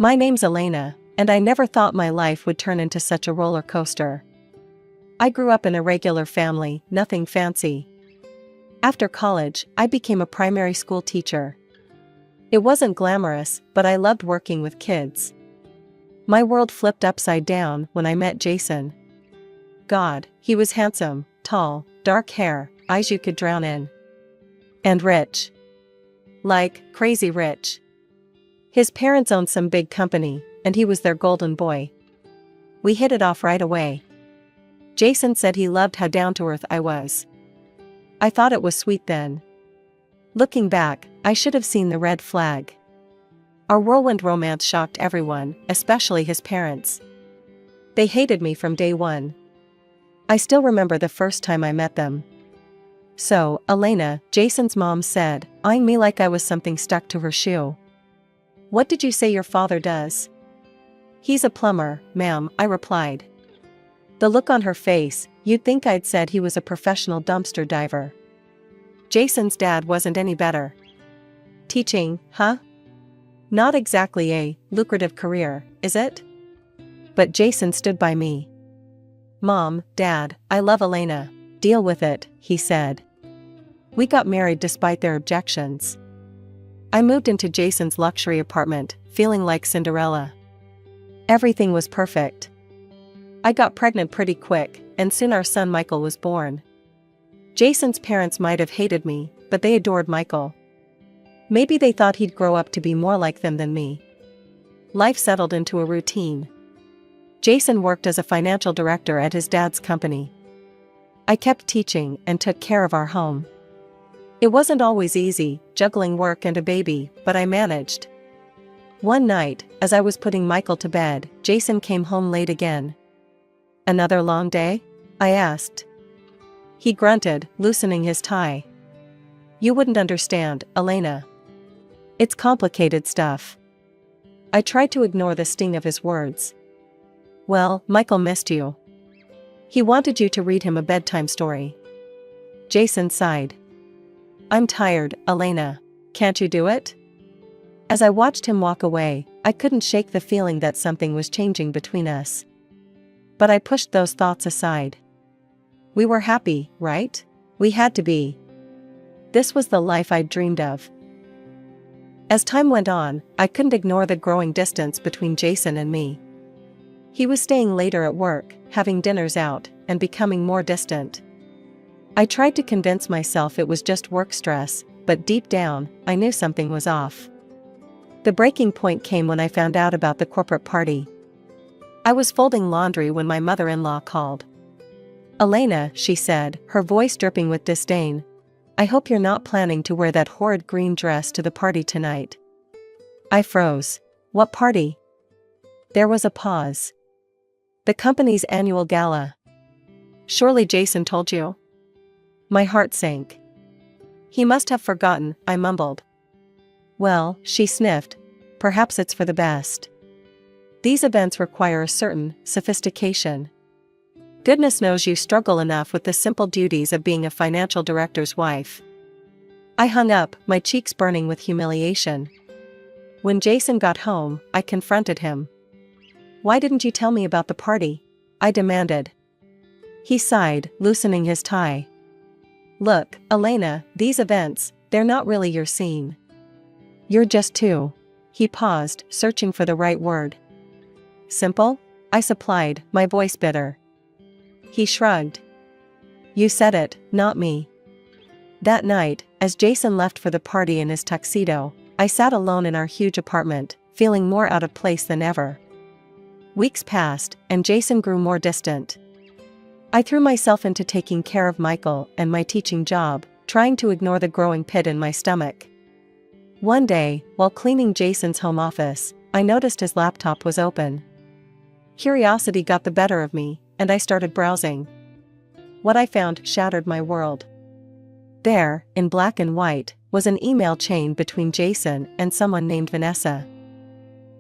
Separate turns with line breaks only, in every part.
My name's Elena, and I never thought my life would turn into such a roller coaster. I grew up in a regular family, nothing fancy. After college, I became a primary school teacher. It wasn't glamorous, but I loved working with kids. My world flipped upside down when I met Jason. God, he was handsome, tall, dark hair, eyes you could drown in. And rich. Like, crazy rich. His parents owned some big company, and he was their golden boy. We hit it off right away. Jason said he loved how down-to-earth I was. I thought it was sweet then. Looking back, I should have seen the red flag. Our whirlwind romance shocked everyone, especially his parents. They hated me from day one. I still remember the first time I met them. "So, Elena," Jason's mom said, eyeing me like I was something stuck to her shoe. "What did you say your father does?" "He's a plumber, ma'am," I replied. The look on her face, you'd think I'd said he was a professional dumpster diver. Jason's dad wasn't any better. "Teaching, huh? Not exactly a lucrative career, is it?" But Jason stood by me. "Mom, Dad, I love Elena. Deal with it," he said. We got married despite their objections. I moved into Jason's luxury apartment, feeling like Cinderella. Everything was perfect. I got pregnant pretty quick, and soon our son Michael was born. Jason's parents might have hated me, but they adored Michael. Maybe they thought he'd grow up to be more like them than me. Life settled into a routine. Jason worked as a financial director at his dad's company. I kept teaching and took care of our home. It wasn't always easy, juggling work and a baby, but I managed. One night, as I was putting Michael to bed, Jason came home late again. "Another long day?" I asked. He grunted, loosening his tie. "You wouldn't understand, Elena. It's complicated stuff." I tried to ignore the sting of his words. "Well, Michael missed you. He wanted you to read him a bedtime story." Jason sighed. "I'm tired, Elena. Can't you do it?" As I watched him walk away, I couldn't shake the feeling that something was changing between us. But I pushed those thoughts aside. We were happy, right? We had to be. This was the life I'd dreamed of. As time went on, I couldn't ignore the growing distance between Jason and me. He was staying later at work, having dinners out, and becoming more distant. I tried to convince myself it was just work stress, but deep down, I knew something was off. The breaking point came when I found out about the corporate party. I was folding laundry when my mother-in-law called. "Elena," she said, her voice dripping with disdain, "I hope you're not planning to wear that horrid green dress to the party tonight." I froze. "What party?" There was a pause. "The company's annual gala." "Surely Jason told you?" My heart sank. "He must have forgotten," I mumbled. "Well," she sniffed, "perhaps it's for the best. These events require a certain sophistication. Goodness knows you struggle enough with the simple duties of being a financial director's wife." I hung up, my cheeks burning with humiliation. When Jason got home, I confronted him. "Why didn't you tell me about the party?" I demanded. He sighed, loosening his tie. "Look, Elena, these events, they're not really your scene. You're just too." He paused, searching for the right word. "Simple?" I supplied, my voice bitter. He shrugged. "You said it, not me." That night, as Jason left for the party in his tuxedo, I sat alone in our huge apartment, feeling more out of place than ever. Weeks passed, and Jason grew more distant. I threw myself into taking care of Michael and my teaching job, trying to ignore the growing pit in my stomach. One day, while cleaning Jason's home office, I noticed his laptop was open. Curiosity got the better of me, and I started browsing. What I found shattered my world. There, in black and white, was an email chain between Jason and someone named Vanessa.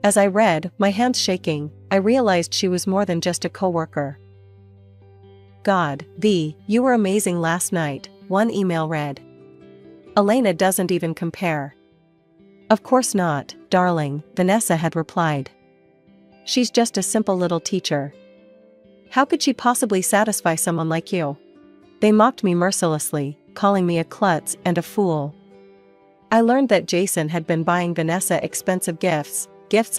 As I read, my hands shaking, I realized she was more than just a coworker. "God, V, you were amazing last night," one email read. "Elena doesn't even compare. Of course not, darling, Vanessa had replied. She's just a simple little teacher. How could she possibly satisfy someone like you? They mocked me mercilessly, calling me a klutz and a fool. I learned that Jason had been buying Vanessa expensive gifts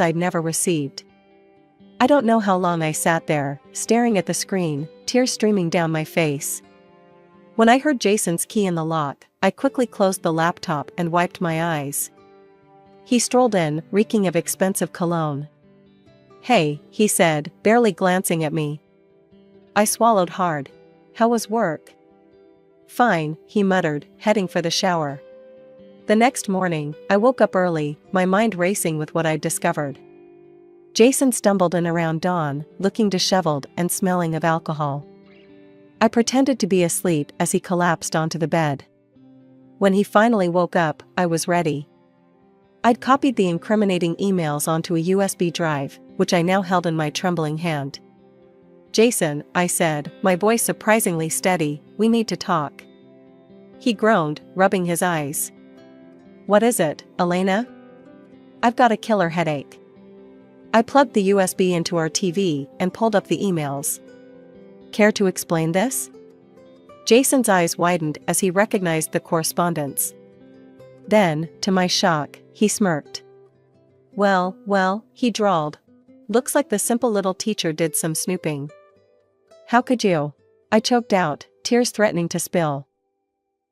I'd never received. I don't know how long I sat there, staring at the screen, tears streaming down my face. When I heard Jason's key in the lock, I quickly closed the laptop and wiped my eyes. He strolled in, reeking of expensive cologne. "Hey," he said, barely glancing at me. I swallowed hard. "How was work?" "Fine," he muttered, heading for the shower. The next morning, I woke up early, my mind racing with what I'd discovered. Jason stumbled in around dawn, looking disheveled and smelling of alcohol. I pretended to be asleep as he collapsed onto the bed. When he finally woke up, I was ready. I'd copied the incriminating emails onto a USB drive, which I now held in my trembling hand. "Jason," I said, my voice surprisingly steady, "we need to talk." He groaned, rubbing his eyes. "What is it, Elena?" "I've got a killer headache." I plugged the USB into our TV and pulled up the emails. "Care to explain this?" Jason's eyes widened as he recognized the correspondence. Then, to my shock, he smirked. Well, he drawled. "Looks like the simple little teacher did some snooping." "How could you?" I choked out, tears threatening to spill.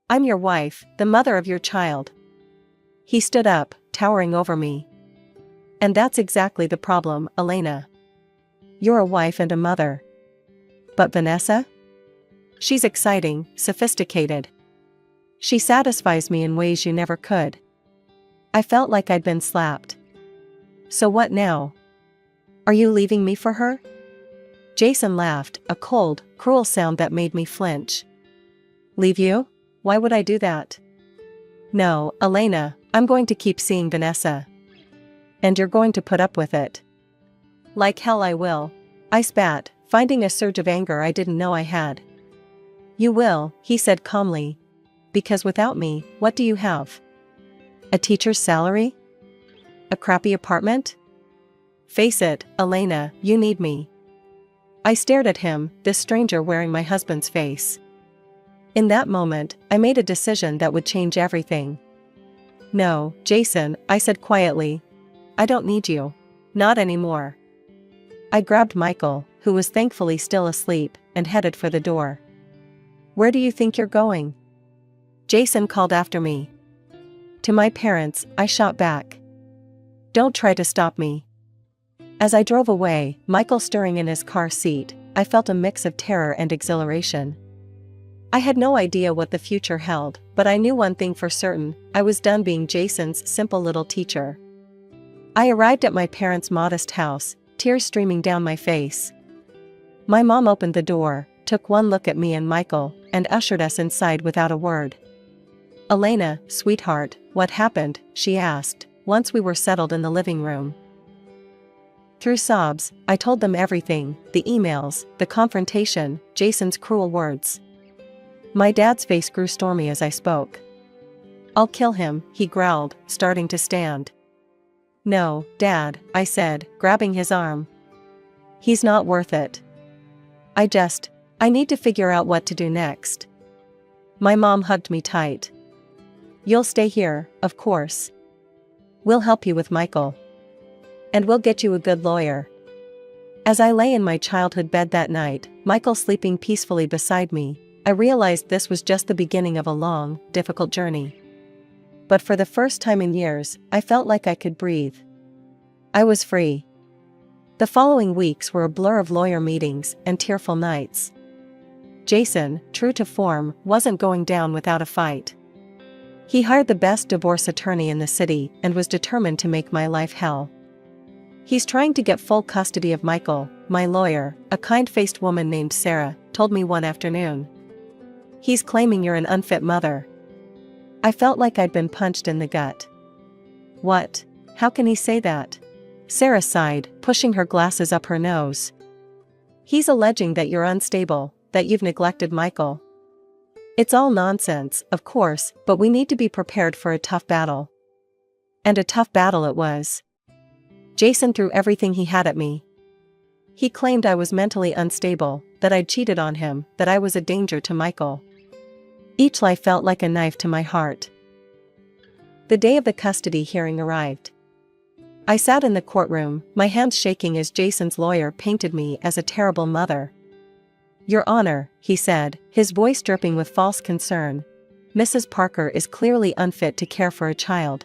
"I'm your wife, the mother of your child." He stood up, towering over me. "And that's exactly the problem, Elena. You're a wife and a mother. But Vanessa? She's exciting, sophisticated. She satisfies me in ways you never could." I felt like I'd been slapped. "So what now? Are you leaving me for her?" Jason laughed, a cold, cruel sound that made me flinch. "Leave you? Why would I do that?" "No, Elena, I'm going to keep seeing Vanessa. And you're going to put up with it." "Like hell I will." I spat, finding a surge of anger I didn't know I had. "You will," he said calmly. "Because without me, what do you have? A teacher's salary? A crappy apartment? Face it, Elena, you need me." I stared at him, this stranger wearing my husband's face. In that moment, I made a decision that would change everything. "No, Jason," I said quietly. "I don't need you. Not anymore." I grabbed Michael, who was thankfully still asleep, and headed for the door. "Where do you think you're going?" Jason called after me. "To my parents," I shot back. "Don't try to stop me." As I drove away, Michael stirring in his car seat, I felt a mix of terror and exhilaration. I had no idea what the future held, but I knew one thing for certain: I was done being Jason's simple little teacher. I arrived at my parents' modest house, tears streaming down my face. My mom opened the door, took one look at me and Michael, and ushered us inside without a word. "Elena, sweetheart, what happened?" she asked, once we were settled in the living room. Through sobs, I told them everything: the emails, the confrontation, Jason's cruel words. My dad's face grew stormy as I spoke. "I'll kill him," he growled, starting to stand. "No, Dad," I said, grabbing his arm. "He's not worth it. I need to figure out what to do next." My mom hugged me tight. "You'll stay here, of course. We'll help you with Michael. And we'll get you a good lawyer." As I lay in my childhood bed that night, Michael sleeping peacefully beside me, I realized this was just the beginning of a long, difficult journey. But for the first time in years, I felt like I could breathe. I was free. The following weeks were a blur of lawyer meetings and tearful nights. Jason, true to form, wasn't going down without a fight. He hired the best divorce attorney in the city and was determined to make my life hell. "He's trying to get full custody of Michael," my lawyer, a kind-faced woman named Sarah, told me one afternoon. "He's claiming you're an unfit mother." I felt like I'd been punched in the gut. "What? How can he say that?" Sarah sighed, pushing her glasses up her nose. "He's alleging that you're unstable, that you've neglected Michael. It's all nonsense, of course, but we need to be prepared for a tough battle." And a tough battle it was. Jason threw everything he had at me. He claimed I was mentally unstable, that I'd cheated on him, that I was a danger to Michael. Each lie felt like a knife to my heart. The day of the custody hearing arrived. I sat in the courtroom, my hands shaking as Jason's lawyer painted me as a terrible mother. "Your Honor," he said, his voice dripping with false concern, "Mrs. Parker is clearly unfit to care for a child.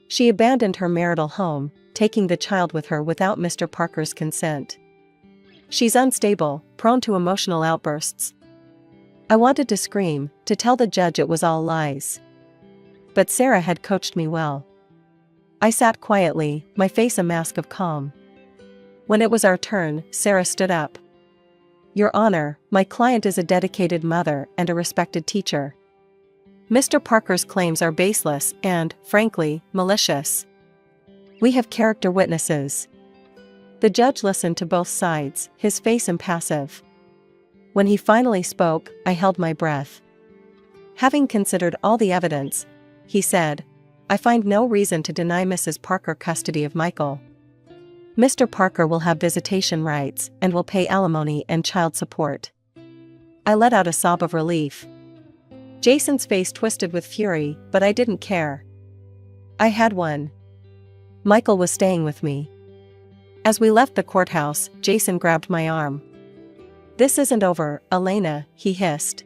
She abandoned her marital home, taking the child with her without Mr. Parker's consent. She's unstable, prone to emotional outbursts." I wanted to scream, to tell the judge it was all lies. But Sarah had coached me well. I sat quietly, my face a mask of calm. When it was our turn, Sarah stood up. "Your Honor, my client is a dedicated mother and a respected teacher. Mr. Parker's claims are baseless and, frankly, malicious. We have character witnesses." The judge listened to both sides, his face impassive. When he finally spoke, I held my breath. "Having considered all the evidence," he said, "I find no reason to deny Mrs. Parker custody of Michael. Mr. Parker will have visitation rights and will pay alimony and child support." I let out a sob of relief. Jason's face twisted with fury, but I didn't care. I had one. Michael was staying with me. As we left the courthouse, Jason grabbed my arm. "This isn't over, Elena," he hissed.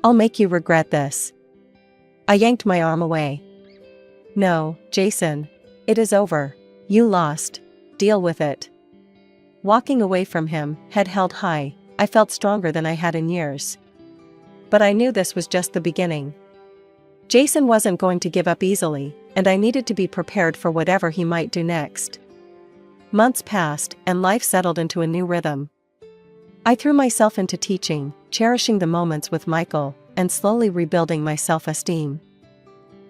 "I'll make you regret this." I yanked my arm away. "No, Jason. It is over. You lost. Deal with it." Walking away from him, head held high, I felt stronger than I had in years. But I knew this was just the beginning. Jason wasn't going to give up easily, and I needed to be prepared for whatever he might do next. Months passed, and life settled into a new rhythm. I threw myself into teaching, cherishing the moments with Michael, and slowly rebuilding my self-esteem.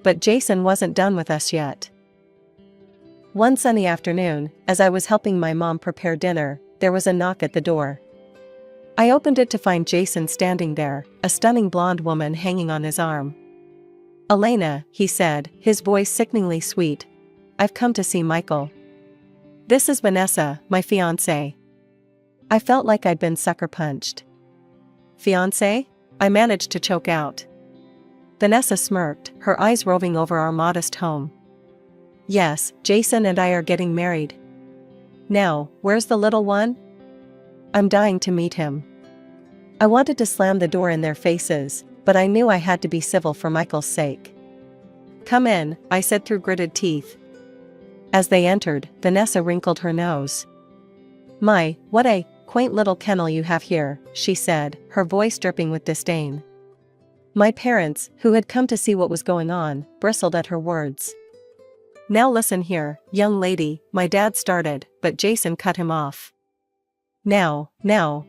But Jason wasn't done with us yet. One sunny afternoon, as I was helping my mom prepare dinner, there was a knock at the door. I opened it to find Jason standing there, a stunning blonde woman hanging on his arm. "Elena," he said, his voice sickeningly sweet, "I've come to see Michael. This is Vanessa, my fiancée." I felt like I'd been sucker punched. "Fiancé?" I managed to choke out. Vanessa smirked, her eyes roving over our modest home. "Yes, Jason and I are getting married. Now, where's the little one? I'm dying to meet him." I wanted to slam the door in their faces, but I knew I had to be civil for Michael's sake. "Come in," I said through gritted teeth. As they entered, Vanessa wrinkled her nose. "My, what a quaint little kennel you have here," she said, her voice dripping with disdain. My parents, who had come to see what was going on, bristled at her words. "Now listen here, young lady," my dad started, but Jason cut him off. Now,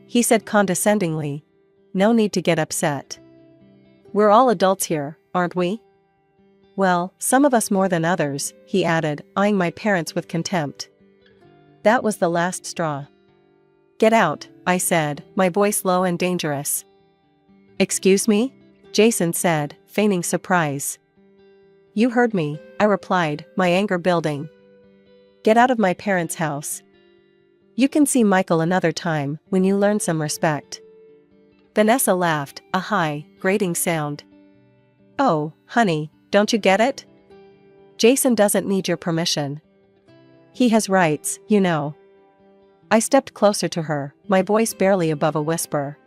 he said condescendingly. "No need to get upset. We're all adults here, aren't we?" "Well, some of us more than others," he added, eyeing my parents with contempt. That was the last straw. "Get out," I said, my voice low and dangerous. "Excuse me?" Jason said, feigning surprise. "You heard me," I replied, my anger building. "Get out of my parents' house. You can see Michael another time, when you learn some respect." Vanessa laughed, a high, grating sound. "Oh, honey, don't you get it? Jason doesn't need your permission. He has rights, you know." I stepped closer to her, my voice barely above a whisper.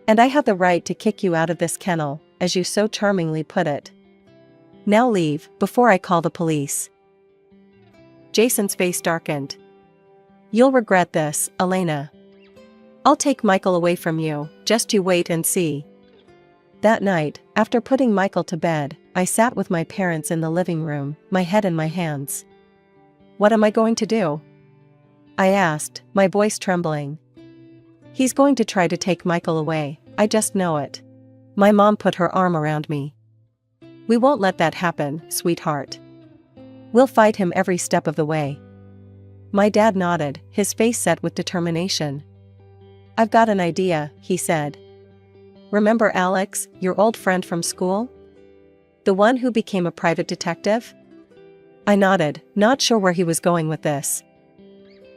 "And I have the right to kick you out of this kennel, as you so charmingly put it. Now leave, before I call the police." Jason's face darkened. "You'll regret this, Elena. I'll take Michael away from you, just you wait and see." That night, after putting Michael to bed, I sat with my parents in the living room, my head in my hands. "What am I going to do?" I asked, my voice trembling. "He's going to try to take Michael away, I just know it." My mom put her arm around me. "We won't let that happen, sweetheart. We'll fight him every step of the way." My dad nodded, his face set with determination. "I've got an idea," he said. "Remember Alex, your old friend from school? The one who became a private detective? I nodded, not sure where he was going with this.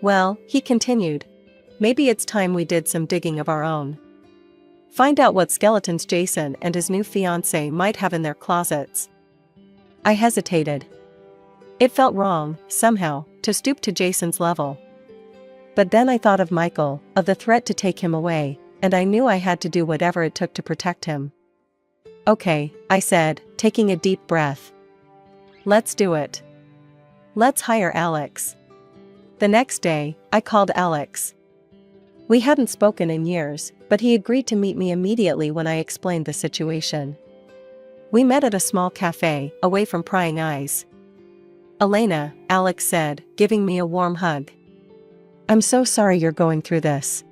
Well, he continued, maybe it's time we did some digging of our own. Find out what skeletons Jason and his new fiancée might have in their closets. I hesitated. It felt wrong, somehow, to stoop to Jason's level. But then I thought of Michael, of the threat to take him away, and I knew I had to do whatever it took to protect him. Okay, I said, taking a deep breath. Let's do it. Let's hire Alex. The next day, I called Alex. We hadn't spoken in years, but he agreed to meet me immediately when I explained the situation. We met at a small cafe, away from prying eyes. Elena, Alex said, giving me a warm hug. I'm so sorry you're going through this.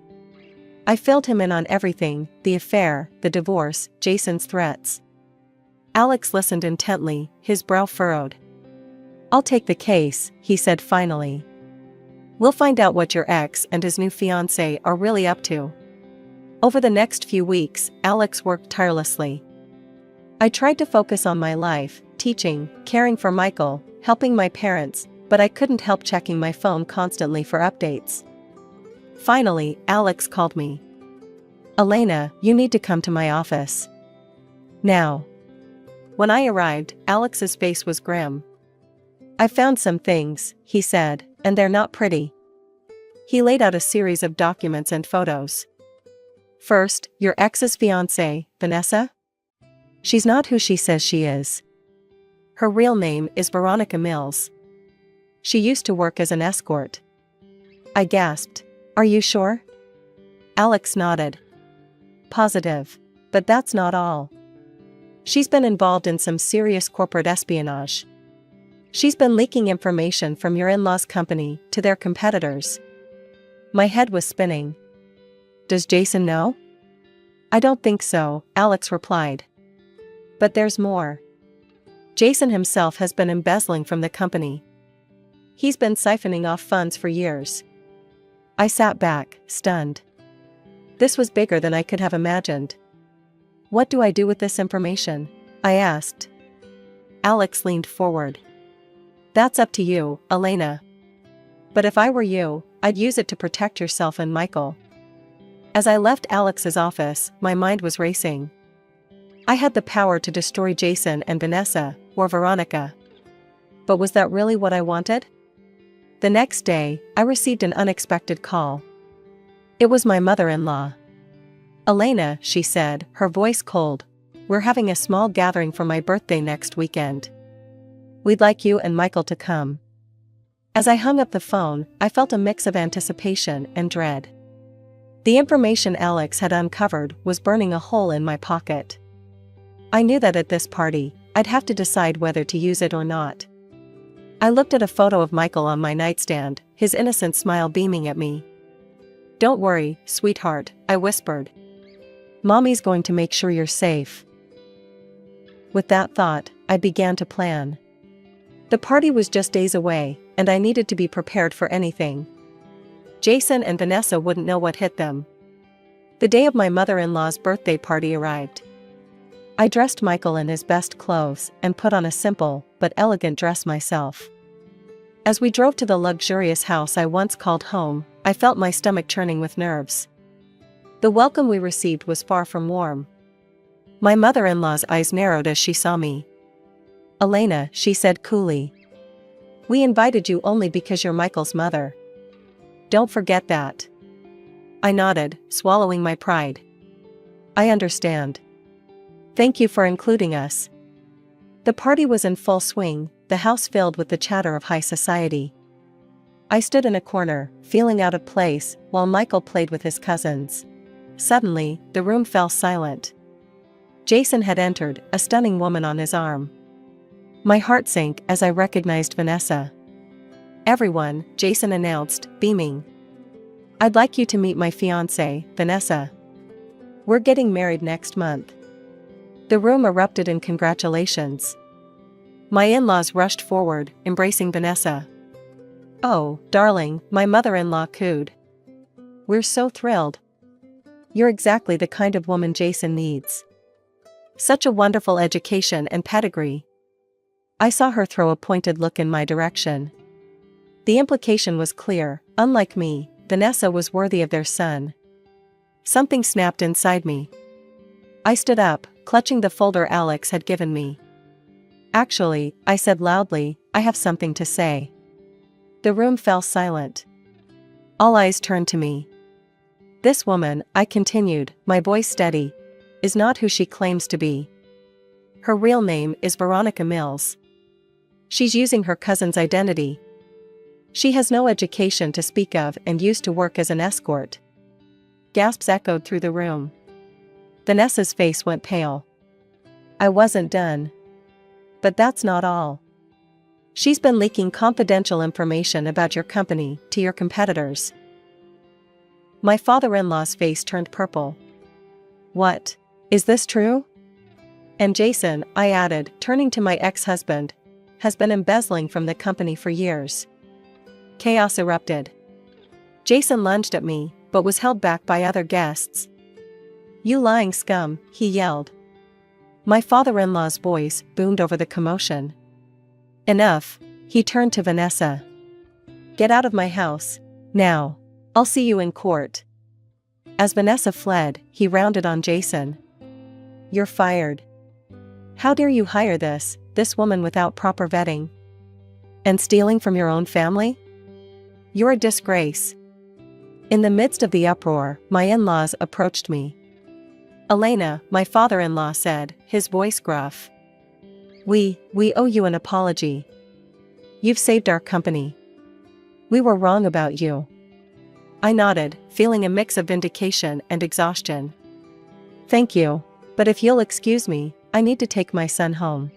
I filled him in on everything, the affair, the divorce, Jason's threats. Alex listened intently, his brow furrowed. I'll take the case, he said finally. We'll find out what your ex and his new fiancée are really up to. Over the next few weeks, Alex worked tirelessly. I tried to focus on my life, teaching, caring for Michael, helping my parents, but I couldn't help checking my phone constantly for updates. Finally, Alex called me. Elena, you need to come to my office. Now. When I arrived, Alex's face was grim. I found some things, he said, and they're not pretty. He laid out a series of documents and photos. First, your ex's fiancée, Vanessa? She's not who she says she is. Her real name is Veronica Mills. She used to work as an escort. I gasped. Are you sure? Alex nodded. Positive. But that's not all. She's been involved in some serious corporate espionage. She's been leaking information from your in-law's company to their competitors. My head was spinning. Does Jason know? I don't think so, Alex replied. But there's more. Jason himself has been embezzling from the company. He's been siphoning off funds for years. I sat back, stunned. This was bigger than I could have imagined. What do I do with this information? I asked. Alex leaned forward. That's up to you, Elena. But if I were you, I'd use it to protect yourself and Michael. As I left Alex's office, my mind was racing. I had the power to destroy Jason and Vanessa, or Veronica. But was that really what I wanted? The next day, I received an unexpected call. It was my mother-in-law. Elena, she said, her voice cold, we're having a small gathering for my birthday next weekend. We'd like you and Michael to come. As I hung up the phone, I felt a mix of anticipation and dread. The information Alex had uncovered was burning a hole in my pocket. I knew that at this party, I'd have to decide whether to use it or not. I looked at a photo of Michael on my nightstand, his innocent smile beaming at me. Don't worry, sweetheart, I whispered. Mommy's going to make sure you're safe. With that thought, I began to plan. The party was just days away, and I needed to be prepared for anything. Jason and Vanessa wouldn't know what hit them. The day of my mother-in-law's birthday party arrived. I dressed Michael in his best clothes and put on a simple but elegant dress myself. As we drove to the luxurious house I once called home, I felt my stomach churning with nerves. The welcome we received was far from warm. My mother-in-law's eyes narrowed as she saw me. Elena, she said coolly. We invited you only because you're Michael's mother. Don't forget that. I nodded, swallowing my pride. I understand. Thank you for including us. The party was in full swing, the house filled with the chatter of high society. I stood in a corner, feeling out of place, while Michael played with his cousins. Suddenly, the room fell silent. Jason had entered, a stunning woman on his arm. My heart sank as I recognized Vanessa. Everyone, Jason announced, beaming. I'd like you to meet my fiancée, Vanessa. We're getting married next month. The room erupted in congratulations. My in-laws rushed forward, embracing Vanessa. Oh, darling, my mother-in-law cooed. We're so thrilled. You're exactly the kind of woman Jason needs. Such a wonderful education and pedigree. I saw her throw a pointed look in my direction. The implication was clear: unlike me, Vanessa was worthy of their son. Something snapped inside me. I stood up, clutching the folder Alex had given me. "Actually," I said loudly, "I have something to say." The room fell silent. All eyes turned to me. "This woman," I continued, my voice steady, "is not who she claims to be. Her real name is Veronica Mills. She's using her cousin's identity. She has no education to speak of and used to work as an escort." Gasps echoed through the room. Vanessa's face went pale. I wasn't done. "But that's not all. She's been leaking confidential information about your company to your competitors." My father-in-law's face turned purple. "What? Is this true?" "And Jason," I added, turning to my ex-husband, "has been embezzling from the company for years." Chaos erupted. Jason lunged at me, but was held back by other guests. "You lying scum," he yelled. My father-in-law's voice boomed over the commotion. "Enough." He turned to Vanessa. "Get out of my house, now. I'll see you in court." As Vanessa fled, he rounded on Jason. "You're fired. How dare you hire this woman without proper vetting? And stealing from your own family? You're a disgrace." In the midst of the uproar, my in-laws approached me. "Elena," my father-in-law said, his voice gruff. We owe you an apology. You've saved our company. We were wrong about you." I nodded, feeling a mix of vindication and exhaustion. "Thank you. But if you'll excuse me, I need to take my son home."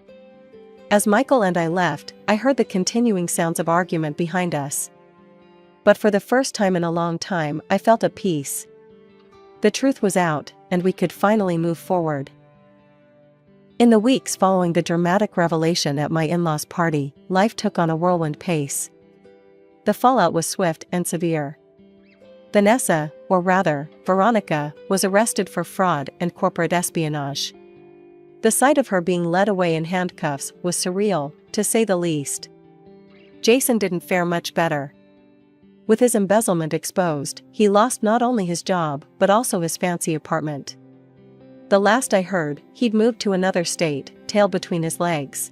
As Michael and I left, I heard the continuing sounds of argument behind us. But for the first time in a long time, I felt at peace. The truth was out, and we could finally move forward. In the weeks following the dramatic revelation at my in-laws' party, life took on a whirlwind pace. The fallout was swift and severe. Vanessa, or rather, Veronica, was arrested for fraud and corporate espionage. The sight of her being led away in handcuffs was surreal, to say the least. Jason didn't fare much better. With his embezzlement exposed, he lost not only his job but also his fancy apartment. The last I heard, he'd moved to another state, tail between his legs.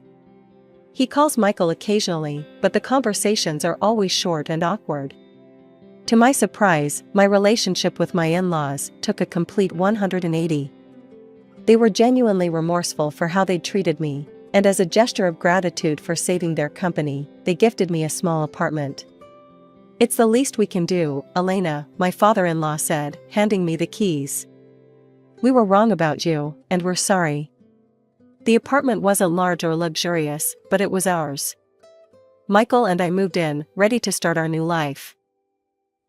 He calls Michael occasionally, but the conversations are always short and awkward. To my surprise, my relationship with my in-laws took a complete 180. They were genuinely remorseful for how they'd treated me, and as a gesture of gratitude for saving their company, they gifted me a small apartment. "It's the least we can do, Elena," my father-in-law said, handing me the keys. "We were wrong about you, and we're sorry." The apartment wasn't large or luxurious, but it was ours. Michael and I moved in, ready to start our new life.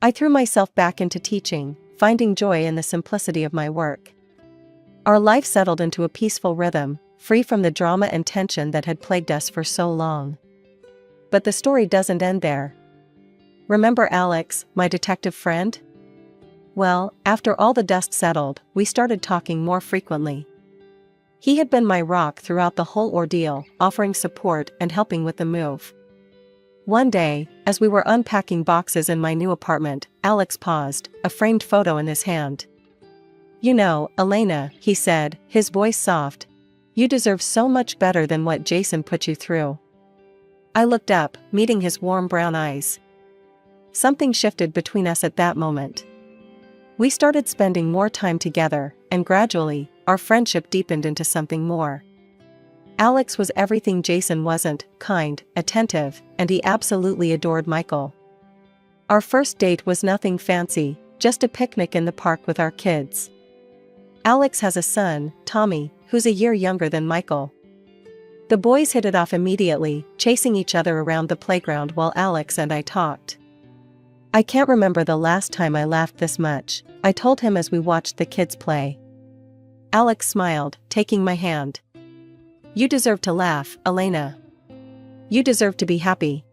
I threw myself back into teaching, finding joy in the simplicity of my work. Our life settled into a peaceful rhythm, free from the drama and tension that had plagued us for so long. But the story doesn't end there. Remember Alex, my detective friend? Well, after all the dust settled, we started talking more frequently. He had been my rock throughout the whole ordeal, offering support and helping with the move. One day, as we were unpacking boxes in my new apartment, Alex paused, a framed photo in his hand. "You know, Elena," he said, his voice soft, "you deserve so much better than what Jason put you through." I looked up, meeting his warm brown eyes. Something shifted between us at that moment. We started spending more time together, and gradually, our friendship deepened into something more. Alex was everything Jason wasn't: kind, attentive, and he absolutely adored Michael. Our first date was nothing fancy, just a picnic in the park with our kids. Alex has a son, Tommy, who's a year younger than Michael. The boys hit it off immediately, chasing each other around the playground while Alex and I talked. "I can't remember the last time I laughed this much," I told him as we watched the kids play. Alex smiled, taking my hand. "You deserve to laugh, Elena. You deserve to be happy."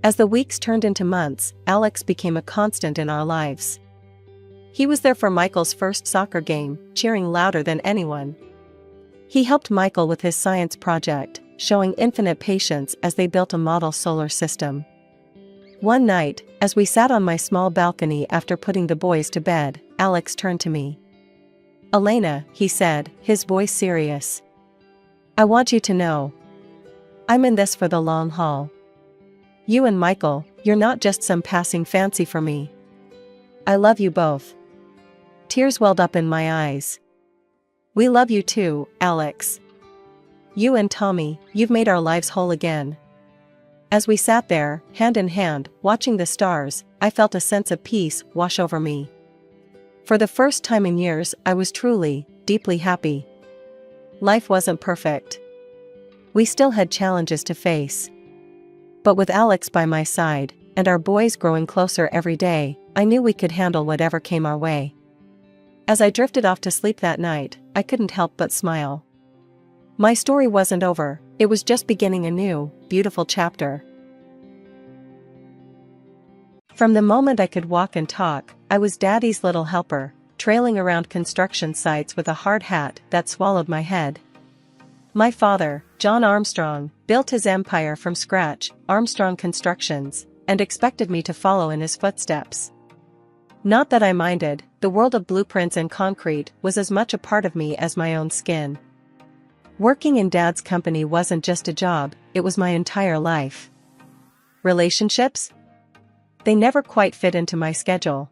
As the weeks turned into months, Alex became a constant in our lives. He was there for Michael's first soccer game, cheering louder than anyone. He helped Michael with his science project, showing infinite patience as they built a model solar system. One night, as we sat on my small balcony after putting the boys to bed, Alex turned to me. "Elena," he said, his voice serious. "I want you to know. I'm in this for the long haul. You and Michael, you're not just some passing fancy for me. I love you both." Tears welled up in my eyes. "We love you too, Alex. You and Tommy, you've made our lives whole again." As we sat there, hand in hand, watching the stars, I felt a sense of peace wash over me. For the first time in years, I was truly, deeply happy. Life wasn't perfect. We still had challenges to face. But with Alex by my side, and our boys growing closer every day, I knew we could handle whatever came our way. As I drifted off to sleep that night, I couldn't help but smile. My story wasn't over, it was just beginning a new, beautiful chapter. From the moment I could walk and talk, I was Daddy's little helper, trailing around construction sites with a hard hat that swallowed my head. My father, John Armstrong, built his empire from scratch, Armstrong Constructions, and expected me to follow in his footsteps. Not that I minded, the world of blueprints and concrete was as much a part of me as my own skin. Working in Dad's company wasn't just a job, it was my entire life. Relationships? They never quite fit into my schedule.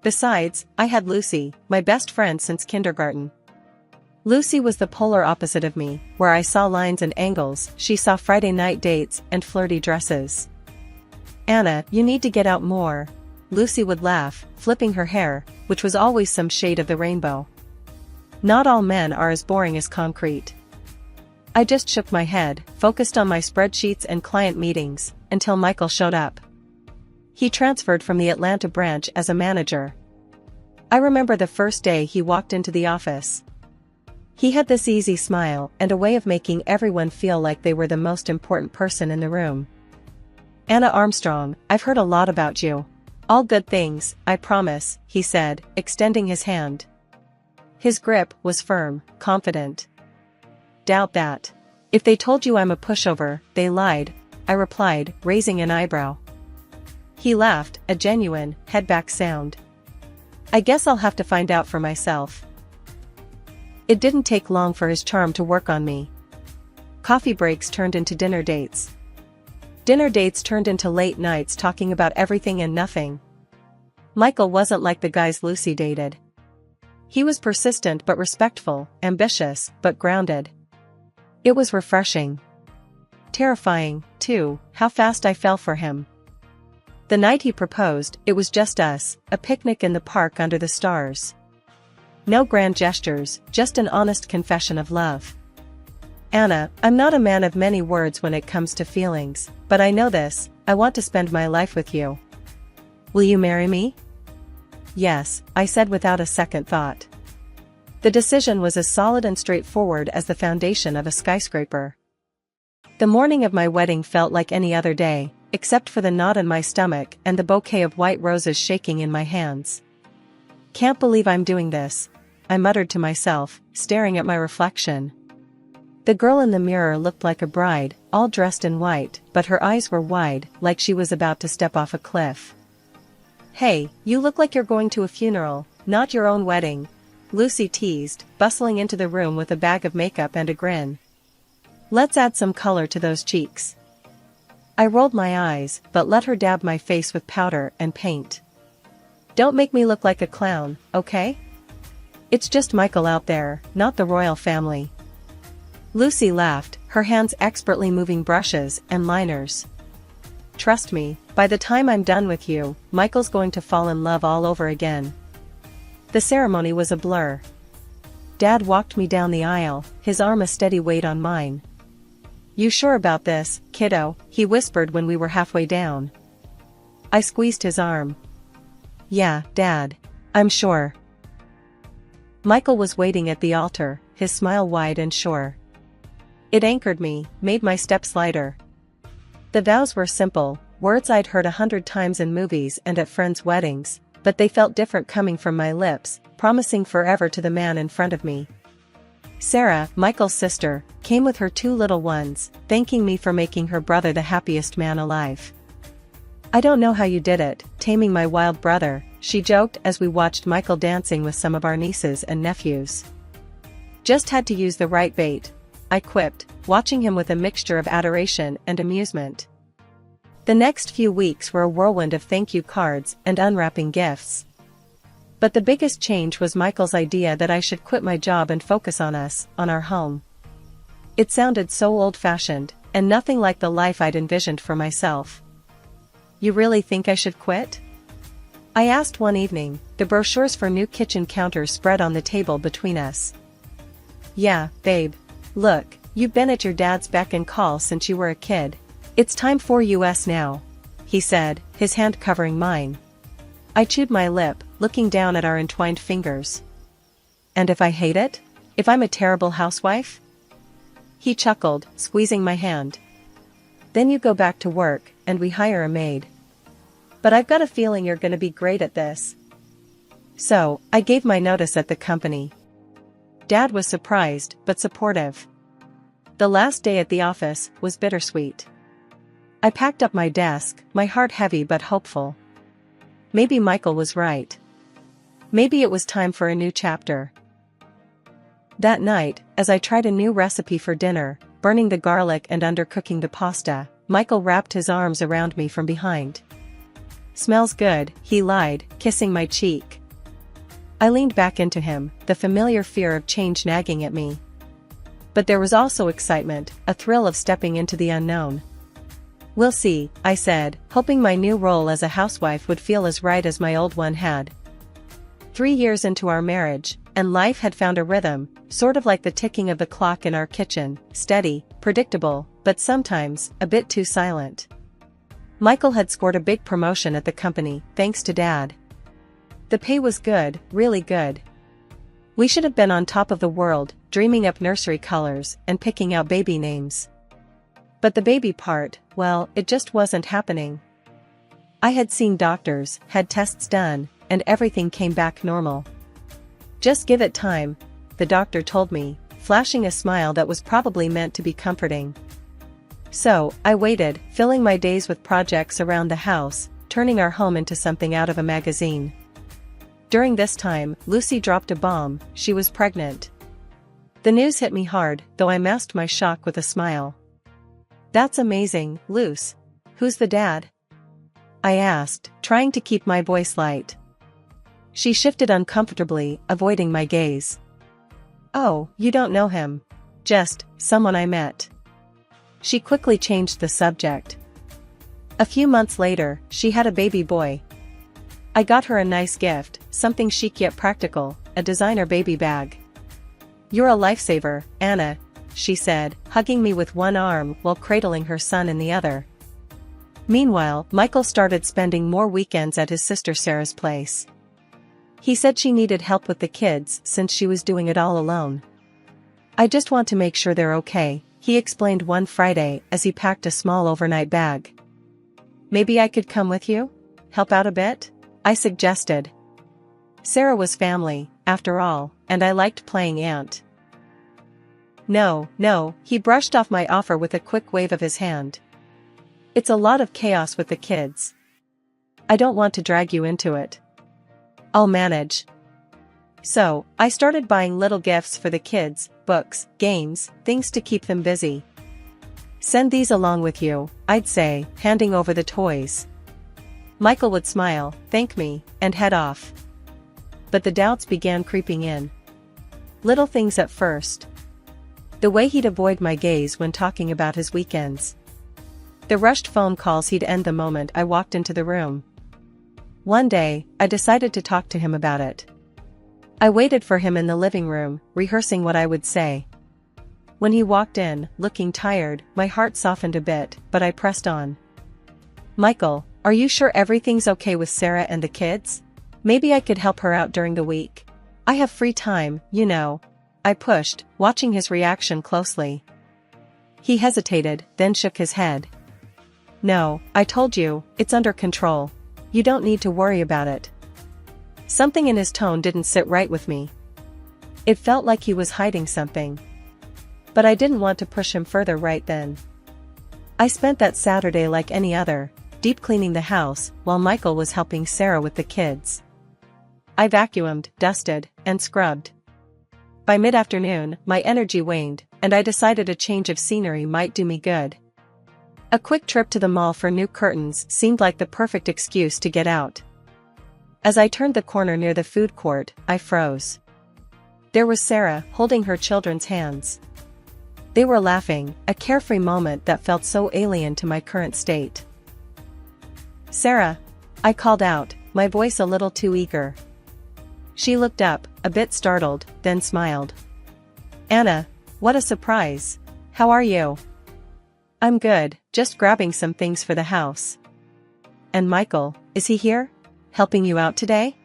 Besides, I had Lucy, my best friend since kindergarten. Lucy was the polar opposite of me, where I saw lines and angles, she saw Friday night dates and flirty dresses. "Anna, you need to get out more," Lucy would laugh, flipping her hair, which was always some shade of the rainbow. Not all men are as boring as concrete. I just shook my head, focused on my spreadsheets and client meetings, until Michael showed up. He transferred from the Atlanta branch as a manager. I remember the first day he walked into the office. He had this easy smile and a way of making everyone feel like they were the most important person in the room. "Anna Armstrong, I've heard a lot about you. All good things, I promise," he said, extending his hand. His grip was firm, confident. "Doubt that. If they told you I'm a pushover, they lied," I replied, raising an eyebrow. He laughed, a genuine, head-back sound. "I guess I'll have to find out for myself." It didn't take long for his charm to work on me. Coffee breaks turned into dinner dates. Dinner dates turned into late nights talking about everything and nothing. Michael wasn't like the guys Lucy dated. He was persistent but respectful, ambitious but grounded. It was refreshing. Terrifying, too, how fast I fell for him. The night he proposed, it was just us, a picnic in the park under the stars. No grand gestures, just an honest confession of love. "Anna, I'm not a man of many words when it comes to feelings, but I know this, I want to spend my life with you. Will you marry me?" "Yes," I said without a second thought. The decision was as solid and straightforward as the foundation of a skyscraper. The morning of my wedding felt like any other day, except for the knot in my stomach and the bouquet of white roses shaking in my hands. "Can't believe I'm doing this," I muttered to myself, staring at my reflection. The girl in the mirror looked like a bride, all dressed in white, but her eyes were wide, like she was about to step off a cliff. "Hey, you look like you're going to a funeral, not your own wedding," Lucy teased, bustling into the room with a bag of makeup and a grin. "Let's add some color to those cheeks." I rolled my eyes, but let her dab my face with powder and paint. "Don't make me look like a clown, okay? It's just Michael out there, not the royal family." Lucy laughed, her hands expertly moving brushes and liners. "Trust me, by the time I'm done with you, Michael's going to fall in love all over again." The ceremony was a blur. Dad walked me down the aisle, his arm a steady weight on mine. "You sure about this, kiddo?" he whispered when we were halfway down. I squeezed his arm. "Yeah, Dad. I'm sure." Michael was waiting at the altar, his smile wide and sure. It anchored me, made my steps lighter. The vows were simple, words I'd heard 100 times in movies and at friends' weddings, but they felt different coming from my lips, promising forever to the man in front of me. Sarah, Michael's sister, came with her 2 little ones, thanking me for making her brother the happiest man alive. "I don't know how you did it, taming my wild brother," she joked as we watched Michael dancing with some of our nieces and nephews. "Just had to use the right bait," I quipped, watching him with a mixture of adoration and amusement. The next few weeks were a whirlwind of thank you cards and unwrapping gifts. But the biggest change was Michael's idea that I should quit my job and focus on us, on our home. It sounded so old-fashioned, and nothing like the life I'd envisioned for myself. "You really think I should quit?" I asked one evening, the brochures for new kitchen counters spread on the table between us. "Yeah, babe. Look, you've been at your dad's beck and call since you were a kid. It's time for us now," he said, his hand covering mine. I chewed my lip, looking down at our entwined fingers. "And if I hate it? If I'm a terrible housewife?" He chuckled, squeezing my hand. "Then you go back to work, and we hire a maid. But I've got a feeling you're going to be great at this." So, I gave my notice at the company. Dad was surprised, but supportive. The last day at the office was bittersweet. I packed up my desk, my heart heavy but hopeful. Maybe Michael was right. Maybe it was time for a new chapter. That night, as I tried a new recipe for dinner, burning the garlic and undercooking the pasta, Michael wrapped his arms around me from behind. "Smells good," he lied, kissing my cheek. I leaned back into him, the familiar fear of change nagging at me. But there was also excitement, a thrill of stepping into the unknown. "We'll see," I said, hoping my new role as a housewife would feel as right as my old one had. 3 years into our marriage, and life had found a rhythm, sort of like the ticking of the clock in our kitchen, steady, predictable, but sometimes, a bit too silent. Michael had scored a big promotion at the company, thanks to Dad. The pay was good, really good. We should have been on top of the world, dreaming up nursery colors, and picking out baby names. But the baby part, well, it just wasn't happening. I had seen doctors, had tests done, and everything came back normal. "Just give it time," the doctor told me, flashing a smile that was probably meant to be comforting. So, I waited, filling my days with projects around the house, turning our home into something out of a magazine. During this time, Lucy dropped a bomb. She was pregnant. The news hit me hard, though I masked my shock with a smile. "That's amazing, Luce. Who's the dad?" I asked, trying to keep my voice light. She shifted uncomfortably, avoiding my gaze. "Oh, you don't know him. Just, someone I met." She quickly changed the subject. A few months later, she had a baby boy. I got her a nice gift, something chic yet practical, a designer baby bag. "You're a lifesaver, Anna," she said, hugging me with one arm while cradling her son in the other. Meanwhile, Michael started spending more weekends at his sister Sarah's place. He said she needed help with the kids since she was doing it all alone. "I just want to make sure they're okay," he explained one Friday as he packed a small overnight bag. "Maybe I could come with you? Help out a bit?" I suggested. Sarah was family, after all, and I liked playing aunt. No, he brushed off my offer with a quick wave of his hand. "It's a lot of chaos with the kids. I don't want to drag you into it. I'll manage." So, I started buying little gifts for the kids, books, games, things to keep them busy. "Send these along with you," I'd say, handing over the toys. Michael would smile, thank me, and head off. But the doubts began creeping in. Little things at first. The way he'd avoid my gaze when talking about his weekends. The rushed phone calls he'd end the moment I walked into the room. One day, I decided to talk to him about it. I waited for him in the living room, rehearsing what I would say. When he walked in, looking tired, my heart softened a bit, but I pressed on. "Michael, are you sure everything's okay with Sarah and the kids? Maybe I could help her out during the week. I have free time, you know." I pushed, watching his reaction closely. He hesitated, then shook his head. "No, I told you, it's under control. You don't need to worry about it." Something in his tone didn't sit right with me. It felt like he was hiding something. But I didn't want to push him further right then. I spent that Saturday like any other, deep cleaning the house, while Michael was helping Sarah with the kids. I vacuumed, dusted, and scrubbed. By mid-afternoon, my energy waned, and I decided a change of scenery might do me good. A quick trip to the mall for new curtains seemed like the perfect excuse to get out. As I turned the corner near the food court, I froze. There was Sarah, holding her children's hands. They were laughing, a carefree moment that felt so alien to my current state. "Sarah," I called out, my voice a little too eager. She looked up, a bit startled, then smiled. "Anna, what a surprise. How are you?" "I'm good, just grabbing some things for the house." "And Michael, is he here? Helping you out today?"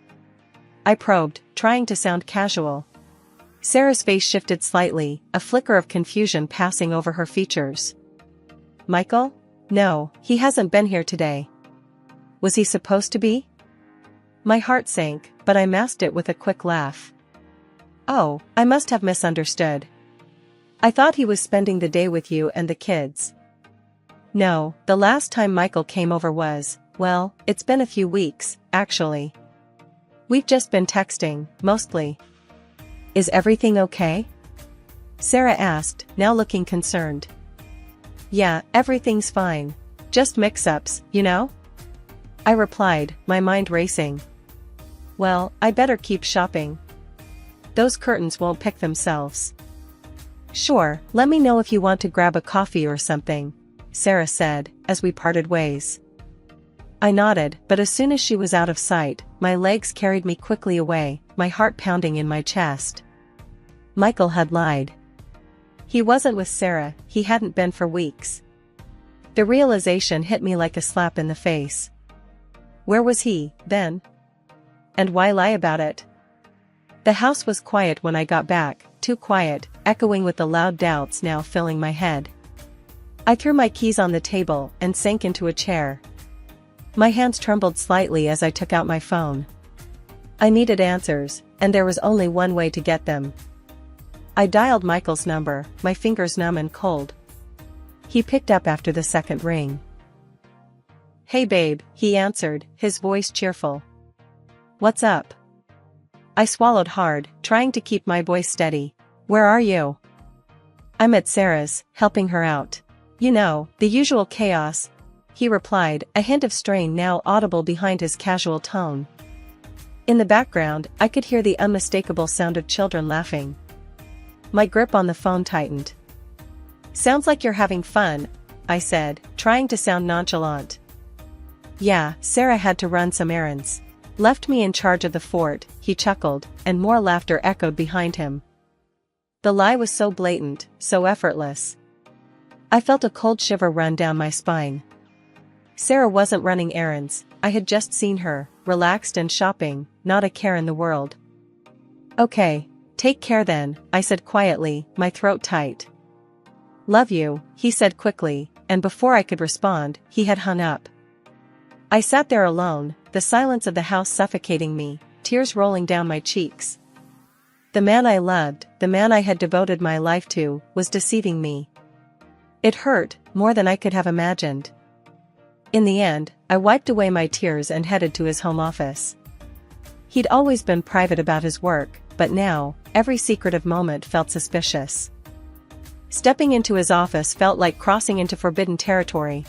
I probed, trying to sound casual. Sarah's face shifted slightly, a flicker of confusion passing over her features. "Michael? No, he hasn't been here today." "Was he supposed to be?" My heart sank, but I masked it with a quick laugh. "Oh, I must have misunderstood. I thought he was spending the day with you and the kids." "No, the last time Michael came over was, well, it's been a few weeks, actually. We've just been texting, mostly." "Is everything okay?" Sarah asked, now looking concerned. "Yeah, everything's fine. Just mix-ups, you know?" I replied, my mind racing. "Well, I better keep shopping. Those curtains won't pick themselves." "Sure, let me know if you want to grab a coffee or something," Sarah said, as we parted ways. I nodded, but as soon as she was out of sight, my legs carried me quickly away, my heart pounding in my chest. Michael had lied. He wasn't with Sarah, he hadn't been for weeks. The realization hit me like a slap in the face. Where was he, then? And why lie about it? The house was quiet when I got back, too quiet, echoing with the loud doubts now filling my head. I threw my keys on the table and sank into a chair. My hands trembled slightly as I took out my phone. I needed answers, and there was only one way to get them. I dialed Michael's number, my fingers numb and cold. He picked up after the second ring. "Hey babe," he answered, his voice cheerful. "What's up?" I swallowed hard, trying to keep my voice steady. "Where are you?" "I'm at Sarah's, helping her out. You know, the usual chaos," he replied, a hint of strain now audible behind his casual tone. In the background, I could hear the unmistakable sound of children laughing. My grip on the phone tightened. "Sounds like you're having fun," I said, trying to sound nonchalant. "Yeah, Sarah had to run some errands. Left me in charge of the fort," he chuckled, and more laughter echoed behind him. The lie was so blatant, so effortless. I felt a cold shiver run down my spine. Sarah wasn't running errands, I had just seen her, relaxed and shopping, not a care in the world. "Okay, take care then," I said quietly, my throat tight. "Love you," he said quickly, and before I could respond, he had hung up. I sat there alone, the silence of the house suffocating me, tears rolling down my cheeks. The man I loved, the man I had devoted my life to, was deceiving me. It hurt, more than I could have imagined. In the end, I wiped away my tears and headed to his home office. He'd always been private about his work, but now, every secretive moment felt suspicious. Stepping into his office felt like crossing into forbidden territory.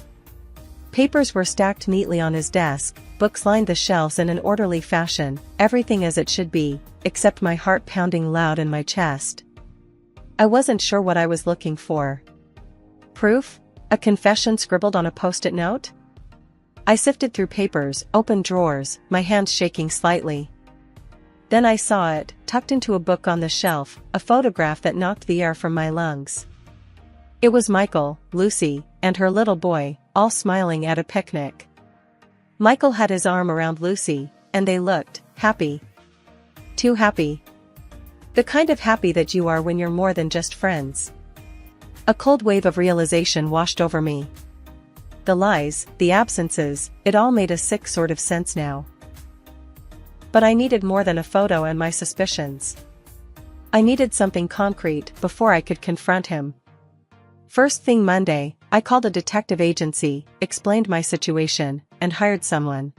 Papers were stacked neatly on his desk, books lined the shelves in an orderly fashion, everything as it should be, except my heart pounding loud in my chest. I wasn't sure what I was looking for. Proof? A confession scribbled on a post-it note? I sifted through papers, opened drawers, my hands shaking slightly. Then I saw it, tucked into a book on the shelf, a photograph that knocked the air from my lungs. It was Michael, Lucy, and her little boy, all smiling at a picnic. Michael had his arm around Lucy, and they looked happy. Too happy. The kind of happy that you are when you're more than just friends. A cold wave of realization washed over me. The lies, the absences, it all made a sick sort of sense now. But I needed more than a photo and my suspicions. I needed something concrete before I could confront him. First thing Monday, I called a detective agency, explained my situation, and hired someone.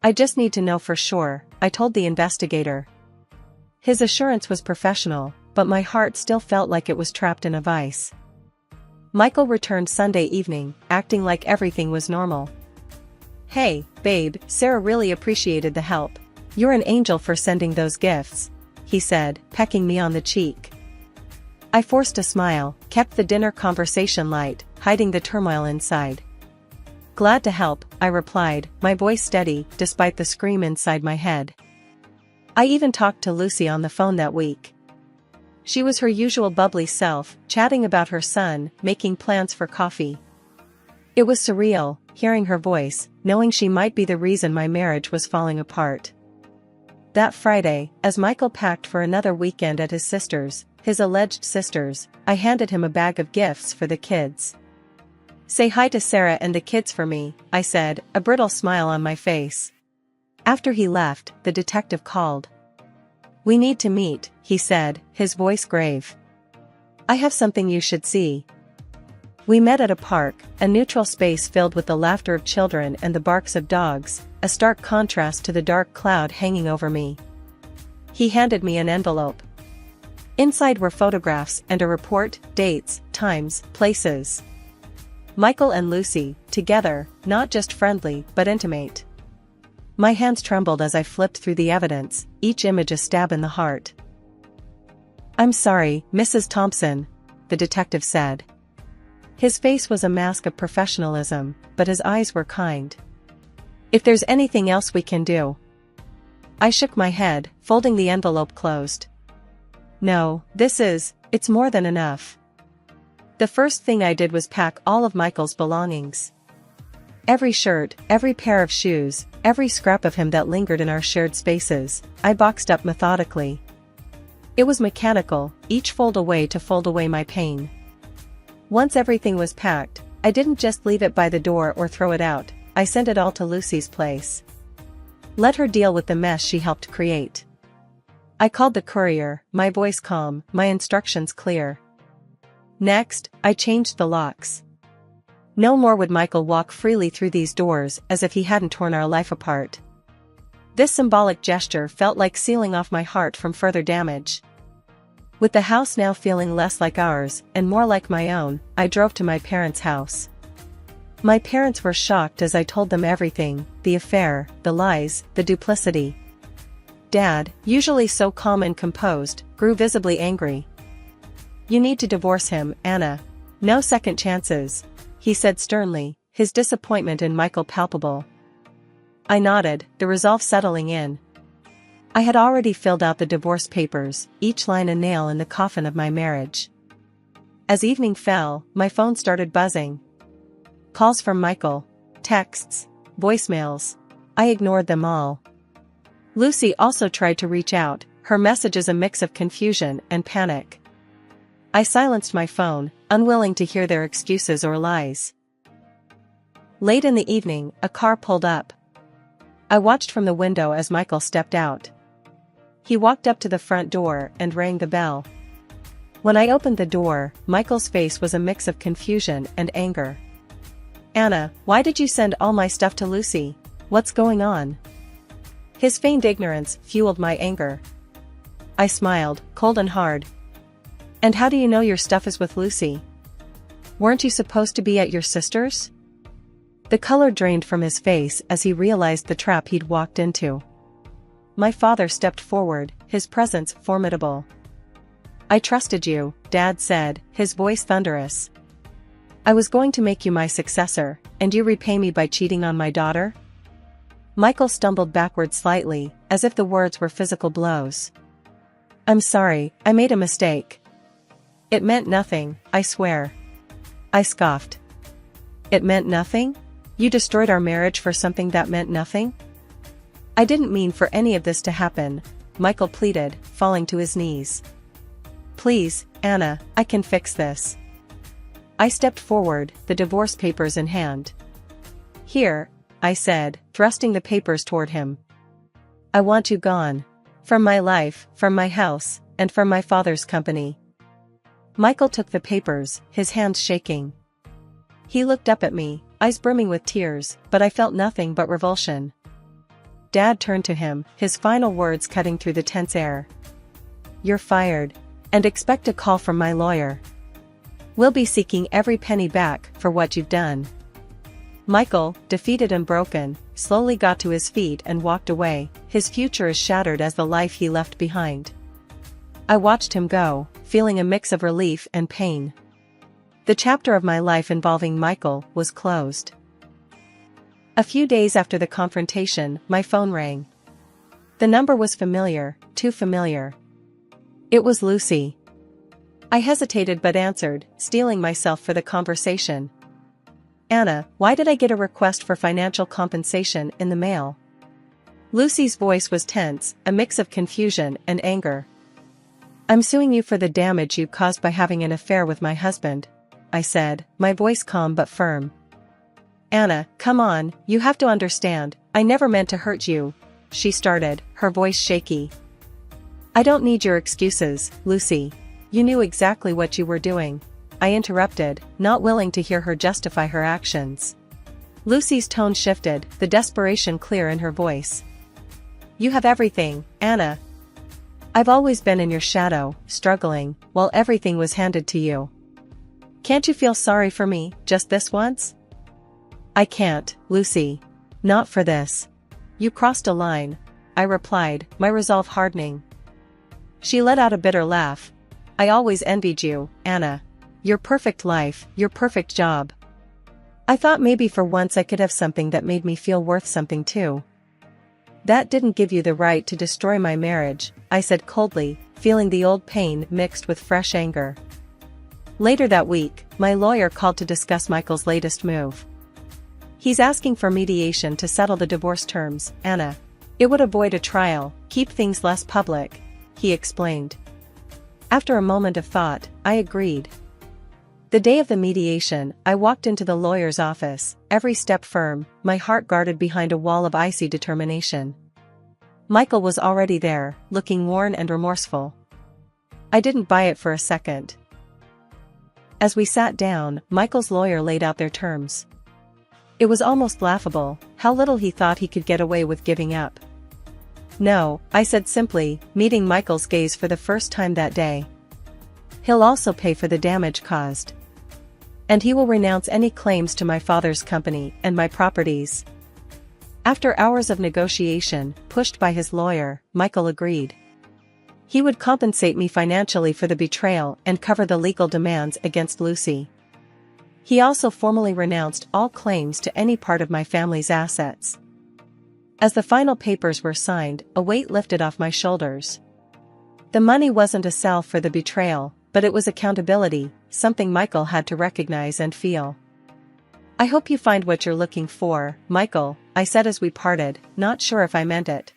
I just need to know for sure, I told the investigator. His assurance was professional, but my heart still felt like it was trapped in a vice. Michael returned Sunday evening, acting like everything was normal. "Hey, babe, Sarah really appreciated the help. You're an angel for sending those gifts," he said, pecking me on the cheek. I forced a smile, kept the dinner conversation light, hiding the turmoil inside. "Glad to help," I replied, my voice steady, despite the scream inside my head. I even talked to Lucy on the phone that week. She was her usual bubbly self, chatting about her son, making plans for coffee. It was surreal, hearing her voice, knowing she might be the reason my marriage was falling apart. That Friday, as Michael packed for another weekend at his sister's, his alleged sister's, I handed him a bag of gifts for the kids. "Say hi to Sarah and the kids for me," I said, a brittle smile on my face. After he left, the detective called. "We need to meet," he said, his voice grave. "I have something you should see." We met at a park, a neutral space filled with the laughter of children and the barks of dogs, a stark contrast to the dark cloud hanging over me. He handed me an envelope. Inside were photographs and a report, dates, times, places. Michael and Lucy, together, not just friendly, but intimate. My hands trembled as I flipped through the evidence, each image a stab in the heart. "I'm sorry, Mrs. Thompson," the detective said. His face was a mask of professionalism, but his eyes were kind. "If there's anything else we can do." I shook my head, folding the envelope closed. "No, it's more than enough." The first thing I did was pack all of Michael's belongings. Every shirt, every pair of shoes, every scrap of him that lingered in our shared spaces, I boxed up methodically. It was mechanical, each fold away my pain. Once everything was packed, I didn't just leave it by the door or throw it out, I sent it all to Lucy's place. Let her deal with the mess she helped create. I called the courier, my voice calm, my instructions clear. Next, I changed the locks. No more would Michael walk freely through these doors as if he hadn't torn our life apart. This symbolic gesture felt like sealing off my heart from further damage. With the house now feeling less like ours and more like my own, I drove to my parents' house. My parents were shocked as I told them everything, the affair, the lies, the duplicity. Dad, usually so calm and composed, grew visibly angry. "You need to divorce him, Anna. No second chances," he said sternly, his disappointment in Michael palpable. I nodded, the resolve settling in. I had already filled out the divorce papers, each line a nail in the coffin of my marriage. As evening fell, my phone started buzzing. Calls from Michael. Texts. Voicemails. I ignored them all. Lucy also tried to reach out, her messages a mix of confusion and panic. I silenced my phone, unwilling to hear their excuses or lies. Late in the evening, a car pulled up. I watched from the window as Michael stepped out. He walked up to the front door and rang the bell. When I opened the door, Michael's face was a mix of confusion and anger. "Anna, why did you send all my stuff to Lucy? What's going on?" His feigned ignorance fueled my anger. I smiled, cold and hard. "And how do you know your stuff is with Lucy? Weren't you supposed to be at your sister's?" The color drained from his face as he realized the trap he'd walked into. My father stepped forward, his presence formidable. "I trusted you," Dad said, his voice thunderous. "I was going to make you my successor, and you repay me by cheating on my daughter?" Michael stumbled backward slightly, as if the words were physical blows. "I'm sorry, I made a mistake." "It meant nothing, I swear." I scoffed. "It meant nothing? You destroyed our marriage for something that meant nothing?" "I didn't mean for any of this to happen," Michael pleaded, falling to his knees. "Please, Anna, I can fix this." I stepped forward, the divorce papers in hand. "Here," I said, thrusting the papers toward him. "I want you gone. From my life, from my house, and from my father's company." Michael took the papers, his hands shaking. He looked up at me, eyes brimming with tears, but I felt nothing but revulsion. Dad turned to him, his final words cutting through the tense air. "You're fired. And expect a call from my lawyer. We'll be seeking every penny back for what you've done." Michael, defeated and broken, slowly got to his feet and walked away, his future as shattered as the life he left behind. I watched him go, feeling a mix of relief and pain. The chapter of my life involving Michael was closed. A few days after the confrontation, my phone rang. The number was familiar, too familiar. It was Lucy. I hesitated but answered, steeling myself for the conversation. "Anna, why did I get a request for financial compensation in the mail?" Lucy's voice was tense, a mix of confusion and anger. "I'm suing you for the damage you caused by having an affair with my husband," I said, my voice calm but firm. "Anna, come on, you have to understand, I never meant to hurt you," she started, her voice shaky. "I don't need your excuses, Lucy. You knew exactly what you were doing," I interrupted, not willing to hear her justify her actions. Lucy's tone shifted, the desperation clear in her voice. "You have everything, Anna. I've always been in your shadow, struggling, while everything was handed to you. Can't you feel sorry for me, just this once?" "I can't, Lucy. Not for this. You crossed a line," I replied, my resolve hardening. She let out a bitter laugh. "I always envied you, Anna. Your perfect life, your perfect job. I thought maybe for once I could have something that made me feel worth something too." "That didn't give you the right to destroy my marriage," I said coldly, feeling the old pain mixed with fresh anger. Later that week, my lawyer called to discuss Michael's latest move. "He's asking for mediation to settle the divorce terms, Anna. It would avoid a trial, keep things less public," he explained. After a moment of thought, I agreed. The day of the mediation, I walked into the lawyer's office, every step firm, my heart guarded behind a wall of icy determination. Michael was already there, looking worn and remorseful. I didn't buy it for a second. As we sat down, Michael's lawyer laid out their terms. It was almost laughable, how little he thought he could get away with giving up. "No," I said simply, meeting Michael's gaze for the first time that day. "He'll also pay for the damage caused. And he will renounce any claims to my father's company and my properties." After hours of negotiation, pushed by his lawyer, Michael agreed. He would compensate me financially for the betrayal and cover the legal demands against Lucy. He also formally renounced all claims to any part of my family's assets. As the final papers were signed, a weight lifted off my shoulders. The money wasn't a salve for the betrayal, but it was accountability, something Michael had to recognize and feel. "I hope you find what you're looking for, Michael," I said as we parted, not sure if I meant it.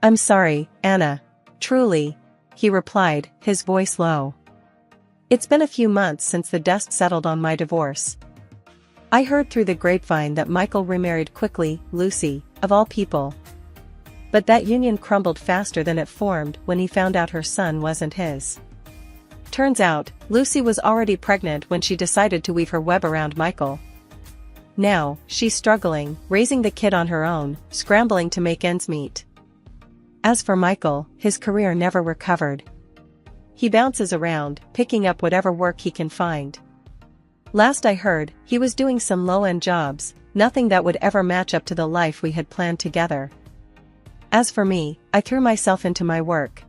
"I'm sorry, Anna. Truly," he replied, his voice low. "It's been a few months since the dust settled on my divorce. I heard through the grapevine that Michael remarried quickly, Lucy, of all people. But that union crumbled faster than it formed when he found out her son wasn't his. Turns out, Lucy was already pregnant when she decided to weave her web around Michael. Now, she's struggling, raising the kid on her own, scrambling to make ends meet. As for Michael, his career never recovered. He bounces around, picking up whatever work he can find. Last I heard, he was doing some low-end jobs, nothing that would ever match up to the life we had planned together. As for me, I threw myself into my work.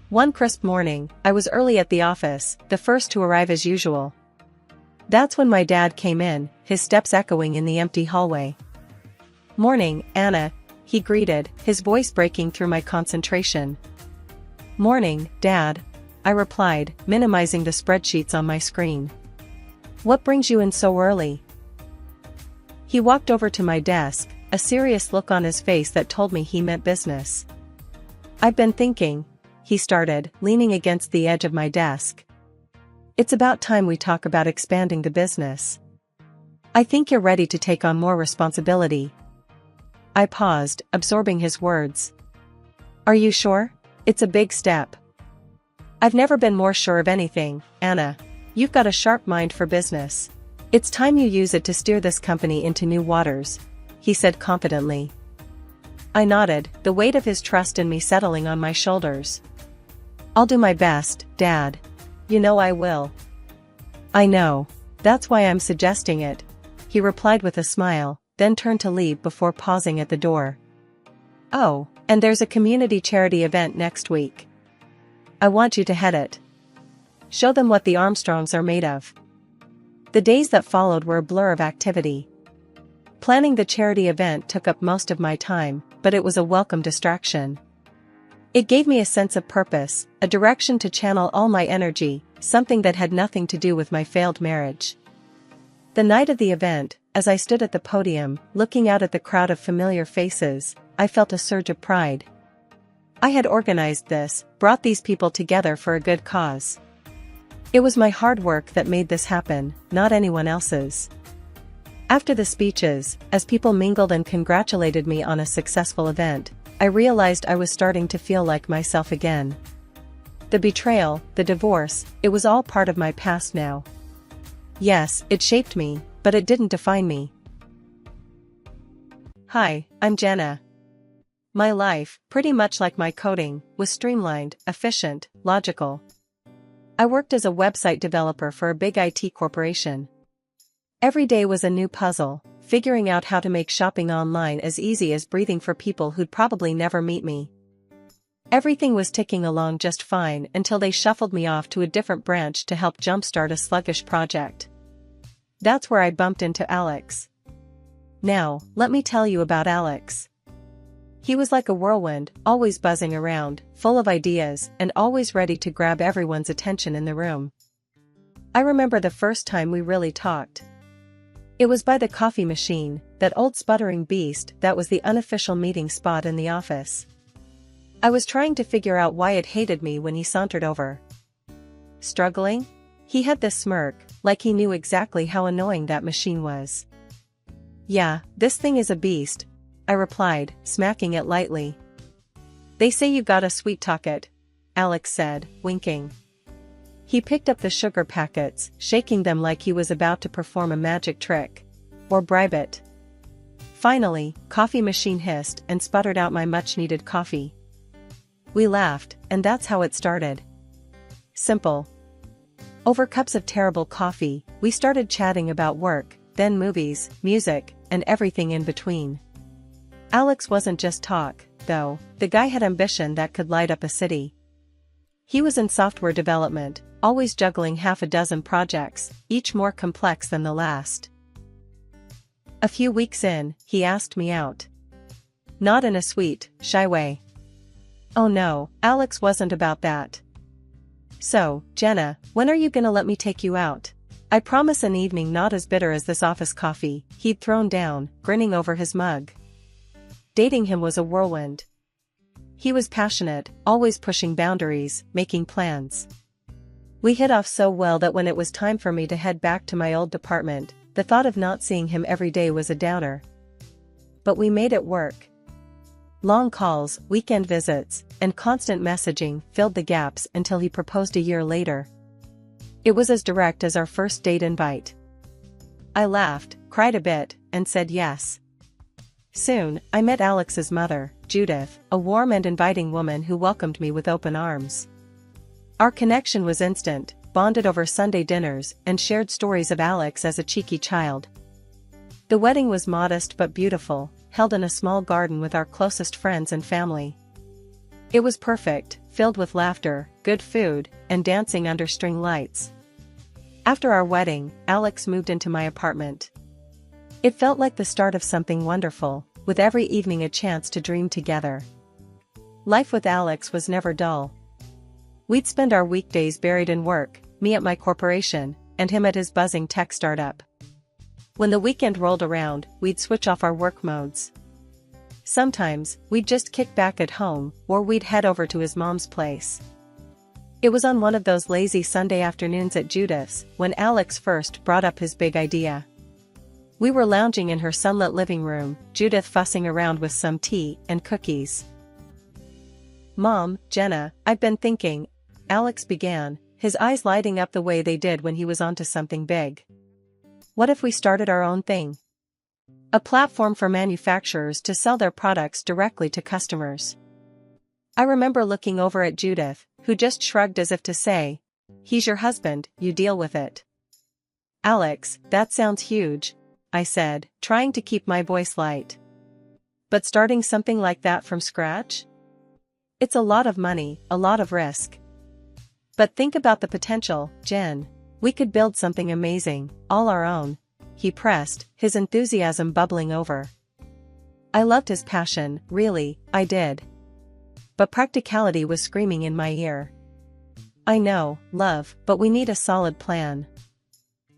One crisp morning, I was early at the office, the first to arrive as usual. That's when my dad came in, his steps echoing in the empty hallway. "Morning, Anna," he greeted, his voice breaking through my concentration. "Morning, Dad," I replied, minimizing the spreadsheets on my screen. "What brings you in so early?" He walked over to my desk, a serious look on his face that told me he meant business. "I've been thinking," he started, leaning against the edge of my desk. "It's about time we talk about expanding the business. I think you're ready to take on more responsibility." I paused, absorbing his words. "Are you sure? It's a big step." I've never been more sure of anything, Anna. You've got a sharp mind for business. It's time you use it to steer this company into new waters, he said confidently. I nodded, the weight of his trust in me settling on my shoulders. I'll do my best, Dad. You know I will. I know. That's why I'm suggesting it, he replied with a smile, then turned to leave before pausing at the door. Oh, and there's a community charity event next week. I want you to head it. Show them what the Armstrongs are made of. The days that followed were a blur of activity. Planning the charity event took up most of my time, but it was a welcome distraction. It gave me a sense of purpose, a direction to channel all my energy, something that had nothing to do with my failed marriage. The night of the event, as I stood at the podium, looking out at the crowd of familiar faces, I felt a surge of pride. I had organized this, brought these people together for a good cause. It was my hard work that made this happen, not anyone else's. After the speeches, as people mingled and congratulated me on a successful event, I realized I was starting to feel like myself again. The betrayal, the divorce, it was all part of my past now. Yes, it shaped me, but it didn't define me. Hi, I'm Jenna. My life, pretty much like my coding, was streamlined, efficient, logical. I worked as a website developer for a big IT corporation. Every day was a new puzzle, figuring out how to make shopping online as easy as breathing for people who'd probably never meet me. Everything was ticking along just fine until they shuffled me off to a different branch to help jumpstart a sluggish project. That's where I bumped into Alex. Now, let me tell you about Alex. He was like a whirlwind, always buzzing around, full of ideas, and always ready to grab everyone's attention in the room. I remember the first time we really talked. It was by the coffee machine, that old sputtering beast that was the unofficial meeting spot in the office. I was trying to figure out why it hated me when he sauntered over. Struggling? He had this smirk, like he knew exactly how annoying that machine was. Yeah, this thing is a beast, I replied, smacking it lightly. They say you gotta sweet-talk it, Alex said, winking. He picked up the sugar packets, shaking them like he was about to perform a magic trick. Or bribe it. Finally, coffee machine hissed and sputtered out my much-needed coffee. We laughed, and that's how it started. Simple. Over cups of terrible coffee, we started chatting about work, then movies, music, and everything in between. Alex wasn't just talk, though. The guy had ambition that could light up a city. He was in software development, always juggling half a dozen projects, each more complex than the last. A few weeks in, he asked me out. Not in a sweet, shy way. Oh no, Alex wasn't about that. So, Jenna, when are you gonna let me take you out? I promise an evening not as bitter as this office coffee, he'd thrown down, grinning over his mug. Dating him was a whirlwind. He was passionate, always pushing boundaries, making plans. We hit off so well that when it was time for me to head back to my old department, the thought of not seeing him every day was a downer. But we made it work. Long calls, weekend visits, and constant messaging filled the gaps until he proposed a year later. It was as direct as our first date invite. I laughed, cried a bit, and said yes. Soon, I met Alex's mother, Judith, a warm and inviting woman who welcomed me with open arms. Our connection was instant, bonded over Sunday dinners and shared stories of Alex as a cheeky child. The wedding was modest but beautiful, held in a small garden with our closest friends and family. It was perfect, filled with laughter, good food, and dancing under string lights. After our wedding, Alex moved into my apartment. It felt like the start of something wonderful, with every evening a chance to dream together. Life with Alex was never dull. We'd spend our weekdays buried in work, me at my corporation, and him at his buzzing tech startup. When the weekend rolled around, we'd switch off our work modes. Sometimes, we'd just kick back at home, or we'd head over to his mom's place. It was on one of those lazy Sunday afternoons at Judith's, when Alex first brought up his big idea. We were lounging in her sunlit living room, Judith fussing around with some tea and cookies. Mom, Jenna, I've been thinking, Alex began, his eyes lighting up the way they did when he was onto something big. What if we started our own thing? A platform for manufacturers to sell their products directly to customers. I remember looking over at Judith, who just shrugged as if to say, "He's your husband, you deal with it." "Alex, that sounds huge," I said, trying to keep my voice light. "But starting something like that from scratch? It's a lot of money, a lot of risk. But think about the potential, Jen. We could build something amazing, all our own," he pressed, his enthusiasm bubbling over. I loved his passion, really, I did. But practicality was screaming in my ear. "I know, love, but we need a solid plan.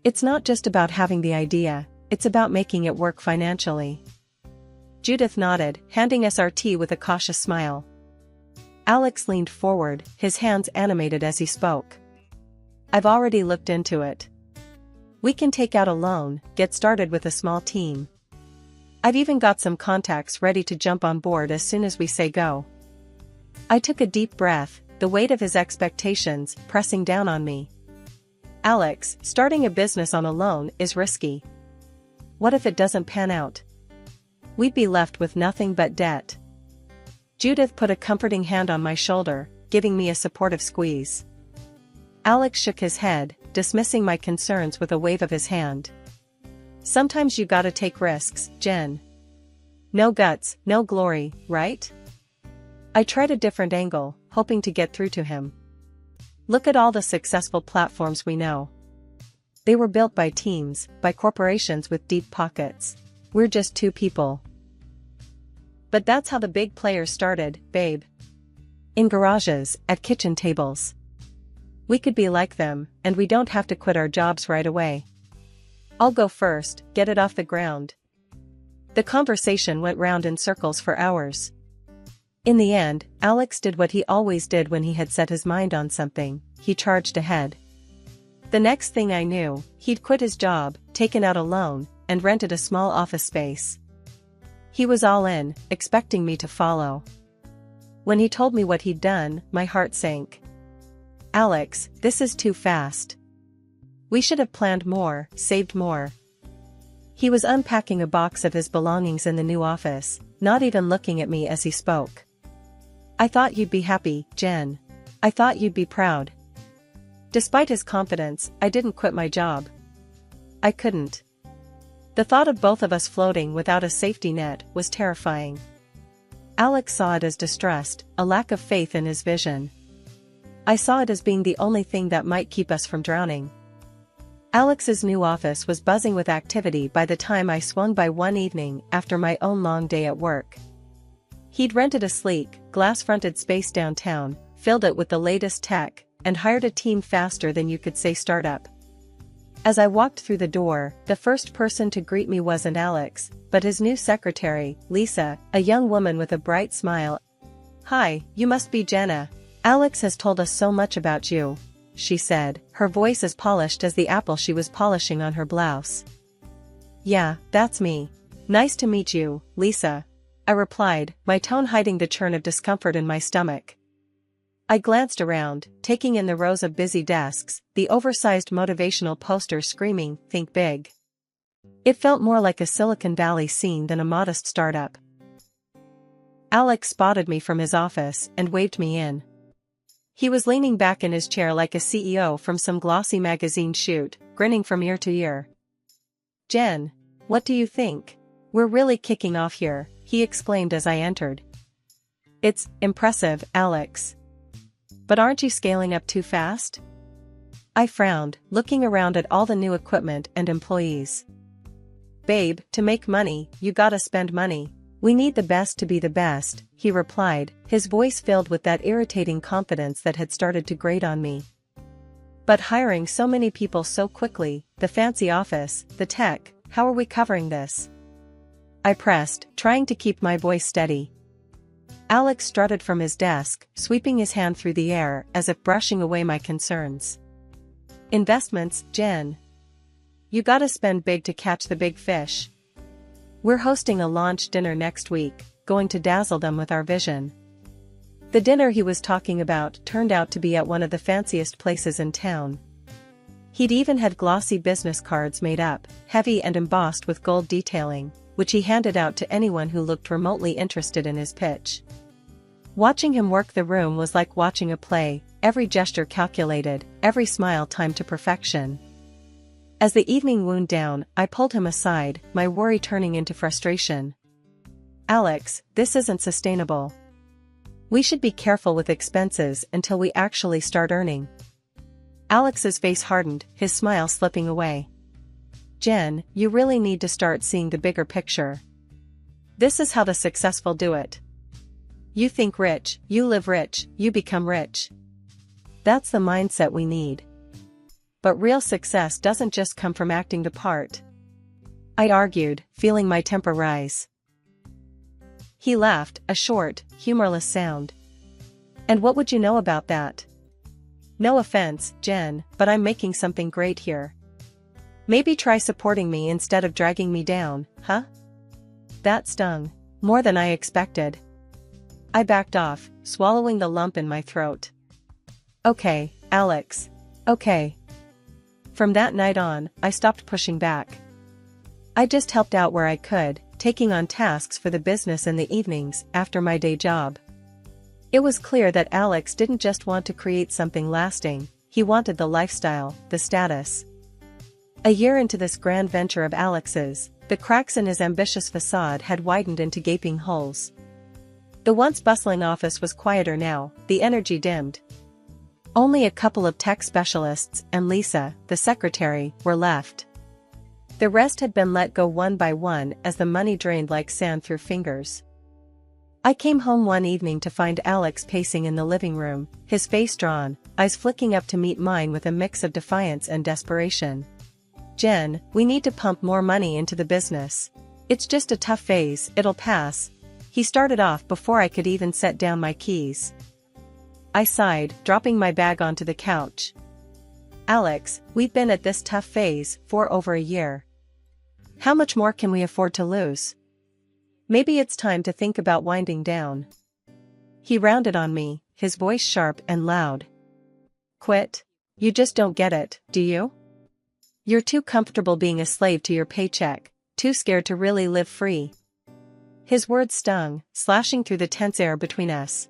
It's not just about having the idea, it's about making it work financially." Judith nodded, handing us our tea with a cautious smile. Alex leaned forward, his hands animated as he spoke. "I've already looked into it. We can take out a loan, get started with a small team. I've even got some contacts ready to jump on board as soon as we say go." I took a deep breath, the weight of his expectations pressing down on me. "Alex, starting a business on a loan is risky. What if it doesn't pan out? We'd be left with nothing but debt." Judith put a comforting hand on my shoulder, giving me a supportive squeeze. Alex shook his head, dismissing my concerns with a wave of his hand. "Sometimes you gotta take risks, Jen. No guts, no glory, right?" I tried a different angle, hoping to get through to him. "Look at all the successful platforms we know. They were built by teams, by corporations with deep pockets. We're just two people. But that's how the big players started, babe. In garages, at kitchen tables. We could be like them, and we don't have to quit our jobs right away. I'll go first, get it off the ground." The conversation went round in circles for hours. In the end, Alex did what he always did when he had set his mind on something, he charged ahead. The next thing I knew, he'd quit his job, taken out a loan, and rented a small office space. He was all in, expecting me to follow. When he told me what he'd done, my heart sank. "Alex, this is too fast. We should have planned more, saved more." He was unpacking a box of his belongings in the new office, not even looking at me as he spoke. "I thought you'd be happy, Jen. I thought you'd be proud." Despite his confidence, I didn't quit my job. I couldn't. The thought of both of us floating without a safety net was terrifying. Alex saw it as distrust, a lack of faith in his vision. I saw it as being the only thing that might keep us from drowning. Alex's new office was buzzing with activity by the time I swung by one evening after my own long day at work. He'd rented a sleek, glass-fronted space downtown, filled it with the latest tech, and hired a team faster than you could say startup. As I walked through the door, the first person to greet me wasn't Alex, but his new secretary, Lisa, a young woman with a bright smile. "Hi, you must be Jenna. Alex has told us so much about you," she said, her voice as polished as the apple she was polishing on her blouse. "Yeah, that's me. Nice to meet you, Lisa," I replied, my tone hiding the churn of discomfort in my stomach. I glanced around, taking in the rows of busy desks, the oversized motivational posters screaming, "Think big." It felt more like a Silicon Valley scene than a modest startup. Alex spotted me from his office and waved me in. He was leaning back in his chair like a CEO from some glossy magazine shoot, grinning from ear to ear. "Jen, what do you think? We're really kicking off here," he exclaimed as I entered. "It's impressive, Alex. But aren't you scaling up too fast?" I frowned, looking around at all the new equipment and employees. "Babe, to make money, you gotta spend money. We need the best to be the best," he replied, his voice filled with that irritating confidence that had started to grate on me. "But hiring so many people so quickly, the fancy office, the tech, how are we covering this?" I pressed, trying to keep my voice steady. Alex strutted from his desk, sweeping his hand through the air as if brushing away my concerns. "Investments, Jen. You gotta spend big to catch the big fish. We're hosting a launch dinner next week, going to dazzle them with our vision." The dinner he was talking about turned out to be at one of the fanciest places in town. He'd even had glossy business cards made up, heavy and embossed with gold detailing, which he handed out to anyone who looked remotely interested in his pitch. Watching him work the room was like watching a play, every gesture calculated, every smile timed to perfection. As the evening wound down, I pulled him aside, my worry turning into frustration. "Alex, this isn't sustainable. We should be careful with expenses until we actually start earning." Alex's face hardened, his smile slipping away. "Jen, you really need to start seeing the bigger picture. This is how the successful do it. You think rich, you live rich, you become rich. That's the mindset we need. But real success doesn't just come from acting the part," I argued, feeling my temper rise. He laughed, a short, humorless sound. "And what would you know about that? No offense, Jen, but I'm making something great here. Maybe try supporting me instead of dragging me down, huh?" That stung. More than I expected. I backed off, swallowing the lump in my throat. "Okay, Alex. Okay." From that night on, I stopped pushing back. I just helped out where I could, taking on tasks for the business in the evenings after my day job. It was clear that Alex didn't just want to create something lasting, he wanted the lifestyle, the status. A year into this grand venture of Alex's, the cracks in his ambitious facade had widened into gaping holes. The once bustling office was quieter now, the energy dimmed. Only a couple of tech specialists and Lisa, the secretary, were left. The rest had been let go one by one as the money drained like sand through fingers. I came home one evening to find Alex pacing in the living room, his face drawn, eyes flicking up to meet mine with a mix of defiance and desperation. "Jen, we need to pump more money into the business. It's just a tough phase, it'll pass." He started off before I could even set down my keys. I sighed, dropping my bag onto the couch. "Alex, we've been at this tough phase for over a year. How much more can we afford to lose? Maybe it's time to think about winding down." He rounded on me, his voice sharp and loud. "Quit? You just don't get it, do you? You're too comfortable being a slave to your paycheck, too scared to really live free." His words stung, slashing through the tense air between us.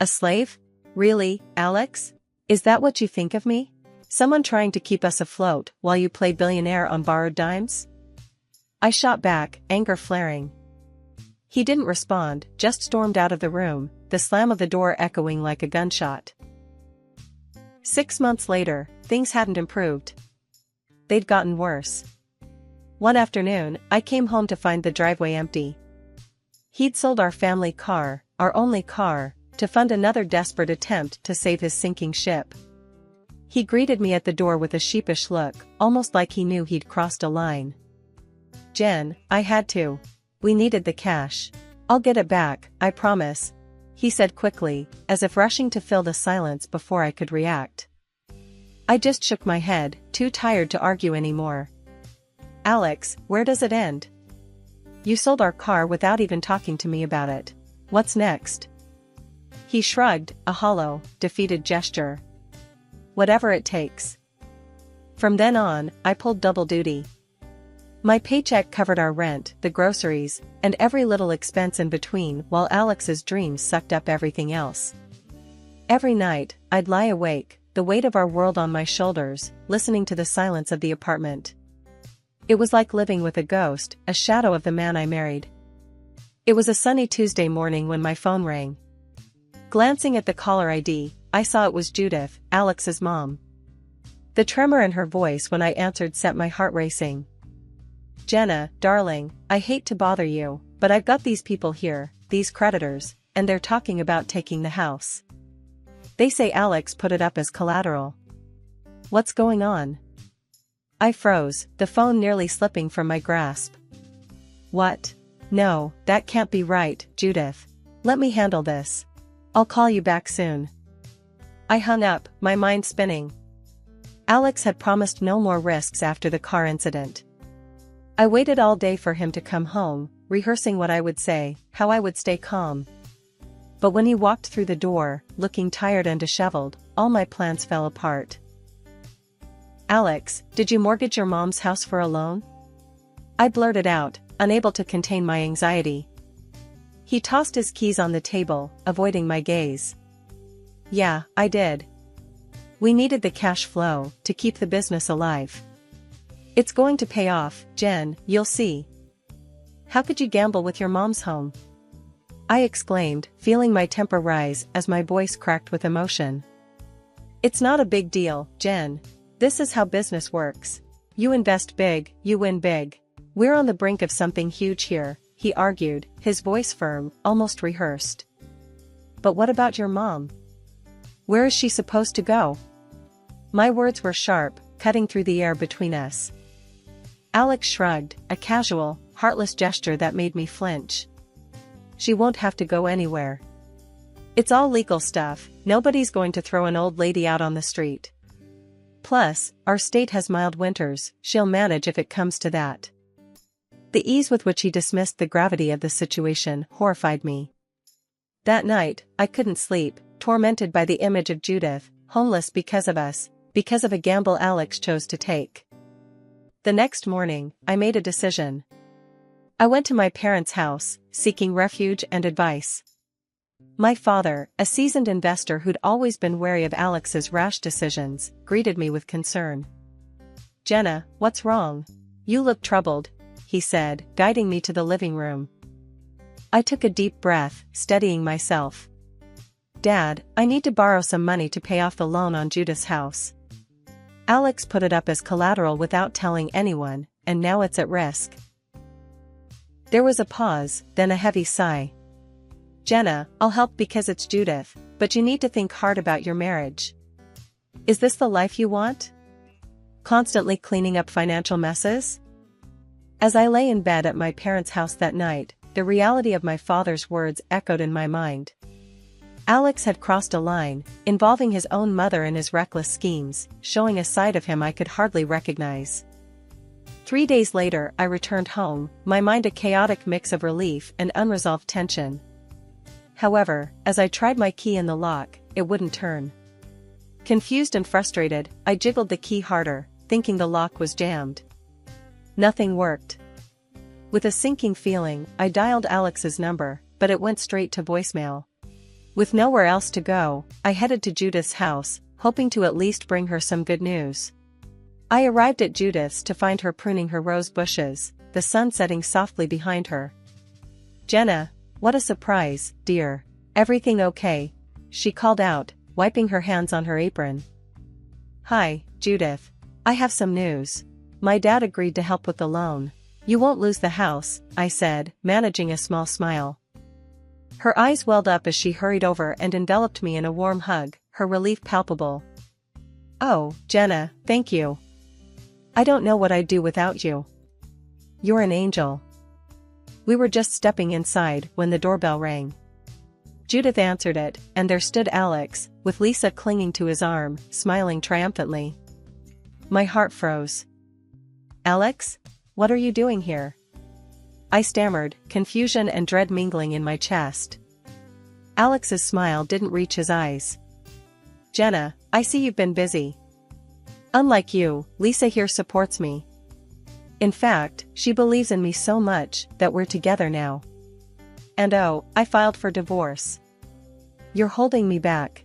"A slave? Really, Alex? Is that what you think of me? Someone trying to keep us afloat while you play billionaire on borrowed dimes?" I shot back, anger flaring. He didn't respond, just stormed out of the room, the slam of the door echoing like a gunshot. 6 months later, things hadn't improved. They'd gotten worse. One afternoon, I came home to find the driveway empty. He'd sold our family car, our only car, to fund another desperate attempt to save his sinking ship. He greeted me at the door with a sheepish look, almost like he knew he'd crossed a line. "Jen, I had to. We needed the cash. I'll get it back, I promise," he said quickly, as if rushing to fill the silence before I could react. I just shook my head, too tired to argue anymore. "Alex, where does it end? You sold our car without even talking to me about it. What's next?" He shrugged, a hollow, defeated gesture. "Whatever it takes." From then on, I pulled double duty. My paycheck covered our rent, the groceries, and every little expense in between while Alex's dreams sucked up everything else. Every night, I'd lie awake, the weight of our world on my shoulders, listening to the silence of the apartment. It was like living with a ghost, a shadow of the man I married. It was a sunny Tuesday morning when my phone rang. Glancing at the caller ID, I saw it was Judith, Alex's mom. The tremor in her voice when I answered set my heart racing. "Jenna, darling, I hate to bother you, but I've got these people here, these creditors, and they're talking about taking the house. They say Alex put it up as collateral. What's going on?" I froze, the phone nearly slipping from my grasp. "What? No, that can't be right, Judith. Let me handle this. I'll call you back soon." I hung up, my mind spinning. Alex had promised no more risks after the car incident. I waited all day for him to come home, rehearsing what I would say, how I would stay calm. But when he walked through the door, looking tired and disheveled, all my plans fell apart. "Alex, did you mortgage your mom's house for a loan?" I blurted out, unable to contain my anxiety. He tossed his keys on the table, avoiding my gaze. "Yeah, I did. We needed the cash flow to keep the business alive. It's going to pay off, Jen, you'll see." "How could you gamble with your mom's home?" I exclaimed, feeling my temper rise as my voice cracked with emotion. "It's not a big deal, Jen. This is how business works. You invest big, you win big. We're on the brink of something huge here," he argued, his voice firm, almost rehearsed. "But what about your mom? Where is she supposed to go?" My words were sharp, cutting through the air between us. Alex shrugged, a casual, heartless gesture that made me flinch. "She won't have to go anywhere. It's all legal stuff, nobody's going to throw an old lady out on the street. Plus, our state has mild winters, she'll manage if it comes to that." The ease with which he dismissed the gravity of the situation horrified me. That night, I couldn't sleep, tormented by the image of Judith, homeless because of us, because of a gamble Alex chose to take. The next morning, I made a decision. I went to my parents' house, seeking refuge and advice. My father, a seasoned investor who'd always been wary of Alex's rash decisions, greeted me with concern. "Jenna, what's wrong? You look troubled," he said, guiding me to the living room. I took a deep breath, steadying myself. "Dad, I need to borrow some money to pay off the loan on Judith's house. Alex put it up as collateral without telling anyone, and now it's at risk." There was a pause, then a heavy sigh. "Jenna, I'll help because it's Judith, but you need to think hard about your marriage. Is this the life you want? Constantly cleaning up financial messes?" As I lay in bed at my parents' house that night, the reality of my father's words echoed in my mind. Alex had crossed a line, involving his own mother in his reckless schemes, showing a side of him I could hardly recognize. 3 days later, I returned home, my mind a chaotic mix of relief and unresolved tension. However, as I tried my key in the lock, it wouldn't turn. Confused and frustrated, I jiggled the key harder, thinking the lock was jammed. Nothing worked. With a sinking feeling, I dialed Alex's number, but it went straight to voicemail. With nowhere else to go, I headed to Judith's house, hoping to at least bring her some good news. I arrived at Judith's to find her pruning her rose bushes, the sun setting softly behind her. "Jenna, what a surprise, dear. Everything okay?" she called out, wiping her hands on her apron. "Hi, Judith. I have some news. My dad agreed to help with the loan. You won't lose the house," I said, managing a small smile. Her eyes welled up as she hurried over and enveloped me in a warm hug, her relief palpable. "Oh, Jenna, thank you. I don't know what I'd do without you. You're an angel." We were just stepping inside when the doorbell rang. Judith answered it, and there stood Alex, with Lisa clinging to his arm, smiling triumphantly. My heart froze. "Alex? What are you doing here?" I stammered, confusion and dread mingling in my chest. Alex's smile didn't reach his eyes. "Jenna, I see you've been busy. Unlike you, Lisa here supports me. In fact, she believes in me so much that we're together now. And oh, I filed for divorce. You're holding me back."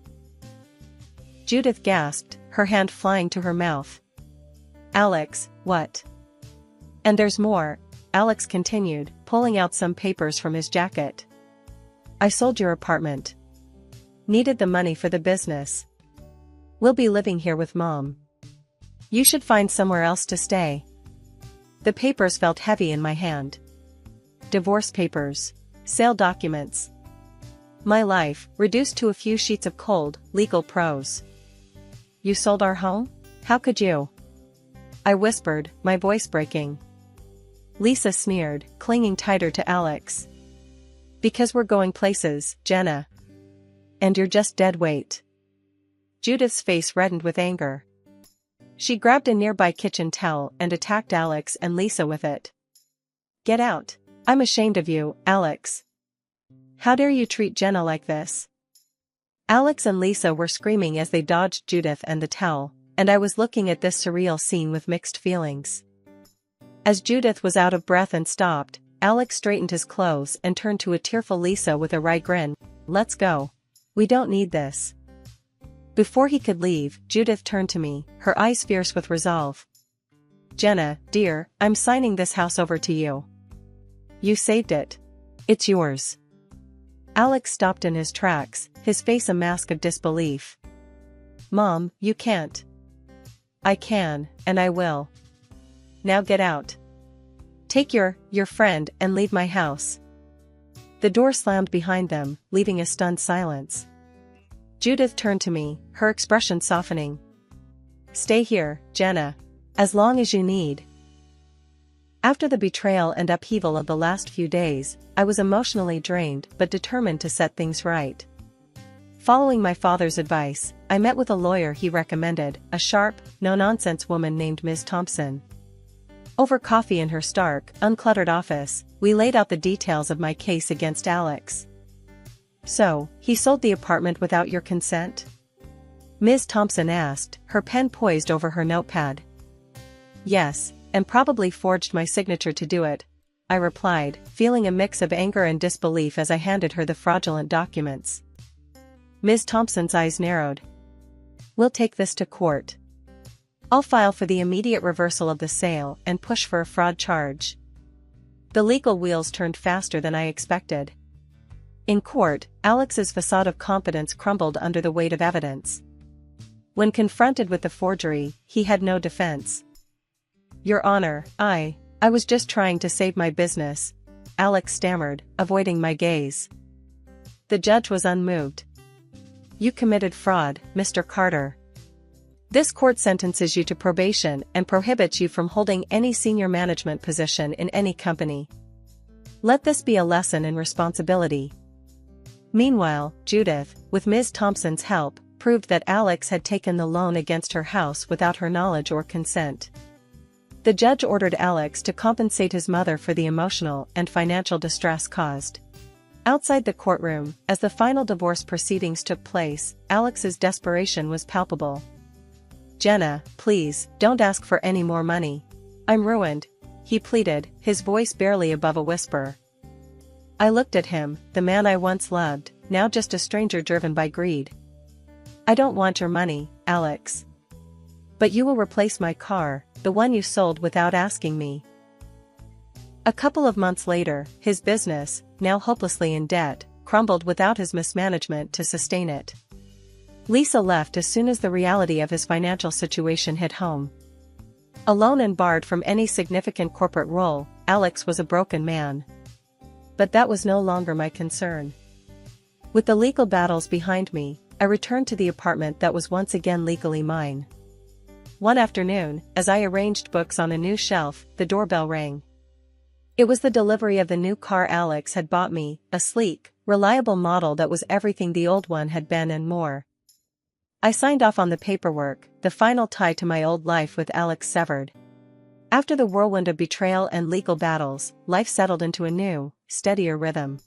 Judith gasped, her hand flying to her mouth. "Alex, what?" "And there's more," Alex continued, pulling out some papers from his jacket. "I sold your apartment. Needed the money for the business. We'll be living here with Mom. You should find somewhere else to stay." The papers felt heavy in my hand. Divorce papers. Sale documents. My life, reduced to a few sheets of cold, legal prose. "You sold our home? How could you?" I whispered, my voice breaking. Lisa sneered, clinging tighter to Alex. "Because we're going places, Jenna. And you're just dead weight." Judith's face reddened with anger. She grabbed a nearby kitchen towel and attacked Alex and Lisa with it. "Get out. I'm ashamed of you, Alex." How dare you treat Jenna like this? Alex and Lisa were screaming as they dodged Judith and the towel, and I was looking at this surreal scene with mixed feelings. As Judith was out of breath and stopped, Alex straightened his clothes and turned to a tearful Lisa with a wry grin. Let's go. We don't need this. Before he could leave, Judith turned to me, her eyes fierce with resolve. Jenna, dear, I'm signing this house over to you. You saved it. It's yours. Alex stopped in his tracks, his face a mask of disbelief. Mom, you can't. I can, and I will. Now get out. Take your friend and leave my house. The door slammed behind them, leaving a stunned silence. Judith turned to me, her expression softening. Stay here, Jenna. As long as you need. After the betrayal and upheaval of the last few days, I was emotionally drained but determined to set things right. Following my father's advice, I met with a lawyer he recommended, a sharp, no-nonsense woman named Ms. Thompson. Over coffee in her stark, uncluttered office, we laid out the details of my case against Alex. So, he sold the apartment without your consent? Ms. Thompson asked, her pen poised over her notepad. Yes, and probably forged my signature to do it, I replied, feeling a mix of anger and disbelief as I handed her the fraudulent documents. Ms. Thompson's eyes narrowed. We'll take this to court. I'll file for the immediate reversal of the sale and push for a fraud charge. The legal wheels turned faster than I expected. In court, Alex's facade of competence crumbled under the weight of evidence. When confronted with the forgery, he had no defense. Your Honor, I was just trying to save my business, Alex stammered, avoiding my gaze. The judge was unmoved. You committed fraud, Mr. Carter. This court sentences you to probation and prohibits you from holding any senior management position in any company. Let this be a lesson in responsibility. Meanwhile, Judith, with Ms. Thompson's help, proved that Alex had taken the loan against her house without her knowledge or consent. The judge ordered Alex to compensate his mother for the emotional and financial distress caused. Outside the courtroom, as the final divorce proceedings took place, Alex's desperation was palpable. Jenna, please, don't ask for any more money. I'm ruined, he pleaded, his voice barely above a whisper. I looked at him, the man I once loved, now just a stranger driven by greed. I don't want your money, Alex. But you will replace my car, the one you sold without asking me. A couple of months later, his business, now hopelessly in debt, crumbled without his mismanagement to sustain it. Lisa left as soon as the reality of his financial situation hit home. Alone and barred from any significant corporate role, Alex was a broken man. But that was no longer my concern. With the legal battles behind me, I returned to the apartment that was once again legally mine. One afternoon, as I arranged books on a new shelf, the doorbell rang. It was the delivery of the new car Alex had bought me, a sleek, reliable model that was everything the old one had been and more. I signed off on the paperwork, the final tie to my old life with Alex severed. After the whirlwind of betrayal and legal battles, life settled into a new, steadier rhythm.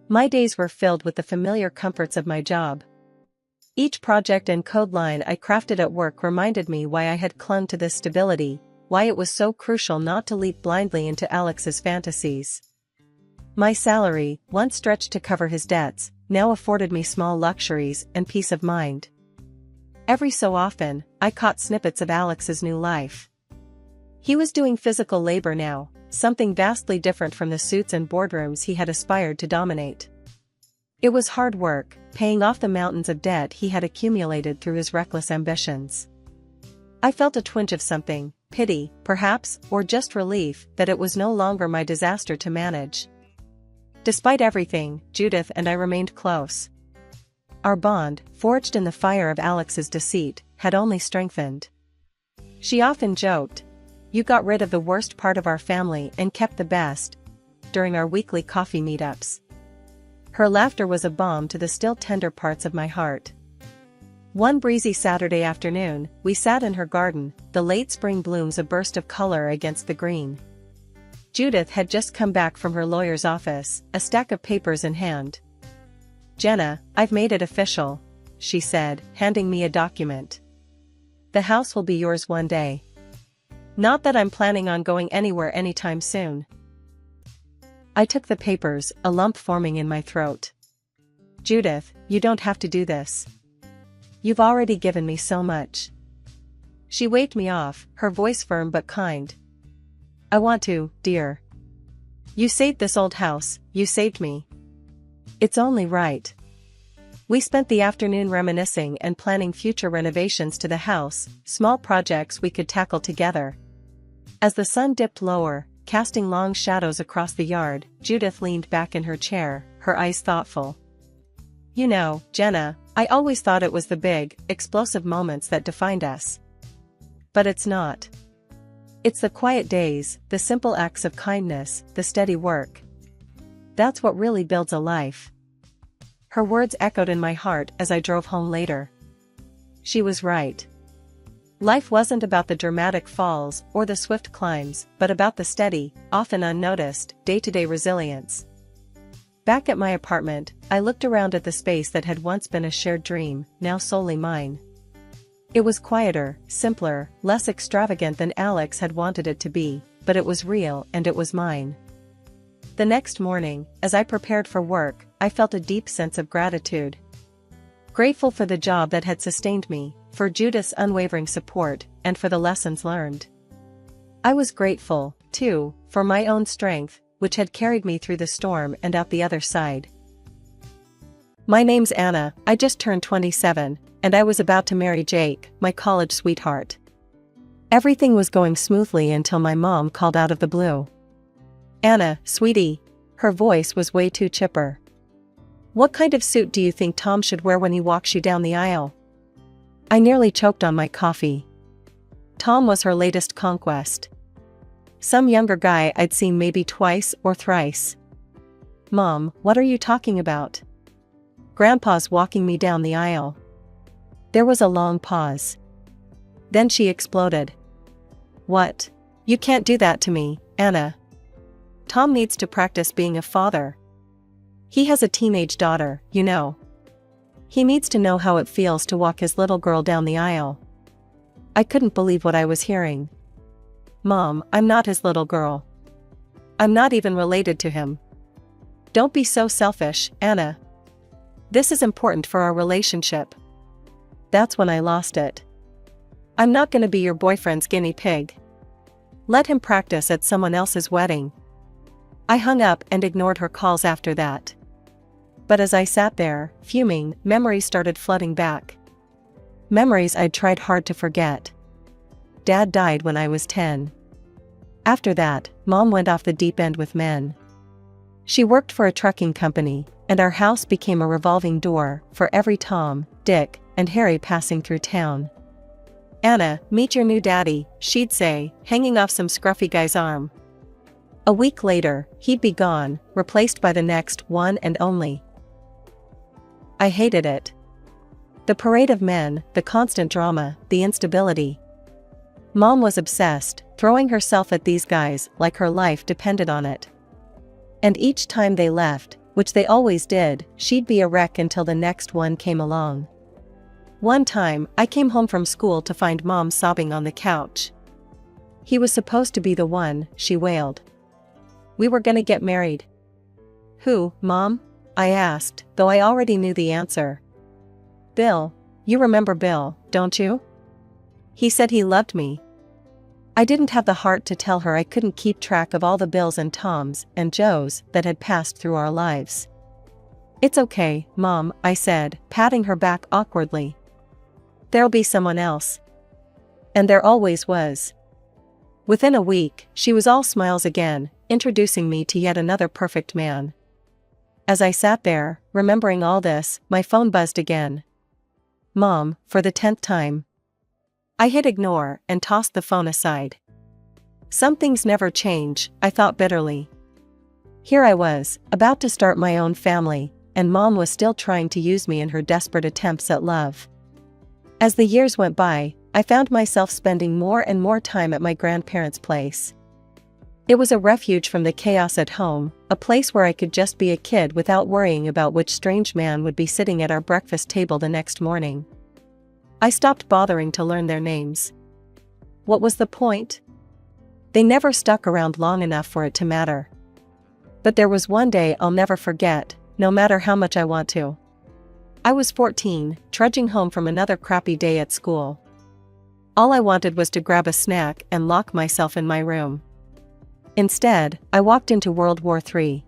My days were filled with the familiar comforts of my job. Each project and code line I crafted at work reminded me why I had clung to this stability, why it was so crucial not to leap blindly into Alex's fantasies. My salary, once stretched to cover his debts, now afforded me small luxuries and peace of mind. Every so often, I caught snippets of Alex's new life. He was doing physical labor now, something vastly different from the suits and boardrooms he had aspired to dominate. It was hard work, paying off the mountains of debt he had accumulated through his reckless ambitions. I felt a twinge of something, pity, perhaps, or just relief, that it was no longer my disaster to manage. Despite everything, Judith and I remained close. Our bond, forged in the fire of Alex's deceit, had only strengthened. She often joked, "You got rid of the worst part of our family and kept the best," during our weekly coffee meetups. Her laughter was a balm to the still tender parts of my heart. One breezy Saturday afternoon, we sat in her garden, the late spring blooms a burst of color against the green. Judith had just come back from her lawyer's office, a stack of papers in hand. "Jenna, I've made it official," she said, handing me a document. "The house will be yours one day. Not that I'm planning on going anywhere anytime soon." I took the papers, a lump forming in my throat. "Judith, you don't have to do this. You've already given me so much." She waved me off, her voice firm but kind. "I want to, dear. You saved this old house, you saved me. It's only right." We spent the afternoon reminiscing and planning future renovations to the house, small projects we could tackle together. As the sun dipped lower, casting long shadows across the yard, Judith leaned back in her chair, her eyes thoughtful. "You know, Jenna, I always thought it was the big, explosive moments that defined us. But it's not. It's the quiet days, the simple acts of kindness, the steady work. That's what really builds a life." Her words echoed in my heart as I drove home later. She was right. Life wasn't about the dramatic falls or the swift climbs, but about the steady, often unnoticed, day-to-day resilience. Back at my apartment, I looked around at the space that had once been a shared dream, now solely mine. It was quieter, simpler, less extravagant than Alex had wanted it to be, but it was real and it was mine. The next morning, as I prepared for work, I felt a deep sense of gratitude. Grateful for the job that had sustained me, for Judith's unwavering support, and for the lessons learned. I was grateful, too, for my own strength, which had carried me through the storm and out the other side. My name's Anna, I just turned 27, and I was about to marry Jake, my college sweetheart. Everything was going smoothly until my mom called out of the blue. "Anna, sweetie." Her voice was way too chipper. "What kind of suit do you think Tom should wear when he walks you down the aisle?" I nearly choked on my coffee. Tom was her latest conquest. Some younger guy I'd seen maybe twice or thrice. "Mom, what are you talking about?" "Grandpa's walking me down the aisle." There was a long pause. Then she exploded. "What? You can't do that to me, Anna. Tom needs to practice being a father. He has a teenage daughter, you know. He needs to know how it feels to walk his little girl down the aisle." I couldn't believe what I was hearing. "Mom, I'm not his little girl. I'm not even related to him. Don't be so selfish, Anna. This is important for our relationship." That's when I lost it. "I'm not gonna be your boyfriend's guinea pig. Let him practice at someone else's wedding." I hung up and ignored her calls after that. But as I sat there, fuming, memories started flooding back. Memories I'd tried hard to forget. Dad died when I was 10. After that, Mom went off the deep end with men. She worked for a trucking company, and our house became a revolving door for every Tom, Dick, and Harry passing through town. "Anna, meet your new daddy," she'd say, hanging off some scruffy guy's arm. A week later, he'd be gone, replaced by the next one and only. I hated it. The parade of men, the constant drama, the instability. Mom was obsessed, throwing herself at these guys like her life depended on it. And each time they left, which they always did, she'd be a wreck until the next one came along. One time, I came home from school to find Mom sobbing on the couch. "He was supposed to be the one," she wailed. "We were gonna get married." "Who, Mom?" I asked, though I already knew the answer. "Bill. You remember Bill, don't you? He said he loved me." I didn't have the heart to tell her I couldn't keep track of all the Bills and Toms and Joes that had passed through our lives. "It's okay, Mom," I said, patting her back awkwardly. "There'll be someone else." And there always was. Within a week, she was all smiles again, introducing me to yet another perfect man. As I sat there, remembering all this, my phone buzzed again. Mom, for the 10th time. I hit ignore and tossed the phone aside. Some things never change, I thought bitterly. Here I was, about to start my own family, and Mom was still trying to use me in her desperate attempts at love. As the years went by, I found myself spending more and more time at my grandparents' place. It was a refuge from the chaos at home, a place where I could just be a kid without worrying about which strange man would be sitting at our breakfast table the next morning. I stopped bothering to learn their names. What was the point? They never stuck around long enough for it to matter. But there was one day I'll never forget, no matter how much I want to. I was 14, trudging home from another crappy day at school. All I wanted was to grab a snack and lock myself in my room. Instead, I walked into World War III.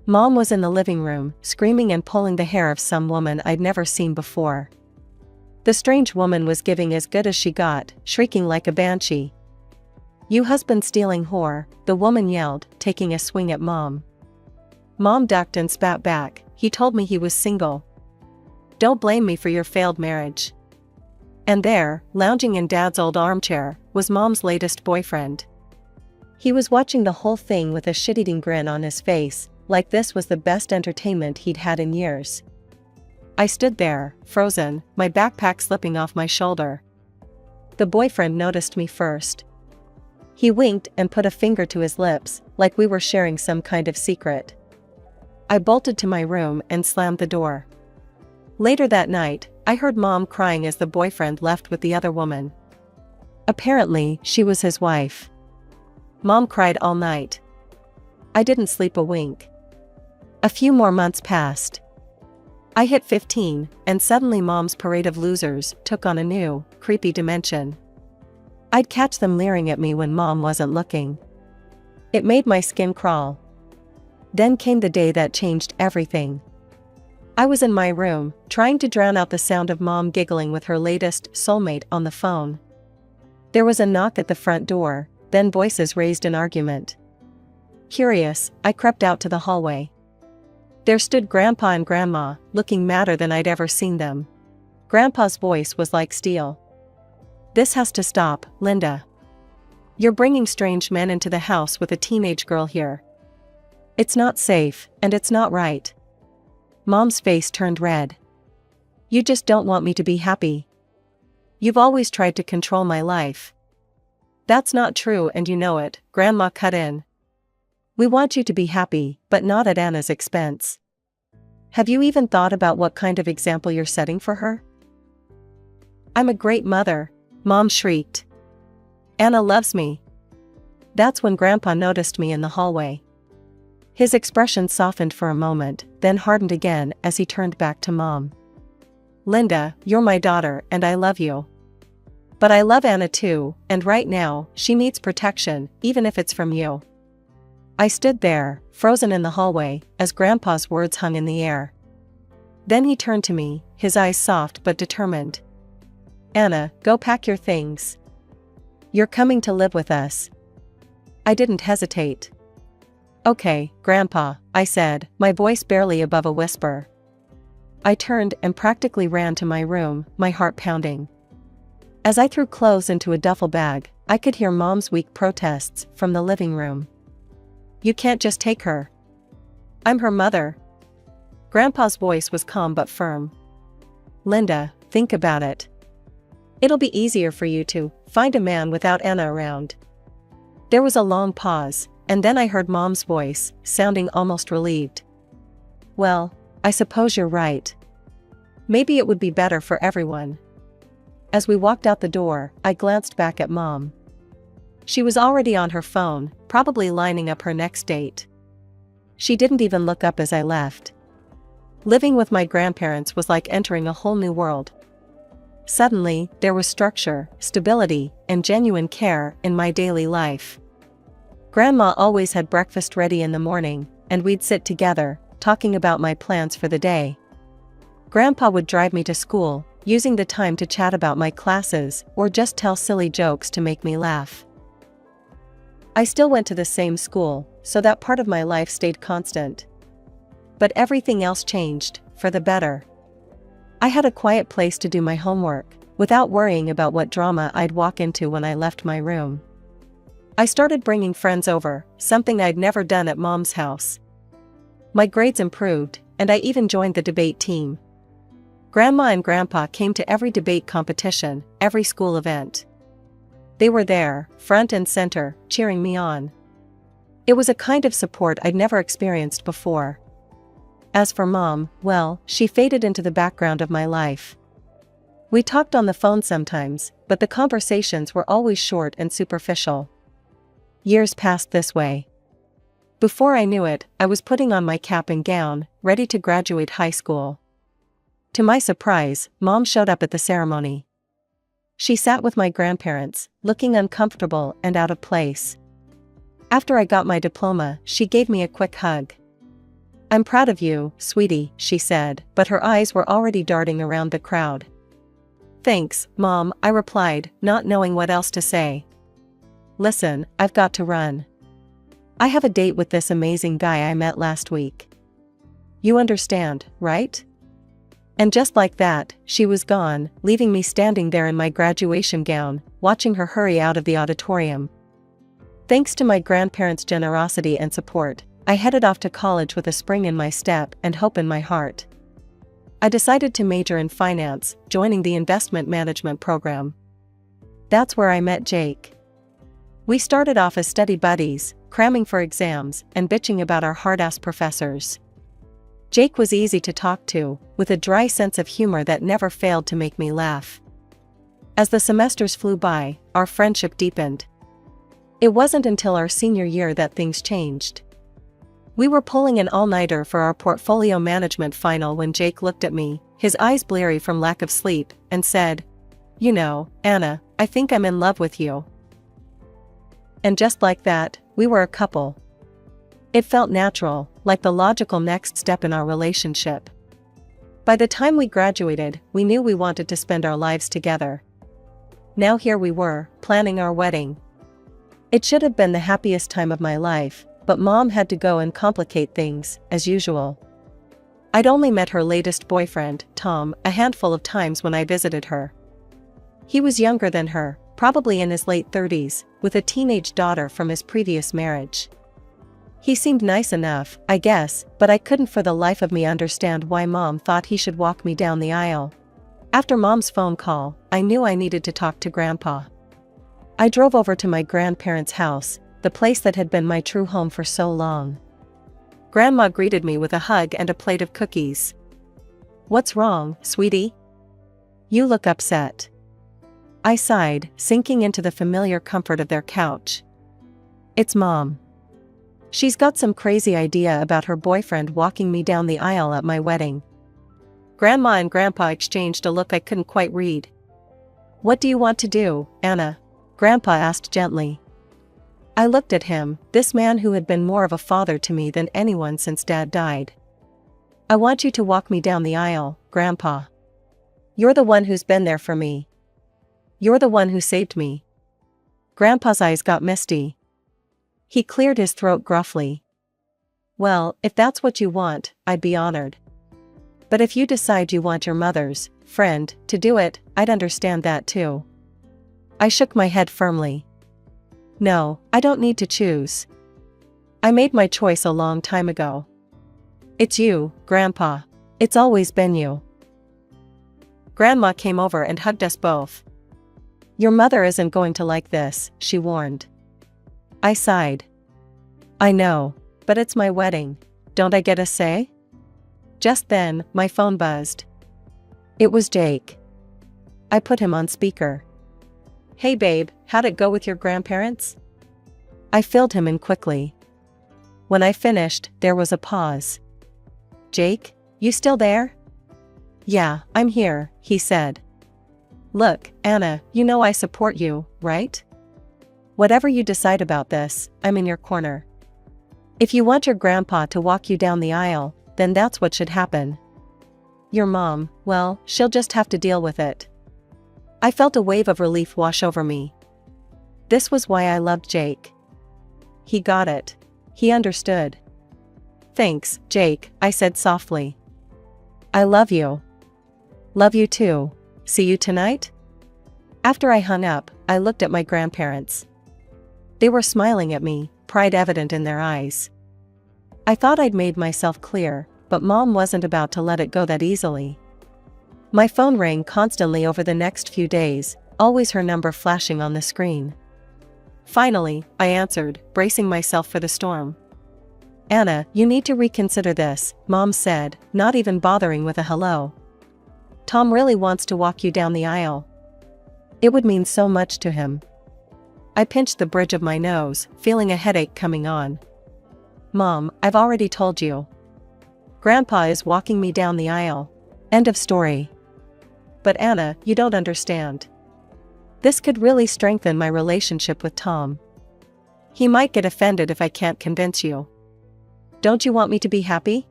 Mom was in the living room, screaming and pulling the hair of some woman I'd never seen before. The strange woman was giving as good as she got, shrieking like a banshee. "You husband-stealing whore," the woman yelled, taking a swing at Mom. Mom ducked and spat back, "He told me he was single. Don't blame me for your failed marriage." And there, lounging in Dad's old armchair, was Mom's latest boyfriend. He was watching the whole thing with a shit-eating grin on his face, like this was the best entertainment he'd had in years. I stood there, frozen, my backpack slipping off my shoulder. The boyfriend noticed me first. He winked and put a finger to his lips, like we were sharing some kind of secret. I bolted to my room and slammed the door. Later that night, I heard Mom crying as the boyfriend left with the other woman. Apparently, she was his wife. Mom cried all night. I didn't sleep a wink. A few more months passed. I hit 15, and suddenly Mom's parade of losers took on a new, creepy dimension. I'd catch them leering at me when Mom wasn't looking. It made my skin crawl. Then came the day that changed everything. I was in my room, trying to drown out the sound of Mom giggling with her latest soulmate on the phone. There was a knock at the front door, then voices raised in argument. Curious, I crept out to the hallway. There stood Grandpa and Grandma, looking madder than I'd ever seen them. Grandpa's voice was like steel. "This has to stop, Linda. You're bringing strange men into the house with a teenage girl here. It's not safe, and it's not right." Mom's face turned red. "You just don't want me to be happy. You've always tried to control my life." "That's not true and you know it," Grandma cut in. "We want you to be happy, but not at Anna's expense. Have you even thought about what kind of example you're setting for her?" "I'm a great mother," Mom shrieked. "Anna loves me." That's when Grandpa noticed me in the hallway. His expression softened for a moment, then hardened again as he turned back to Mom. "Linda, you're my daughter and I love you. But I love Anna too, and right now, she needs protection, even if it's from you." I stood there, frozen in the hallway, as Grandpa's words hung in the air. Then he turned to me, his eyes soft but determined. "Anna, go pack your things. You're coming to live with us." I didn't hesitate. "Okay, Grandpa," I said, my voice barely above a whisper. I turned and practically ran to my room, my heart pounding. As I threw clothes into a duffel bag, I could hear Mom's weak protests from the living room. "You can't just take her. I'm her mother." Grandpa's voice was calm but firm. "Linda, think about it. It'll be easier for you to find a man without Anna around." There was a long pause, and then I heard Mom's voice, sounding almost relieved. "Well, I suppose you're right. Maybe it would be better for everyone." As we walked out the door, I glanced back at Mom. She was already on her phone, probably lining up her next date. She didn't even look up as I left. Living with my grandparents was like entering a whole new world. Suddenly, there was structure, stability, and genuine care in my daily life. Grandma always had breakfast ready in the morning, and we'd sit together, talking about my plans for the day. Grandpa would drive me to school, using the time to chat about my classes or just tell silly jokes to make me laugh. I still went to the same school, so that part of my life stayed constant. But everything else changed, for the better. I had a quiet place to do my homework, without worrying about what drama I'd walk into when I left my room. I started bringing friends over, something I'd never done at Mom's house. My grades improved, and I even joined the debate team. Grandma and Grandpa came to every debate competition, every school event. They were there, front and center, cheering me on. It was a kind of support I'd never experienced before. As for Mom, well, she faded into the background of my life. We talked on the phone sometimes, but the conversations were always short and superficial. Years passed this way. Before I knew it, I was putting on my cap and gown, ready to graduate high school. To my surprise, Mom showed up at the ceremony. She sat with my grandparents, looking uncomfortable and out of place. After I got my diploma, she gave me a quick hug. "I'm proud of you, sweetie," she said, but her eyes were already darting around the crowd. "Thanks, Mom," I replied, not knowing what else to say. "Listen, I've got to run. I have a date with this amazing guy I met last week. You understand, right?" And just like that, she was gone, leaving me standing there in my graduation gown, watching her hurry out of the auditorium. Thanks to my grandparents' generosity and support, I headed off to college with a spring in my step and hope in my heart. I decided to major in finance, joining the investment management program. That's where I met Jake. We started off as study buddies, cramming for exams and bitching about our hard-ass professors. Jake was easy to talk to, with a dry sense of humor that never failed to make me laugh. As the semesters flew by, our friendship deepened. It wasn't until our senior year that things changed. We were pulling an all-nighter for our portfolio management final when Jake looked at me, his eyes bleary from lack of sleep, and said, "You know, Anna, I think I'm in love with you." And just like that, we were a couple. It felt natural, like the logical next step in our relationship. By the time we graduated, we knew we wanted to spend our lives together. Now here we were, planning our wedding. It should have been the happiest time of my life, but Mom had to go and complicate things, as usual. I'd only met her latest boyfriend, Tom, a handful of times when I visited her. He was younger than her, probably in his late 30s, with a teenage daughter from his previous marriage. He seemed nice enough, I guess, but I couldn't for the life of me understand why Mom thought he should walk me down the aisle. After Mom's phone call, I knew I needed to talk to Grandpa. I drove over to my grandparents' house, the place that had been my true home for so long. Grandma greeted me with a hug and a plate of cookies. "What's wrong, sweetie? You look upset." I sighed, sinking into the familiar comfort of their couch. "It's Mom. She's got some crazy idea about her boyfriend walking me down the aisle at my wedding." Grandma and Grandpa exchanged a look I couldn't quite read. "What do you want to do, Anna?" Grandpa asked gently. I looked at him, this man who had been more of a father to me than anyone since Dad died. "I want you to walk me down the aisle, Grandpa. You're the one who's been there for me. You're the one who saved me." Grandpa's eyes got misty. He cleared his throat gruffly. "Well, if that's what you want, I'd be honored. But if you decide you want your mother's friend to do it, I'd understand that too." I shook my head firmly. "No, I don't need to choose. I made my choice a long time ago. It's you, Grandpa. It's always been you." Grandma came over and hugged us both. "Your mother isn't going to like this," she warned. I sighed. "I know, but it's my wedding. Don't I get a say?" Just then, my phone buzzed. It was Jake. I put him on speaker. "Hey babe, how'd it go with your grandparents?" I filled him in quickly. When I finished, there was a pause. "Jake, you still there?" "Yeah, I'm here," he said. "Look, Anna, you know I support you, right? Whatever you decide about this, I'm in your corner. If you want your grandpa to walk you down the aisle, then that's what should happen. Your mom, well, she'll just have to deal with it." I felt a wave of relief wash over me. This was why I loved Jake. He got it. He understood. "Thanks, Jake," I said softly. "I love you." "Love you too. See you tonight?" After I hung up, I looked at my grandparents. They were smiling at me, pride evident in their eyes. I thought I'd made myself clear, but Mom wasn't about to let it go that easily. My phone rang constantly over the next few days, always her number flashing on the screen. Finally, I answered, bracing myself for the storm. "Anna, you need to reconsider this," Mom said, not even bothering with a hello. "Tom really wants to walk you down the aisle. It would mean so much to him." I pinched the bridge of my nose, feeling a headache coming on. "Mom, I've already told you. Grandpa is walking me down the aisle. End of story." "But Anna, you don't understand. This could really strengthen my relationship with Tom. He might get offended if I can't convince you. Don't you want me to be happy?"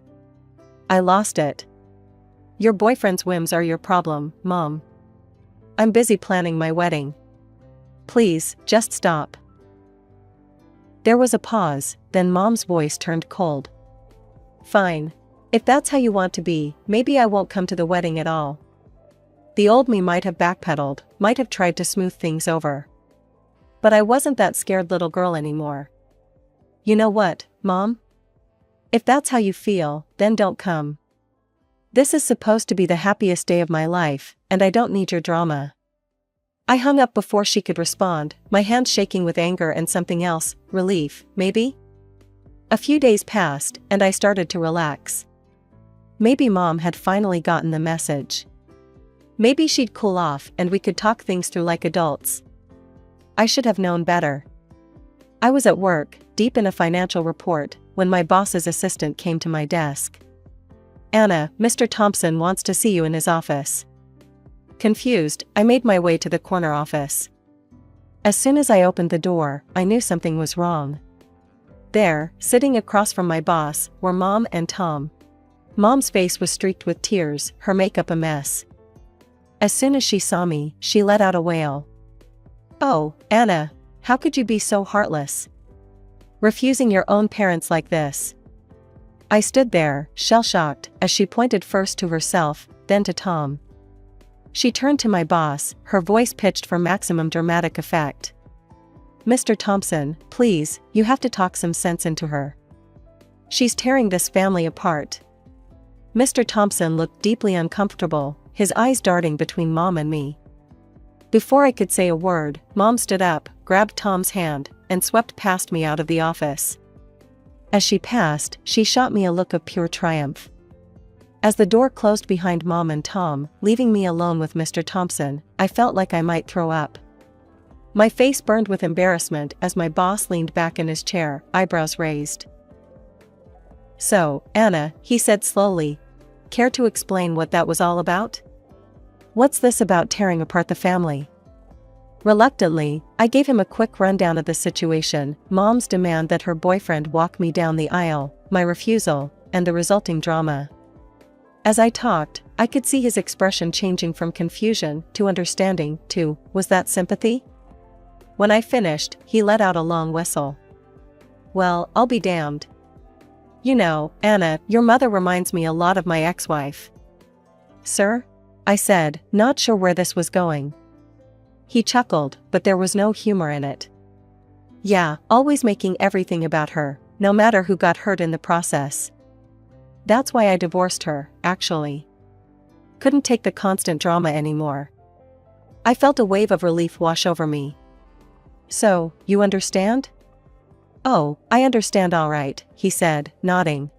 I lost it. "Your boyfriend's whims are your problem, Mom. I'm busy planning my wedding. Please, just stop." There was a pause, then Mom's voice turned cold. "Fine. If that's how you want to be, maybe I won't come to the wedding at all." The old me might have backpedaled, might have tried to smooth things over. But I wasn't that scared little girl anymore. "You know what, Mom? If that's how you feel, then don't come. This is supposed to be the happiest day of my life, and I don't need your drama." I hung up before she could respond, my hands shaking with anger and something else, relief, maybe? A few days passed, and I started to relax. Maybe Mom had finally gotten the message. Maybe she'd cool off and we could talk things through like adults. I should have known better. I was at work, deep in a financial report, when my boss's assistant came to my desk. "Anna, Mr. Thompson wants to see you in his office." Confused, I made my way to the corner office. As soon as I opened the door, I knew something was wrong. There, sitting across from my boss, were Mom and Tom. Mom's face was streaked with tears, her makeup a mess. As soon as she saw me, she let out a wail. "Oh, Anna, how could you be so heartless? Refusing your own parents like this." I stood there, shell-shocked, as she pointed first to herself, then to Tom. She turned to my boss, her voice pitched for maximum dramatic effect. "Mr. Thompson, please, you have to talk some sense into her. She's tearing this family apart." Mr. Thompson looked deeply uncomfortable, his eyes darting between Mom and me. Before I could say a word, Mom stood up, grabbed Tom's hand, and swept past me out of the office. As she passed, she shot me a look of pure triumph. As the door closed behind Mom and Tom, leaving me alone with Mr. Thompson, I felt like I might throw up. My face burned with embarrassment as my boss leaned back in his chair, eyebrows raised. "So, Anna," he said slowly, "care to explain what that was all about? What's this about tearing apart the family?" Reluctantly, I gave him a quick rundown of the situation, Mom's demand that her boyfriend walk me down the aisle, my refusal, and the resulting drama. As I talked, I could see his expression changing from confusion to understanding to, was that sympathy? When I finished, he let out a long whistle. "Well, I'll be damned. You know, Anna, your mother reminds me a lot of my ex-wife." "Sir?" I said, not sure where this was going. He chuckled, but there was no humor in it. "Yeah, always making everything about her, no matter who got hurt in the process. That's why I divorced her, actually. Couldn't take the constant drama anymore." I felt a wave of relief wash over me. "So, you understand?" "Oh, I understand all right," he said, nodding.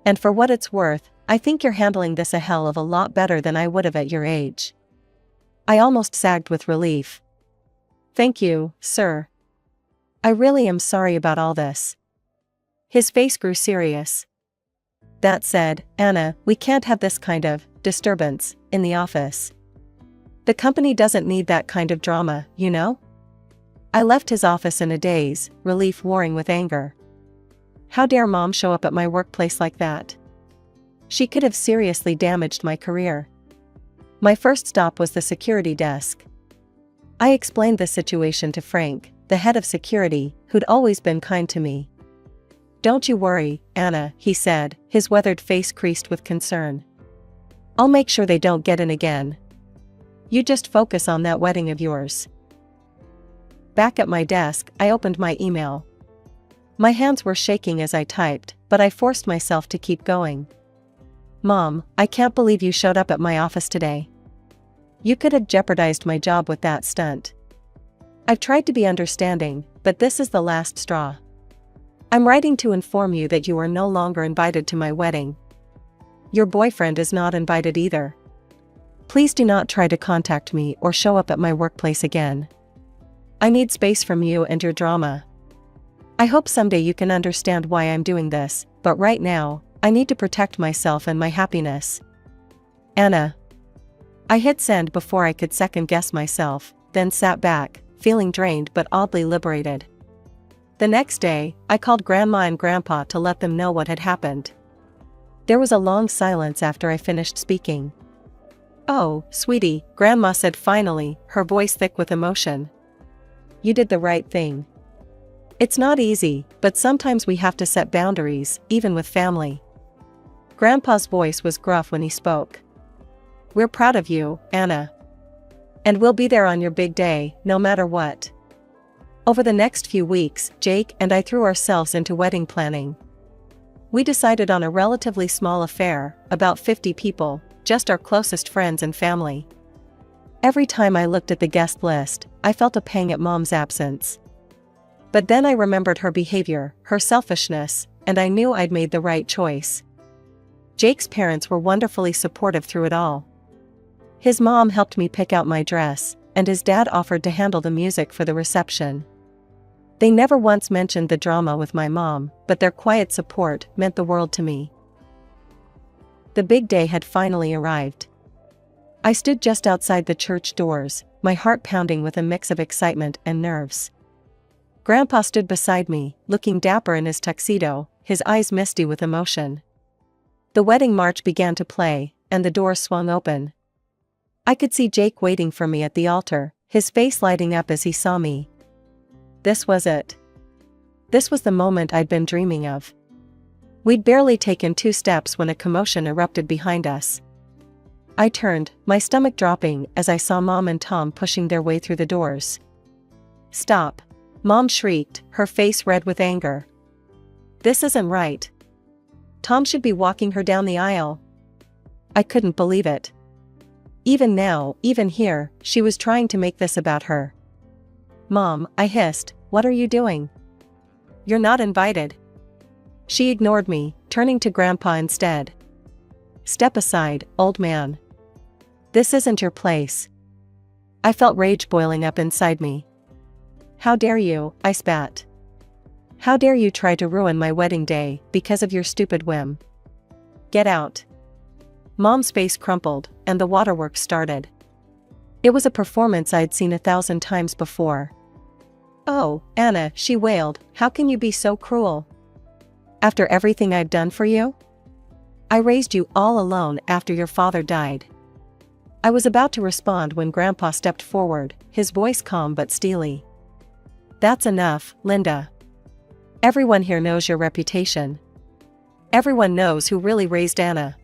"And for what it's worth, I think you're handling this a hell of a lot better than I would have at your age." I almost sagged with relief. "Thank you, sir. I really am sorry about all this." His face grew serious. "That said, Anna, we can't have this kind of disturbance in the office. The company doesn't need that kind of drama, you know?" I left his office in a daze, relief warring with anger. How dare Mom show up at my workplace like that? She could have seriously damaged my career. My first stop was the security desk. I explained the situation to Frank, the head of security, who'd always been kind to me. "Don't you worry, Anna," he said, his weathered face creased with concern. "I'll make sure they don't get in again. You just focus on that wedding of yours." Back at my desk, I opened my email. My hands were shaking as I typed, but I forced myself to keep going. "Mom, I can't believe you showed up at my office today. You could have jeopardized my job with that stunt. I've tried to be understanding, but this is the last straw. I'm writing to inform you that you are no longer invited to my wedding. Your boyfriend is not invited either. Please do not try to contact me or show up at my workplace again. I need space from you and your drama. I hope someday you can understand why I'm doing this, but right now, I need to protect myself and my happiness. Anna. I hit send before I could second guess myself, then sat back, feeling drained but oddly liberated. The next day, I called Grandma and Grandpa to let them know what had happened. There was a long silence after I finished speaking. "Oh, sweetie," Grandma said finally, her voice thick with emotion. "You did the right thing. It's not easy, but sometimes we have to set boundaries, even with family." Grandpa's voice was gruff when he spoke. "We're proud of you, Anna. And we'll be there on your big day, no matter what." Over the next few weeks, Jake and I threw ourselves into wedding planning. We decided on a relatively small affair, about 50 people, just our closest friends and family. Every time I looked at the guest list, I felt a pang at Mom's absence. But then I remembered her behavior, her selfishness, and I knew I'd made the right choice. Jake's parents were wonderfully supportive through it all. His mom helped me pick out my dress, and his dad offered to handle the music for the reception. They never once mentioned the drama with my mom, but their quiet support meant the world to me. The big day had finally arrived. I stood just outside the church doors, my heart pounding with a mix of excitement and nerves. Grandpa stood beside me, looking dapper in his tuxedo, his eyes misty with emotion. The wedding march began to play, and the door swung open. I could see Jake waiting for me at the altar, his face lighting up as he saw me. This was it. This was the moment I'd been dreaming of. We'd barely taken 2 steps when a commotion erupted behind us. I turned, my stomach dropping as I saw Mom and Tom pushing their way through the doors. "Stop!" Mom shrieked, her face red with anger. "This isn't right. Tom should be walking her down the aisle." I couldn't believe it. Even now, even here, she was trying to make this about her. "Mom," I hissed, "what are you doing? You're not invited." She ignored me, turning to Grandpa instead. "Step aside, old man. This isn't your place." I felt rage boiling up inside me. "How dare you," I spat. "How dare you try to ruin my wedding day because of your stupid whim? Get out." Mom's face crumpled, and the waterworks started. It was a performance I'd seen 1,000 times before. "Oh, Anna," she wailed, "how can you be so cruel? After everything I've done for you? I raised you all alone after your father died." I was about to respond when Grandpa stepped forward, his voice calm but steely. "That's enough, Linda. Everyone here knows your reputation. Everyone knows who really raised Anna.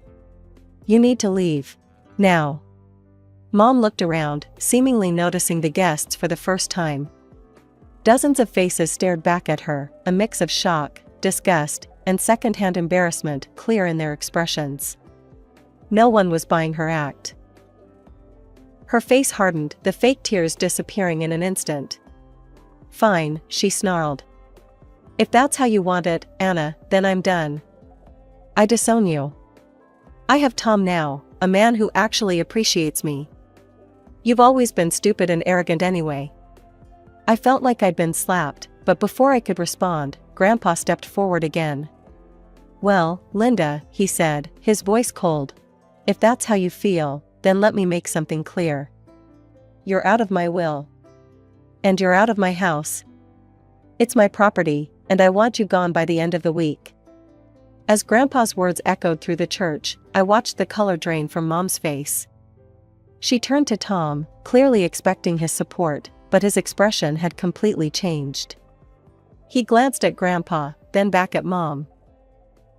You need to leave. Now." Mom looked around, seemingly noticing the guests for the first time. Dozens of faces stared back at her, a mix of shock, disgust, and second-hand embarrassment clear in their expressions. No one was buying her act. Her face hardened, the fake tears disappearing in an instant. "Fine," she snarled. "If that's how you want it, Anna, then I'm done. I disown you. I have Tom now, a man who actually appreciates me. You've always been stupid and arrogant anyway." I felt like I'd been slapped, but before I could respond, Grandpa stepped forward again. "Well, Linda," he said, his voice cold, "if that's how you feel, then let me make something clear. You're out of my will. And you're out of my house. It's my property, and I want you gone by the end of the week." As Grandpa's words echoed through the church, I watched the color drain from Mom's face. She turned to Tom, clearly expecting his support, but his expression had completely changed. He glanced at Grandpa, then back at Mom.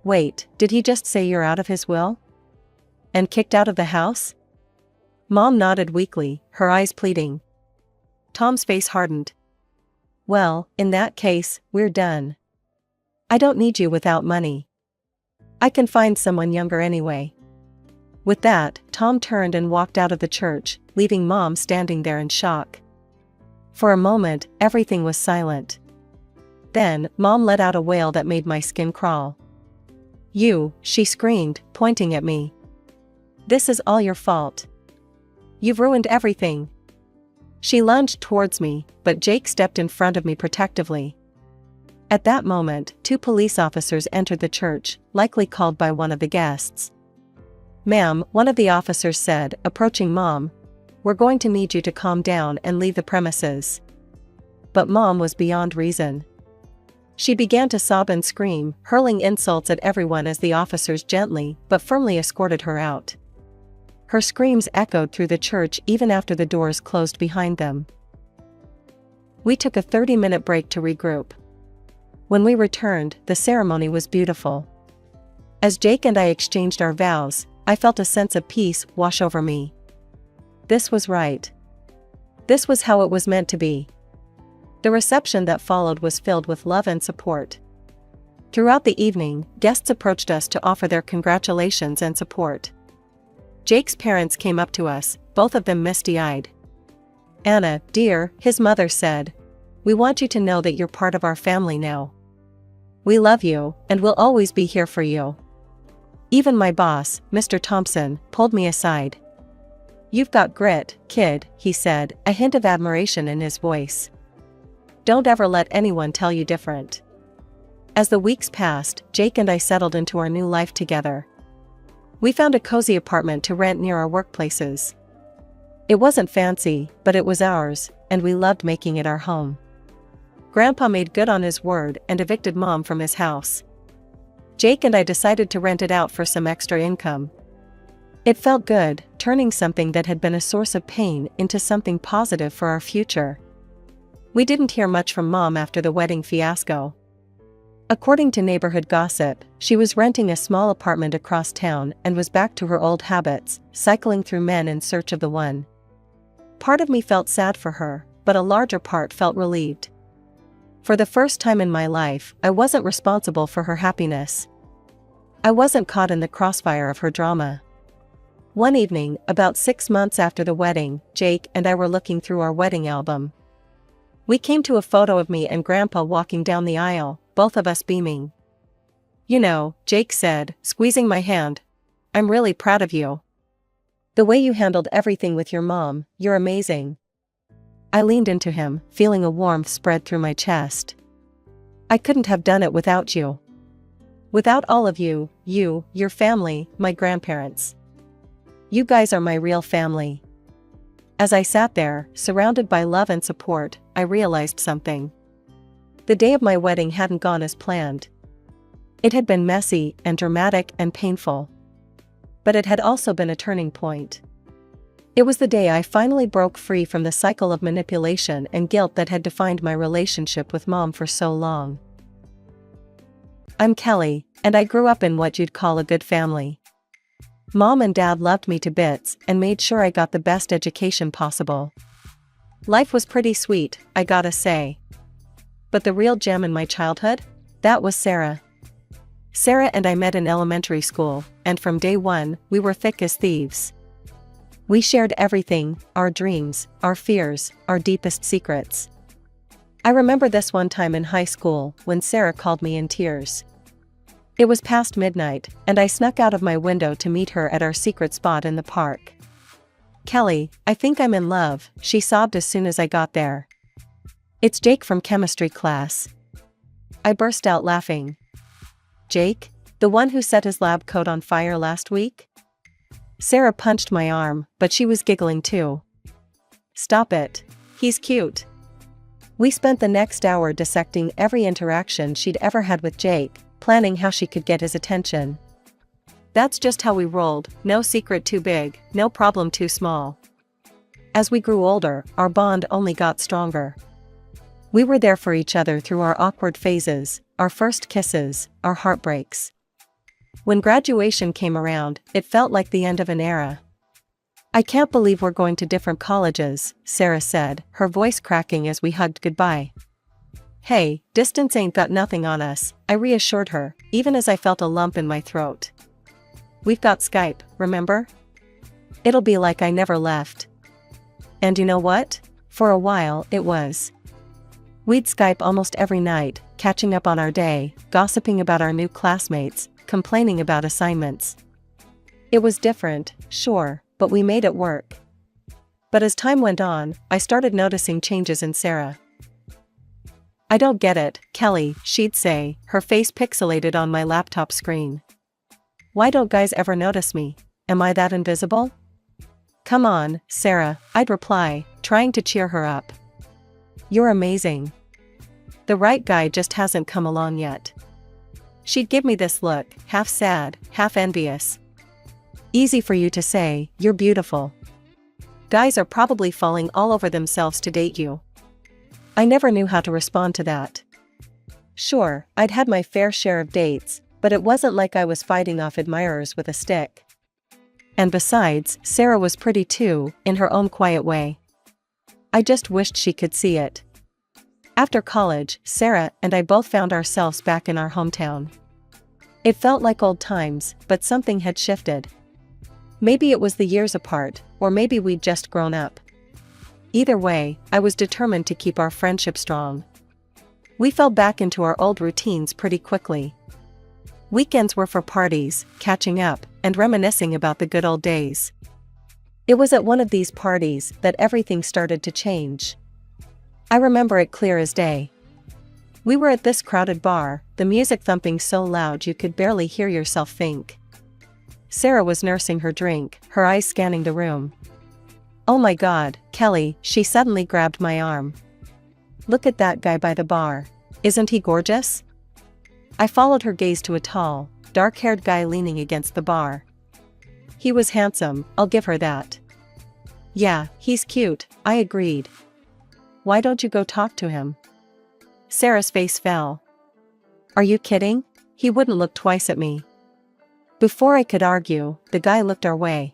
"Wait, did he just say you're out of his will? And kicked out of the house?" Mom nodded weakly, her eyes pleading. Tom's face hardened. "Well, in that case, we're done. I don't need you without money. I can find someone younger anyway." With that, Tom turned and walked out of the church, leaving Mom standing there in shock. For a moment, everything was silent. Then, Mom let out a wail that made my skin crawl. "You," she screamed, pointing at me. "This is all your fault. You've ruined everything." She lunged towards me, but Jake stepped in front of me protectively. At that moment, 2 police officers entered the church, likely called by one of the guests. "Ma'am," one of the officers said, approaching Mom, "we're going to need you to calm down and leave the premises." But Mom was beyond reason. She began to sob and scream, hurling insults at everyone as the officers gently but firmly escorted her out. Her screams echoed through the church even after the doors closed behind them. We took a 30-minute break to regroup. When we returned, the ceremony was beautiful. As Jake and I exchanged our vows, I felt a sense of peace wash over me. This was right. This was how it was meant to be. The reception that followed was filled with love and support. Throughout the evening, guests approached us to offer their congratulations and support. Jake's parents came up to us, both of them misty-eyed. "Anna, dear," his mother said, "we want you to know that you're part of our family now. We love you, and we'll always be here for you." Even my boss, Mr. Thompson, pulled me aside. "You've got grit, kid," he said, a hint of admiration in his voice. "Don't ever let anyone tell you different." As the weeks passed, Jake and I settled into our new life together. We found a cozy apartment to rent near our workplaces. It wasn't fancy, but it was ours, and we loved making it our home. Grandpa made good on his word and evicted Mom from his house. Jake and I decided to rent it out for some extra income. It felt good, turning something that had been a source of pain into something positive for our future. We didn't hear much from Mom after the wedding fiasco. According to neighborhood gossip, she was renting a small apartment across town and was back to her old habits, cycling through men in search of the one. Part of me felt sad for her, but a larger part felt relieved. For the first time in my life, I wasn't responsible for her happiness. I wasn't caught in the crossfire of her drama. One evening, about 6 months after the wedding, Jake and I were looking through our wedding album. We came to a photo of me and Grandpa walking down the aisle, both of us beaming. "You know," Jake said, squeezing my hand, "I'm really proud of you. The way you handled everything with your mom, you're amazing." I leaned into him, feeling a warmth spread through my chest. "I couldn't have done it without you. Without all of you, your family, my grandparents. You guys are my real family." As I sat there, surrounded by love and support, I realized something. The day of my wedding hadn't gone as planned. It had been messy and dramatic and painful. But it had also been a turning point. It was the day I finally broke free from the cycle of manipulation and guilt that had defined my relationship with Mom for so long. I'm Kelly, and I grew up in what you'd call a good family. Mom and Dad loved me to bits and made sure I got the best education possible. Life was pretty sweet, I gotta say. But the real gem in my childhood? That was Sarah. Sarah and I met in elementary school, and from day one, we were thick as thieves. We shared everything, our dreams, our fears, our deepest secrets. I remember this one time in high school when Sarah called me in tears. It was past midnight, and I snuck out of my window to meet her at our secret spot in the park. "Kelly, I think I'm in love," she sobbed as soon as I got there. "It's Jake from chemistry class." I burst out laughing. "Jake? The one who set his lab coat on fire last week?" Sarah punched my arm, but she was giggling too. "Stop it. He's cute." We spent the next hour dissecting every interaction she'd ever had with Jake, planning how she could get his attention. That's just how we rolled, no secret too big, no problem too small. As we grew older, our bond only got stronger. We were there for each other through our awkward phases, our first kisses, our heartbreaks. When graduation came around, it felt like the end of an era. "I can't believe we're going to different colleges," Sarah said, her voice cracking as we hugged goodbye. "Hey, distance ain't got nothing on us," I reassured her, even as I felt a lump in my throat. We've got Skype, remember? It'll be like I never left. And you know what? For a while, it was. We'd Skype almost every night, catching up on our day, gossiping about our new classmates, complaining about assignments. It was different, sure, but we made it work. But as time went on, I started noticing changes in Sarah. "I don't get it, Kelly," she'd say, her face pixelated on my laptop screen. "Why don't guys ever notice me? Am I that invisible?" "Come on, Sarah," I'd reply, trying to cheer her up. "You're amazing. The right guy just hasn't come along yet." She'd give me this look, half sad, half envious. "Easy for you to say, you're beautiful. Guys are probably falling all over themselves to date you." I never knew how to respond to that. Sure, I'd had my fair share of dates, but it wasn't like I was fighting off admirers with a stick. And besides, Sarah was pretty too, in her own quiet way. I just wished she could see it. After college, Sarah and I both found ourselves back in our hometown. It felt like old times, but something had shifted. Maybe it was the years apart, or maybe we'd just grown up. Either way, I was determined to keep our friendship strong. We fell back into our old routines pretty quickly. Weekends were for parties, catching up, and reminiscing about the good old days. It was at one of these parties that everything started to change. I remember it clear as day. We were at this crowded bar, the music thumping so loud you could barely hear yourself think. Sarah was nursing her drink, her eyes scanning the room. "Oh my God, Kelly," she suddenly grabbed my arm. "Look at that guy by the bar. Isn't he gorgeous?" I followed her gaze to a tall, dark-haired guy leaning against the bar. He was handsome, I'll give her that. "Yeah, he's cute," I agreed. "Why don't you go talk to him?" Sarah's face fell. "Are you kidding? He wouldn't look twice at me." Before I could argue, the guy looked our way.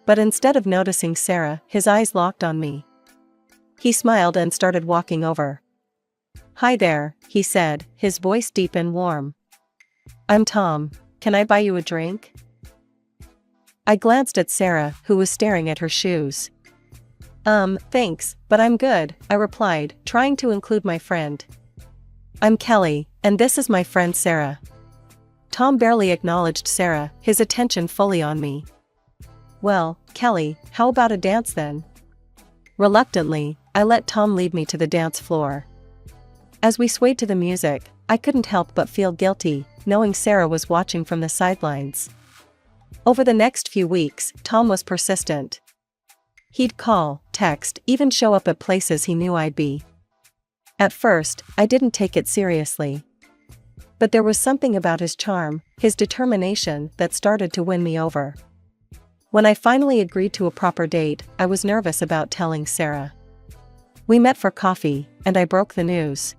But instead of noticing Sarah, his eyes locked on me. He smiled and started walking over. "Hi there," he said, his voice deep and warm. "I'm Tom. Can I buy you a drink?" I glanced at Sarah, who was staring at her shoes. Thanks, but I'm good," I replied, trying to include my friend. "I'm Kelly, and this is my friend Sarah." Tom barely acknowledged Sarah, his attention fully on me. "Well, Kelly, how about a dance then?" Reluctantly, I let Tom lead me to the dance floor. As we swayed to the music, I couldn't help but feel guilty, knowing Sarah was watching from the sidelines. Over the next few weeks, Tom was persistent. He'd call, text, even show up at places he knew I'd be. At first, I didn't take it seriously. But there was something about his charm, his determination, that started to win me over. When I finally agreed to a proper date, I was nervous about telling Sarah. We met for coffee, and I broke the news.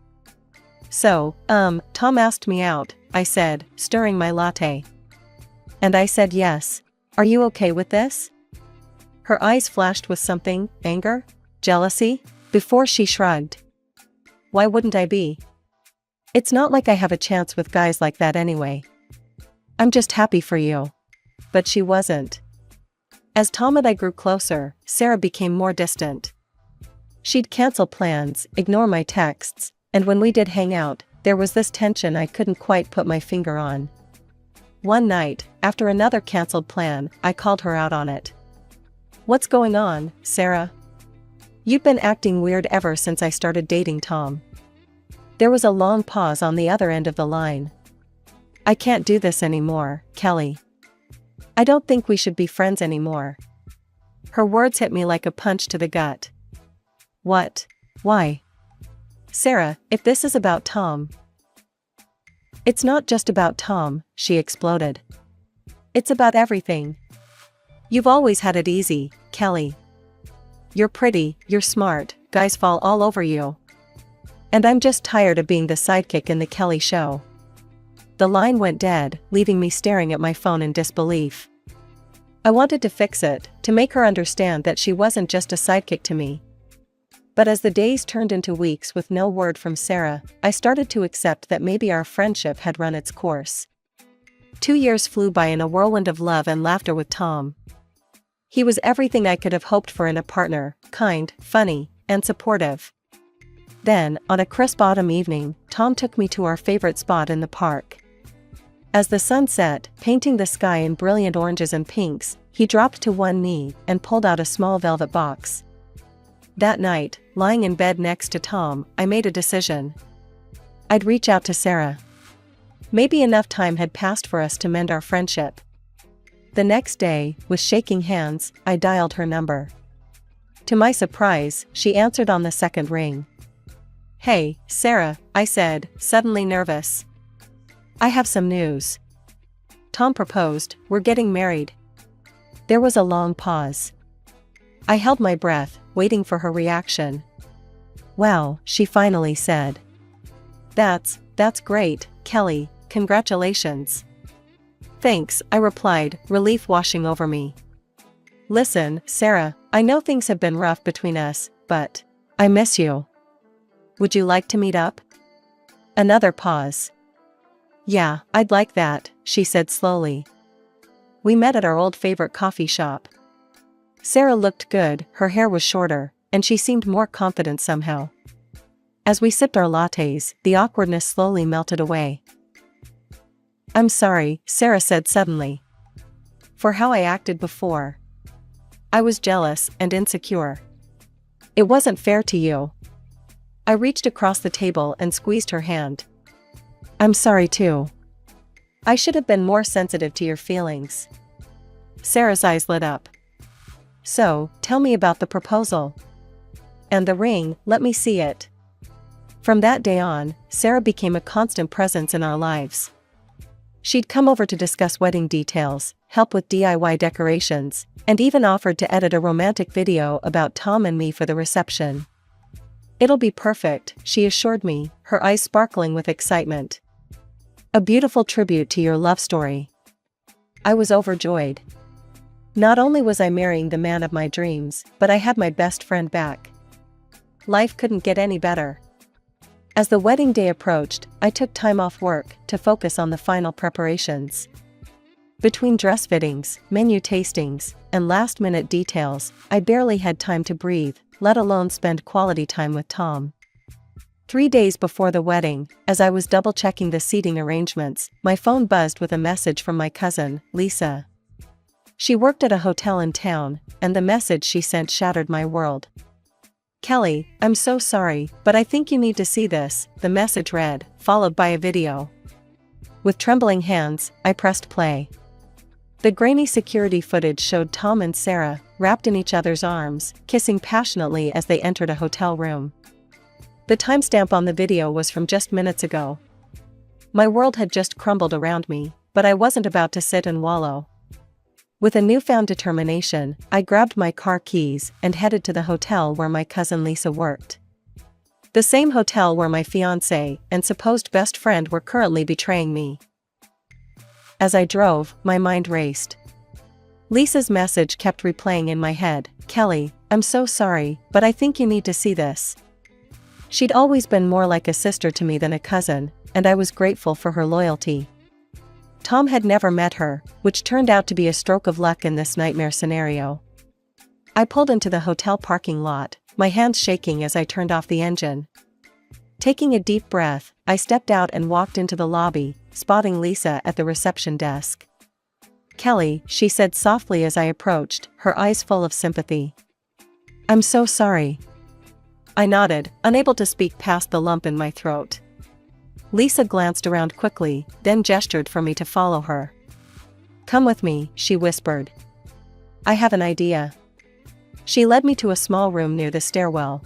"So, Tom asked me out," I said, stirring my latte. And I said yes. "Are you okay with this?" Her eyes flashed with something, anger? Jealousy? Before she shrugged. "Why wouldn't I be? It's not like I have a chance with guys like that anyway. I'm just happy for you." But she wasn't. As Tom and I grew closer, Sarah became more distant. She'd cancel plans, ignore my texts, and when we did hang out, there was this tension I couldn't quite put my finger on. One night, after another canceled plan, I called her out on it. "What's going on, Sarah? You've been acting weird ever since I started dating Tom." There was a long pause on the other end of the line. "I can't do this anymore, Kelly. I don't think we should be friends anymore." Her words hit me like a punch to the gut. "What? Why?" "Sarah, if this is about Tom..." "It's not just about Tom," she exploded. "It's about everything. You've always had it easy, Kelly. You're pretty, you're smart, guys fall all over you. And I'm just tired of being the sidekick in the Kelly show." The line went dead, leaving me staring at my phone in disbelief. I wanted to fix it, to make her understand that she wasn't just a sidekick to me. But as the days turned into weeks with no word from Sarah, I started to accept that maybe our friendship had run its course. 2 years flew by in a whirlwind of love and laughter with Tom. He was everything I could have hoped for in a partner, kind, funny, and supportive. Then, on a crisp autumn evening, Tom took me to our favorite spot in the park. As the sun set, painting the sky in brilliant oranges and pinks, he dropped to one knee and pulled out a small velvet box. That night, lying in bed next to Tom, I made a decision. I'd reach out to Sarah. Maybe enough time had passed for us to mend our friendship. The next day, with shaking hands, I dialed her number. To my surprise, she answered on the second ring. "Hey, Sarah," I said, suddenly nervous. "I have some news. Tom proposed, we're getting married." There was a long pause. I held my breath, waiting for her reaction. "Wow," she finally said. That's great, Kelly, congratulations." "Thanks," I replied, relief washing over me. "Listen, Sarah, I know things have been rough between us, but I miss you. Would you like to meet up?" Another pause. "Yeah, I'd like that," she said slowly. We met at our old favorite coffee shop. Sarah looked good, her hair was shorter, and she seemed more confident somehow. As we sipped our lattes, the awkwardness slowly melted away. "I'm sorry," Sarah said suddenly, "for how I acted before. I was jealous and insecure. It wasn't fair to you." I reached across the table and squeezed her hand. "I'm sorry too. I should have been more sensitive to your feelings." Sarah's eyes lit up. "So, tell me about the proposal. And the ring, let me see it." From that day on, Sarah became a constant presence in our lives. She'd come over to discuss wedding details, help with DIY decorations, and even offered to edit a romantic video about Tom and me for the reception. "It'll be perfect," she assured me, her eyes sparkling with excitement. "A beautiful tribute to your love story." I was overjoyed. Not only was I marrying the man of my dreams, but I had my best friend back. Life couldn't get any better. As the wedding day approached, I took time off work to focus on the final preparations. Between dress fittings, menu tastings, and last-minute details, I barely had time to breathe, let alone spend quality time with Tom. 3 days before the wedding, as I was double-checking the seating arrangements, my phone buzzed with a message from my cousin, Lisa. She worked at a hotel in town, and the message she sent shattered my world. "Kelly, I'm so sorry, but I think you need to see this," the message read, followed by a video. With trembling hands, I pressed play. The grainy security footage showed Tom and Sarah, wrapped in each other's arms, kissing passionately as they entered a hotel room. The timestamp on the video was from just minutes ago. My world had just crumbled around me, but I wasn't about to sit and wallow. With a newfound determination, I grabbed my car keys and headed to the hotel where my cousin Lisa worked. The same hotel where my fiancé and supposed best friend were currently betraying me. As I drove, my mind raced. Lisa's message kept replaying in my head, "Kelly, I'm so sorry, but I think you need to see this." She'd always been more like a sister to me than a cousin, and I was grateful for her loyalty. Tom had never met her, which turned out to be a stroke of luck in this nightmare scenario. I pulled into the hotel parking lot, my hands shaking as I turned off the engine. Taking a deep breath, I stepped out and walked into the lobby, spotting Lisa at the reception desk. "Kelly," she said softly as I approached, her eyes full of sympathy. "I'm so sorry." I nodded, unable to speak past the lump in my throat. Lisa glanced around quickly, then gestured for me to follow her. "Come with me," she whispered. "I have an idea." She led me to a small room near the stairwell.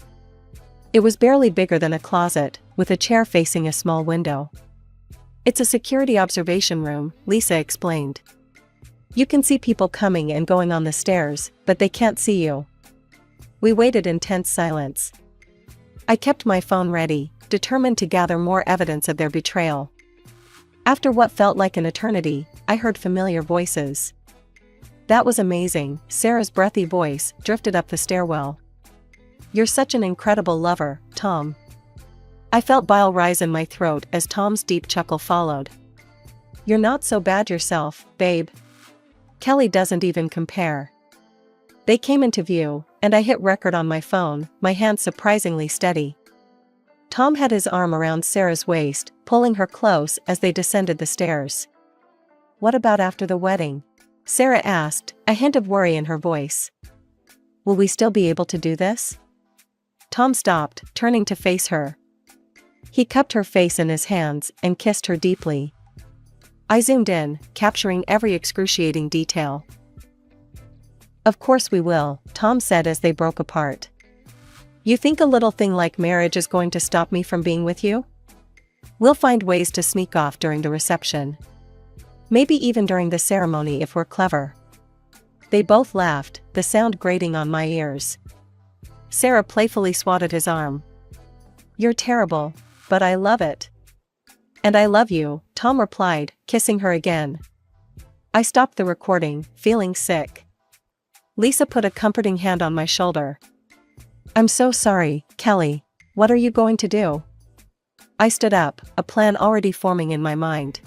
It was barely bigger than a closet, with a chair facing a small window. "It's a security observation room," Lisa explained. "You can see people coming and going on the stairs, but they can't see you." We waited in tense silence. I kept my phone ready, determined to gather more evidence of their betrayal. After what felt like an eternity, I heard familiar voices. "That was amazing," Sarah's breathy voice drifted up the stairwell. "You're such an incredible lover, Tom." I felt bile rise in my throat as Tom's deep chuckle followed. You're not so bad yourself, babe. Kelly doesn't even compare. They came into view, and I hit record on my phone, my hand surprisingly steady. Tom had his arm around Sarah's waist, pulling her close as they descended the stairs. What about after the wedding? Sarah asked, a hint of worry in her voice. Will we still be able to do this? Tom stopped, turning to face her. He cupped her face in his hands and kissed her deeply. I zoomed in, capturing every excruciating detail. Of course we will, Tom said as they broke apart. You think a little thing like marriage is going to stop me from being with you? We'll find ways to sneak off during the reception. Maybe even during the ceremony if we're clever. They both laughed, the sound grating on my ears. Sarah playfully swatted his arm. You're terrible, but I love it. And I love you, Tom replied, kissing her again. I stopped the recording, feeling sick. Lisa put a comforting hand on my shoulder. I'm so sorry, Kelly. What are you going to do? I stood up, a plan already forming in my mind.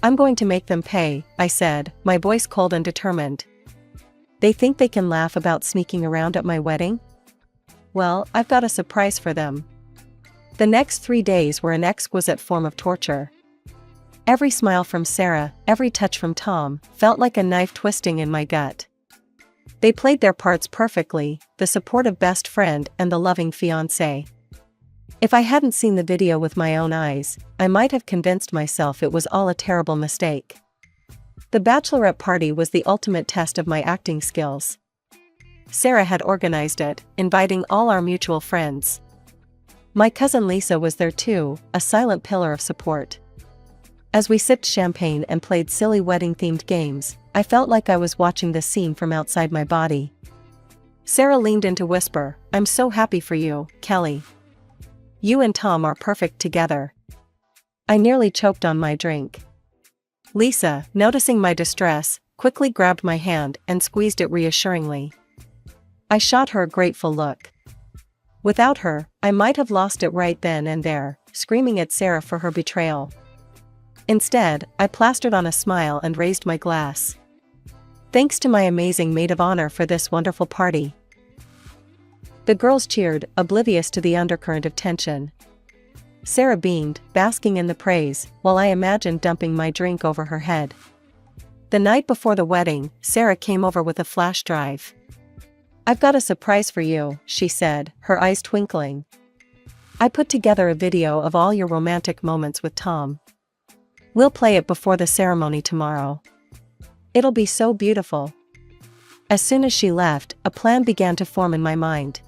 I'm going to make them pay, I said, my voice cold and determined. They think they can laugh about sneaking around at my wedding? Well, I've got a surprise for them. The next 3 days were an exquisite form of torture. Every smile from Sarah, every touch from Tom, felt like a knife twisting in my gut. They played their parts perfectly, the supportive best friend and the loving fiancé. If I hadn't seen the video with my own eyes, I might have convinced myself it was all a terrible mistake. The bachelorette party was the ultimate test of my acting skills. Sarah had organized it, inviting all our mutual friends. My cousin Lisa was there too, a silent pillar of support. As we sipped champagne and played silly wedding-themed games, I felt like I was watching the scene from outside my body. Sarah leaned in to whisper, I'm so happy for you, Kelly. You and Tom are perfect together. I nearly choked on my drink. Lisa, noticing my distress, quickly grabbed my hand and squeezed it reassuringly. I shot her a grateful look. Without her, I might have lost it right then and there, screaming at Sarah for her betrayal. Instead, I plastered on a smile and raised my glass. Thanks to my amazing maid of honor for this wonderful party. The girls cheered, oblivious to the undercurrent of tension. Sarah beamed, basking in the praise, while I imagined dumping my drink over her head. The night before the wedding, Sarah came over with a flash drive. I've got a surprise for you, she said, her eyes twinkling. I put together a video of all your romantic moments with Tom. We'll play it before the ceremony tomorrow. It'll be so beautiful. As soon as she left, a plan began to form in my mind.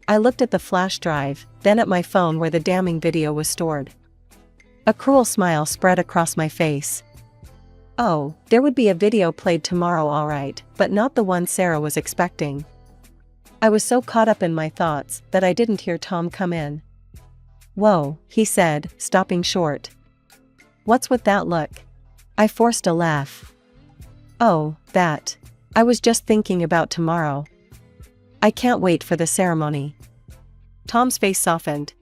I looked at the flash drive, then at my phone where the damning video was stored. A cruel smile spread across my face. Oh, there would be a video played tomorrow all right, but not the one Sarah was expecting. I was so caught up in my thoughts that I didn't hear Tom come in. Whoa, he said, stopping short. What's with that look? I forced a laugh. Oh, that. I was just thinking about tomorrow. I can't wait for the ceremony. Tom's face softened.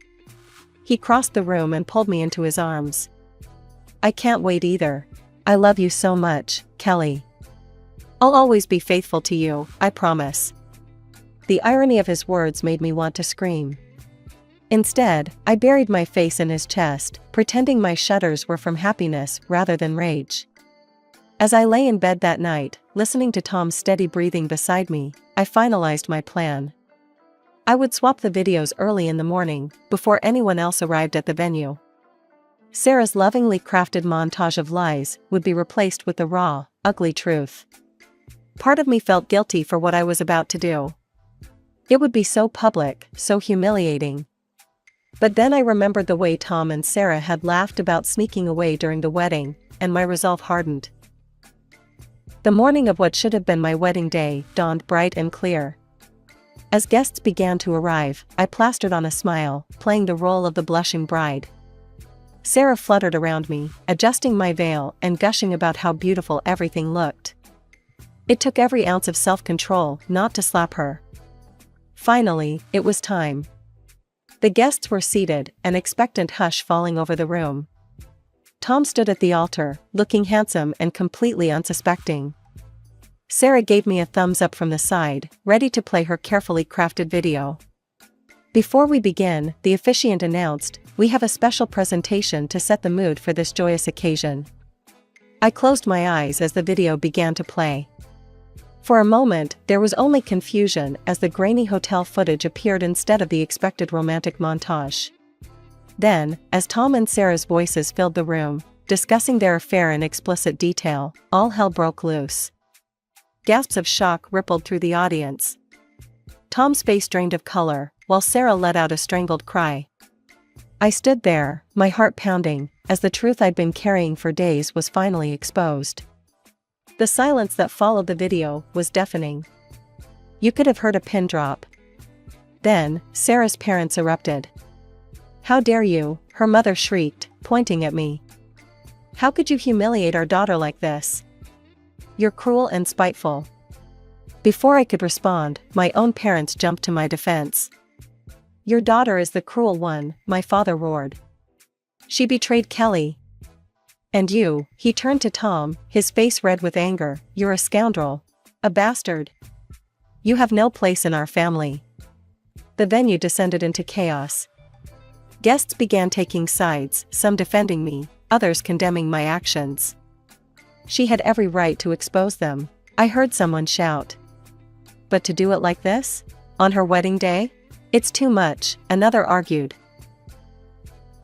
He crossed the room and pulled me into his arms. I can't wait either. I love you so much, Kelly. I'll always be faithful to you, I promise. The irony of his words made me want to scream. Instead, I buried my face in his chest, pretending my shudders were from happiness rather than rage. As I lay in bed that night, listening to Tom's steady breathing beside me, I finalized my plan. I would swap the videos early in the morning, before anyone else arrived at the venue. Sarah's lovingly crafted montage of lies would be replaced with the raw, ugly truth. Part of me felt guilty for what I was about to do. It would be so public, so humiliating. But then I remembered the way Tom and Sarah had laughed about sneaking away during the wedding, and my resolve hardened. The morning of what should have been my wedding day dawned bright and clear. As guests began to arrive, I plastered on a smile, playing the role of the blushing bride. Sarah fluttered around me, adjusting my veil and gushing about how beautiful everything looked. It took every ounce of self-control not to slap her. Finally, it was time. The guests were seated, an expectant hush falling over the room. Tom stood at the altar, looking handsome and completely unsuspecting. Sarah gave me a thumbs up from the side, ready to play her carefully crafted video. Before we begin, the officiant announced, "We have a special presentation to set the mood for this joyous occasion." I closed my eyes as the video began to play. For a moment, there was only confusion as the grainy hotel footage appeared instead of the expected romantic montage. Then, as Tom and Sarah's voices filled the room, discussing their affair in explicit detail, all hell broke loose. Gasps of shock rippled through the audience. Tom's face drained of color, while Sarah let out a strangled cry. I stood there, my heart pounding, as the truth I'd been carrying for days was finally exposed. The silence that followed the video was deafening. You could have heard a pin drop. Then, Sarah's parents erupted. "How dare you?" her mother shrieked, pointing at me. "How could you humiliate our daughter like this? You're cruel and spiteful." Before I could respond, my own parents jumped to my defense. "Your daughter is the cruel one," my father roared. "She betrayed Kelly. And you," he turned to Tom, his face red with anger, "you're a scoundrel. A bastard. You have no place in our family." The venue descended into chaos. Guests began taking sides, some defending me, others condemning my actions. "She had every right to expose them," I heard someone shout. "But to do it like this? On her wedding day? It's too much," another argued.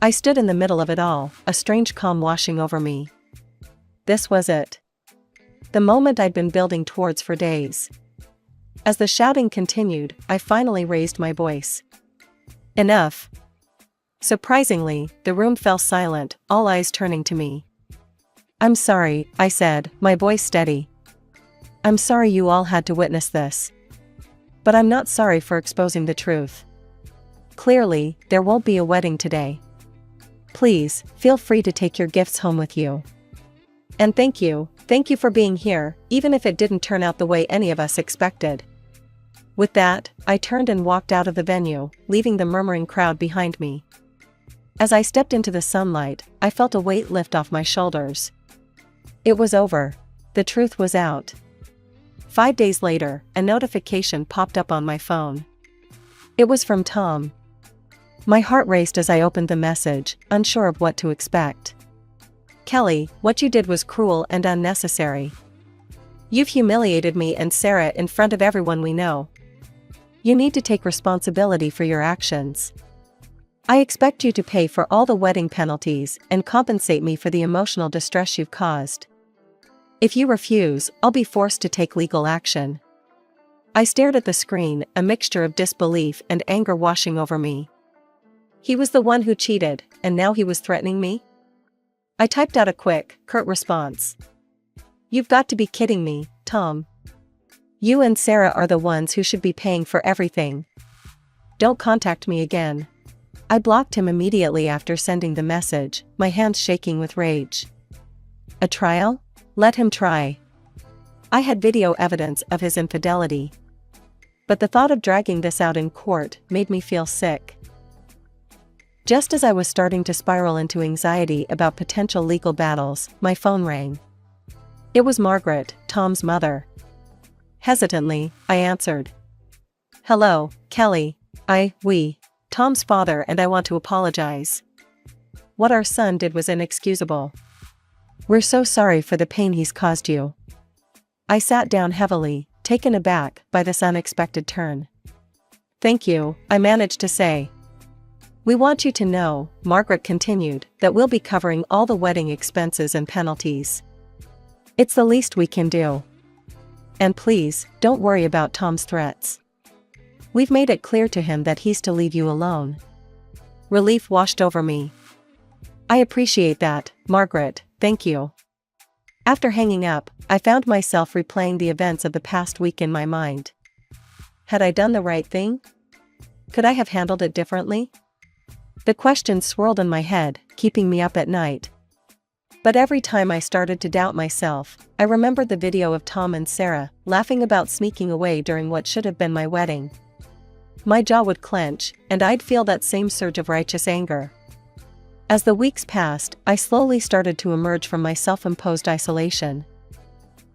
I stood in the middle of it all, a strange calm washing over me. This was it. The moment I'd been building towards for days. As the shouting continued, I finally raised my voice. "Enough." Surprisingly, the room fell silent, all eyes turning to me. "I'm sorry," I said, my voice steady. "I'm sorry you all had to witness this. But I'm not sorry for exposing the truth. Clearly, there won't be a wedding today. Please, feel free to take your gifts home with you. And thank you for being here, even if it didn't turn out the way any of us expected." With that, I turned and walked out of the venue, leaving the murmuring crowd behind me. As I stepped into the sunlight, I felt a weight lift off my shoulders. It was over. The truth was out. 5 days later, a notification popped up on my phone. It was from Tom. My heart raced as I opened the message, unsure of what to expect. "Kelly, what you did was cruel and unnecessary. You've humiliated me and Sarah in front of everyone we know. You need to take responsibility for your actions. I expect you to pay for all the wedding penalties and compensate me for the emotional distress you've caused. If you refuse, I'll be forced to take legal action." I stared at the screen, a mixture of disbelief and anger washing over me. He was the one who cheated, and now he was threatening me? I typed out a quick, curt response. "You've got to be kidding me, Tom. You and Sarah are the ones who should be paying for everything. Don't contact me again." I blocked him immediately after sending the message, my hands shaking with rage. A trial? Let him try. I had video evidence of his infidelity. But the thought of dragging this out in court made me feel sick. Just as I was starting to spiral into anxiety about potential legal battles, my phone rang. It was Margaret, Tom's mother. Hesitantly, I answered. "Hello, Kelly. We, Tom's father, and I want to apologize. What our son did was inexcusable. We're so sorry for the pain he's caused you." I sat down heavily, taken aback by this unexpected turn. "Thank you," I managed to say. "We want you to know," Margaret continued, "that we'll be covering all the wedding expenses and penalties. It's the least we can do. And please, don't worry about Tom's threats. We've made it clear to him that he's to leave you alone." Relief washed over me. "I appreciate that, Margaret, thank you." After hanging up, I found myself replaying the events of the past week in my mind. Had I done the right thing? Could I have handled it differently? The questions swirled in my head, keeping me up at night. But every time I started to doubt myself, I remembered the video of Tom and Sarah laughing about sneaking away during what should have been my wedding. My jaw would clench, and I'd feel that same surge of righteous anger. As the weeks passed, I slowly started to emerge from my self-imposed isolation.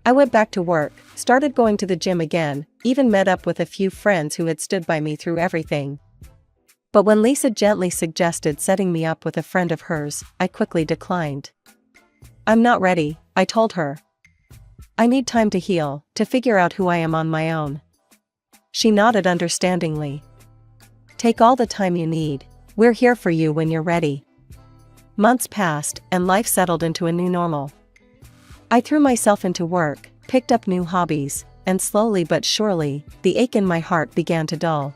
I went back to work, started going to the gym again, even met up with a few friends who had stood by me through everything. But when Lisa gently suggested setting me up with a friend of hers, I quickly declined. "I'm not ready," I told her. "I need time to heal, to figure out who I am on my own." She nodded understandingly. "Take all the time you need. We're here for you when you're ready." Months passed, and life settled into a new normal. I threw myself into work, picked up new hobbies, and slowly but surely, the ache in my heart began to dull.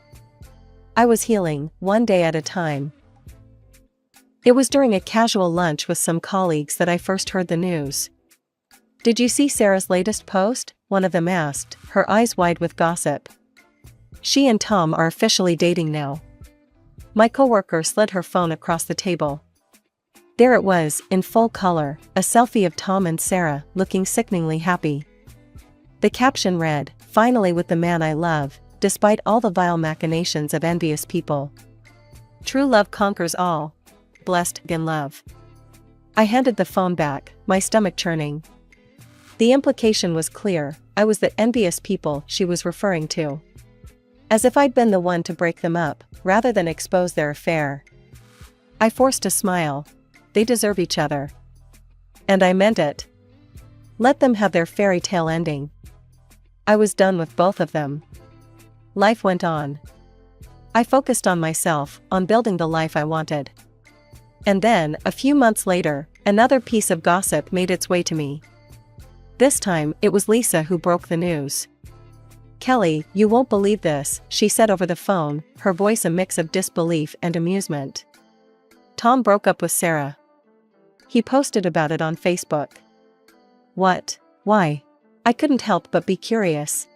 I was healing, one day at a time. It was during a casual lunch with some colleagues that I first heard the news. "Did you see Sarah's latest post?" one of them asked, her eyes wide with gossip. "She and Tom are officially dating now." My coworker slid her phone across the table. There it was, in full color, a selfie of Tom and Sarah, looking sickeningly happy. The caption read, "Finally with the man I love, despite all the vile machinations of envious people. True love conquers all. Blessed in love." I handed the phone back, my stomach churning. The implication was clear, I was the envious people she was referring to. As if I'd been the one to break them up, rather than expose their affair. I forced a smile. They deserve each other. And I meant it. Let them have their fairy tale ending. I was done with both of them. Life went on. I focused on myself, on building the life I wanted. And then, a few months later, another piece of gossip made its way to me. This time, it was Lisa who broke the news. "Kelly, you won't believe this," she said over the phone, her voice a mix of disbelief and amusement. "Tom broke up with Sarah. He posted about it on Facebook." "What? Why?" I couldn't help but be curious.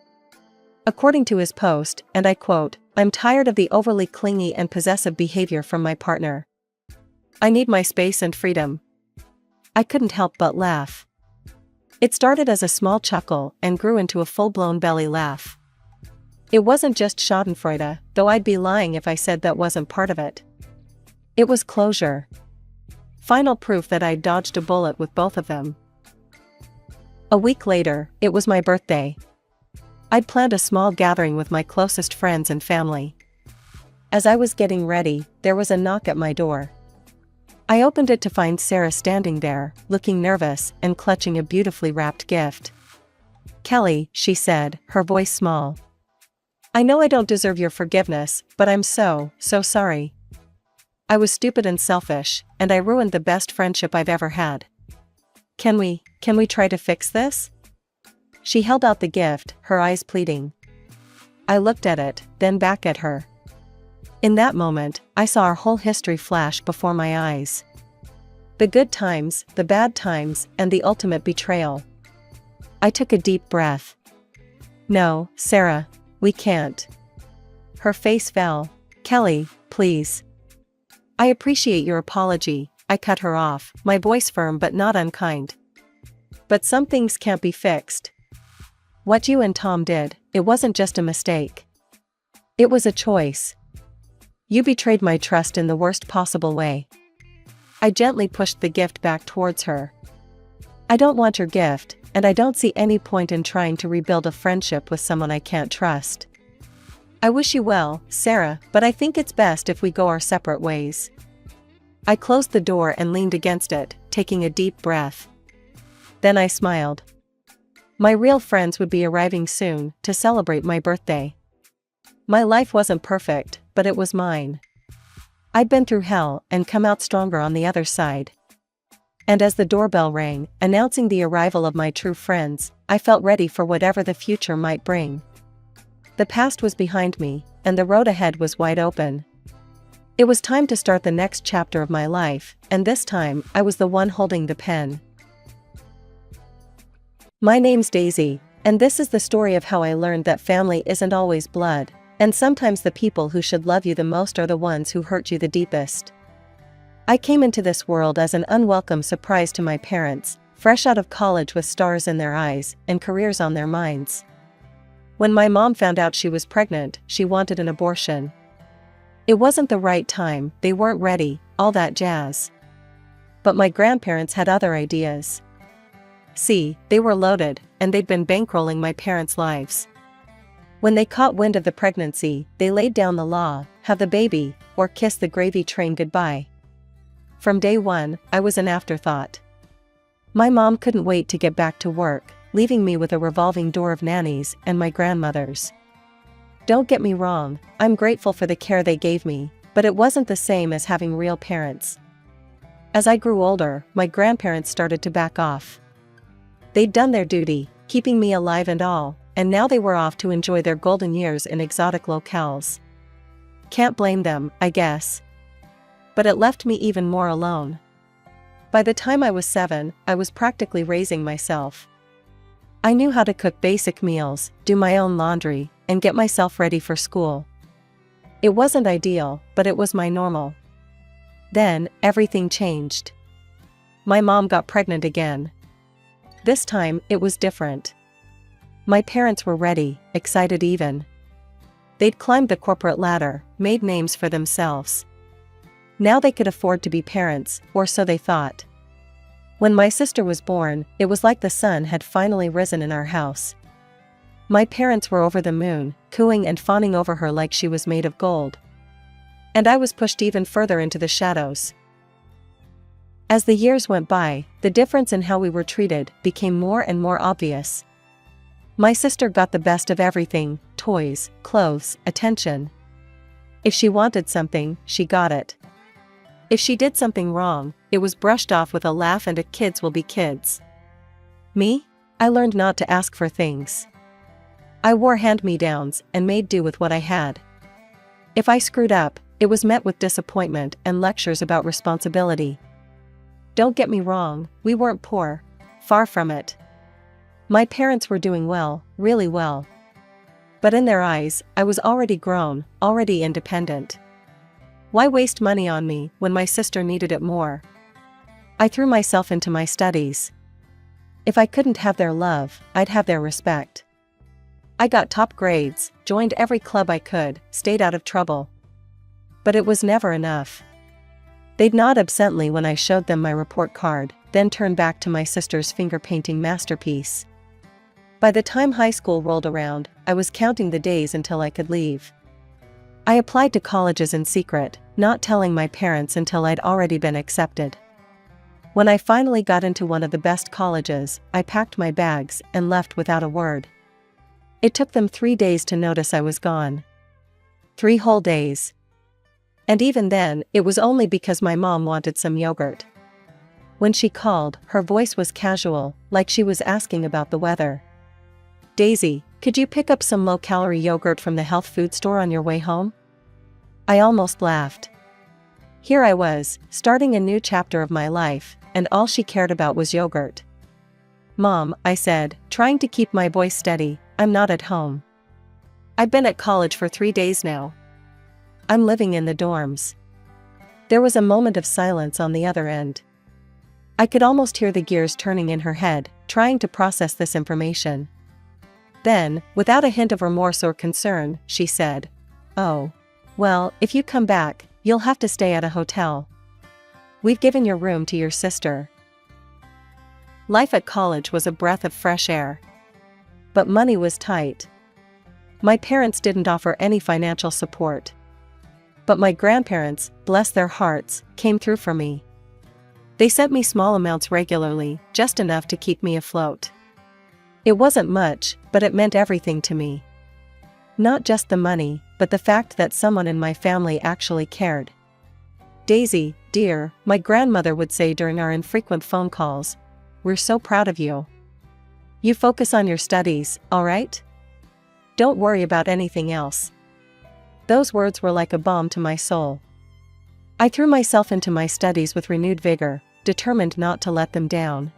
According to his post, and I quote, "I'm tired of the overly clingy and possessive behavior from my partner. I need my space and freedom." I couldn't help but laugh. It started as a small chuckle and grew into a full-blown belly laugh. It wasn't just schadenfreude, though I'd be lying if I said that wasn't part of it. It was closure. Final proof that I'd dodged a bullet with both of them. A week later, it was my birthday. I'd planned a small gathering with my closest friends and family. As I was getting ready, there was a knock at my door. I opened it to find Sarah standing there, looking nervous and clutching a beautifully wrapped gift. "Kelly," she said, her voice small. "I know I don't deserve your forgiveness, but I'm so sorry. I was stupid and selfish, and I ruined the best friendship I've ever had. Can we try to fix this?" She held out the gift, her eyes pleading. I looked at it, then back at her. In that moment, I saw our whole history flash before my eyes. The good times, the bad times, and the ultimate betrayal. I took a deep breath. "No, Sarah, we can't." Her face fell. "Kelly, please." "I appreciate your apology," I cut her off, my voice firm but not unkind. "But some things can't be fixed. What you and Tom did, it wasn't just a mistake. It was a choice. You betrayed my trust in the worst possible way." I gently pushed the gift back towards her. "I don't want your gift, and I don't see any point in trying to rebuild a friendship with someone I can't trust. I wish you well, Sarah, but I think it's best if we go our separate ways." I closed the door and leaned against it, taking a deep breath. Then I smiled. My real friends would be arriving soon, to celebrate my birthday. My life wasn't perfect, but it was mine. I'd been through hell and come out stronger on the other side. And as the doorbell rang, announcing the arrival of my true friends, I felt ready for whatever the future might bring. The past was behind me, and the road ahead was wide open. It was time to start the next chapter of my life, and this time, I was the one holding the pen. My name's Daisy, and this is the story of how I learned that family isn't always blood, and sometimes the people who should love you the most are the ones who hurt you the deepest. I came into this world as an unwelcome surprise to my parents, fresh out of college with stars in their eyes and careers on their minds. When my mom found out she was pregnant, she wanted an abortion. It wasn't the right time, they weren't ready, all that jazz. But my grandparents had other ideas. See, they were loaded, and they'd been bankrolling my parents' lives. When they caught wind of the pregnancy, they laid down the law: have the baby, or kiss the gravy train goodbye. From day one, I was an afterthought. My mom couldn't wait to get back to work, leaving me with a revolving door of nannies and my grandmothers. Don't get me wrong, I'm grateful for the care they gave me, but it wasn't the same as having real parents. As I grew older, my grandparents started to back off. They'd done their duty, keeping me alive and all, and now they were off to enjoy their golden years in exotic locales. Can't blame them, I guess. But it left me even more alone. By the time I was 7, I was practically raising myself. I knew how to cook basic meals, do my own laundry, and get myself ready for school. It wasn't ideal, but it was my normal. Then, everything changed. My mom got pregnant again. This time, it was different. My parents were ready, excited even. They'd climbed the corporate ladder, made names for themselves. Now they could afford to be parents, or so they thought. When my sister was born, it was like the sun had finally risen in our house. My parents were over the moon, cooing and fawning over her like she was made of gold. And I was pushed even further into the shadows. As the years went by, the difference in how we were treated became more and more obvious. My sister got the best of everything: toys, clothes, attention. If she wanted something, she got it. If she did something wrong, it was brushed off with a laugh and a kids will be kids. Me? I learned not to ask for things. I wore hand-me-downs and made do with what I had. If I screwed up, it was met with disappointment and lectures about responsibility. Don't get me wrong, we weren't poor. Far from it. My parents were doing well, really well. But in their eyes, I was already grown, already independent. Why waste money on me when my sister needed it more? I threw myself into my studies. If I couldn't have their love, I'd have their respect. I got top grades, joined every club I could, stayed out of trouble. But it was never enough. They'd nod absently when I showed them my report card, then turn back to my sister's finger-painting masterpiece. By the time high school rolled around, I was counting the days until I could leave. I applied to colleges in secret, not telling my parents until I'd already been accepted. When I finally got into one of the best colleges, I packed my bags and left without a word. It took them 3 days to notice I was gone. 3 whole days. And even then, it was only because my mom wanted some yogurt. When she called, her voice was casual, like she was asking about the weather. "Daisy, could you pick up some low-calorie yogurt from the health food store on your way home?" I almost laughed. Here I was, starting a new chapter of my life, and all she cared about was yogurt. "Mom," I said, trying to keep my voice steady, "I'm not at home. I've been at college for 3 days now. I'm living in the dorms." There was a moment of silence on the other end. I could almost hear the gears turning in her head, trying to process this information. Then, without a hint of remorse or concern, she said, "Oh. Well, if you come back, you'll have to stay at a hotel. We've given your room to your sister." Life at college was a breath of fresh air. But money was tight. My parents didn't offer any financial support. But my grandparents, bless their hearts, came through for me. They sent me small amounts regularly, just enough to keep me afloat. It wasn't much, but it meant everything to me. Not just the money, but the fact that someone in my family actually cared. "Daisy, dear," my grandmother would say during our infrequent phone calls, "we're so proud of you. You focus on your studies, all right? Don't worry about anything else." Those words were like a balm to my soul. I threw myself into my studies with renewed vigor, determined not to let them down.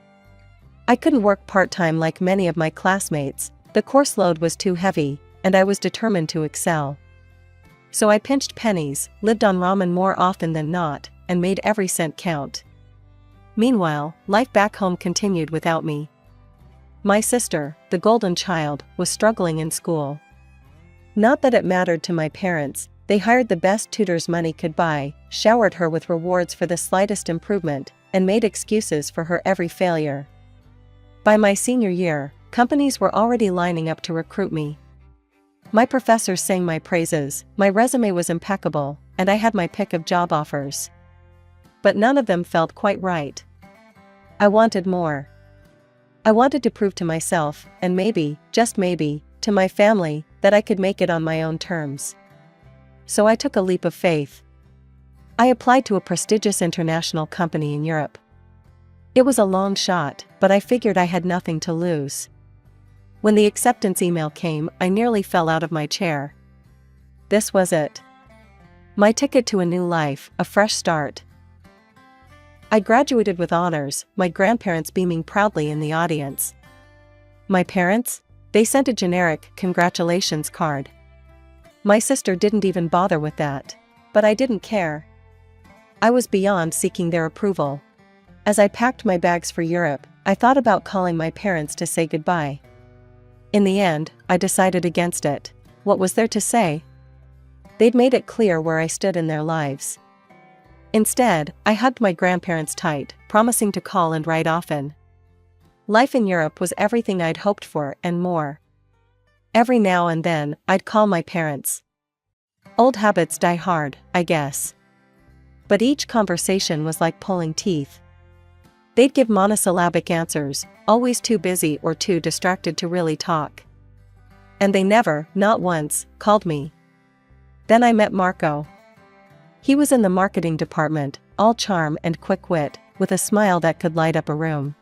I couldn't work part-time like many of my classmates, the course load was too heavy, and I was determined to excel. So I pinched pennies, lived on ramen more often than not, and made every cent count. Meanwhile, life back home continued without me. My sister, the golden child, was struggling in school. Not that it mattered to my parents, they hired the best tutors money could buy, showered her with rewards for the slightest improvement, and made excuses for her every failure. By my senior year, companies were already lining up to recruit me. My professors sang my praises, my resume was impeccable, and I had my pick of job offers. But none of them felt quite right. I wanted more. I wanted to prove to myself, and maybe, just maybe, to my family, that I could make it on my own terms. So I took a leap of faith. I applied to a prestigious international company in Europe. It was a long shot, but I figured I had nothing to lose. When the acceptance email came, I nearly fell out of my chair. This was it. My ticket to a new life, a fresh start. I graduated with honors, my grandparents beaming proudly in the audience. My parents? They sent a generic congratulations card. My sister didn't even bother with that. But I didn't care. I was beyond seeking their approval. As I packed my bags for Europe, I thought about calling my parents to say goodbye. In the end, I decided against it. What was there to say? They'd made it clear where I stood in their lives. Instead, I hugged my grandparents tight, promising to call and write often. Life in Europe was everything I'd hoped for and more. Every now and then, I'd call my parents. Old habits die hard, I guess. But each conversation was like pulling teeth. They'd give monosyllabic answers, always too busy or too distracted to really talk. And they never, not once, called me. Then I met Marco. He was in the marketing department, all charm and quick wit, with a smile that could light up a room.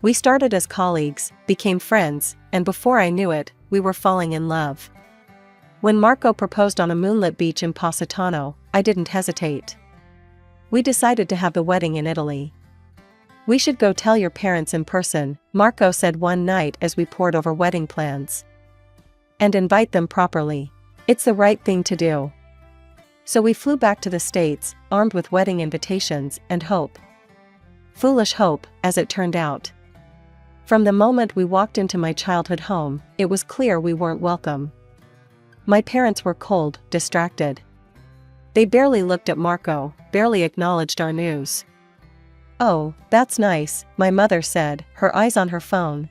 We started as colleagues, became friends, and before I knew it, we were falling in love. When Marco proposed on a moonlit beach in Positano, I didn't hesitate. We decided to have the wedding in Italy. "We should go tell your parents in person," Marco said one night as we pored over wedding plans. "And invite them properly. It's the right thing to do." So we flew back to the States, armed with wedding invitations and hope. Foolish hope, as it turned out. From the moment we walked into my childhood home, it was clear we weren't welcome. My parents were cold, distracted. They barely looked at Marco, barely acknowledged our news. "Oh, that's nice," my mother said, her eyes on her phone.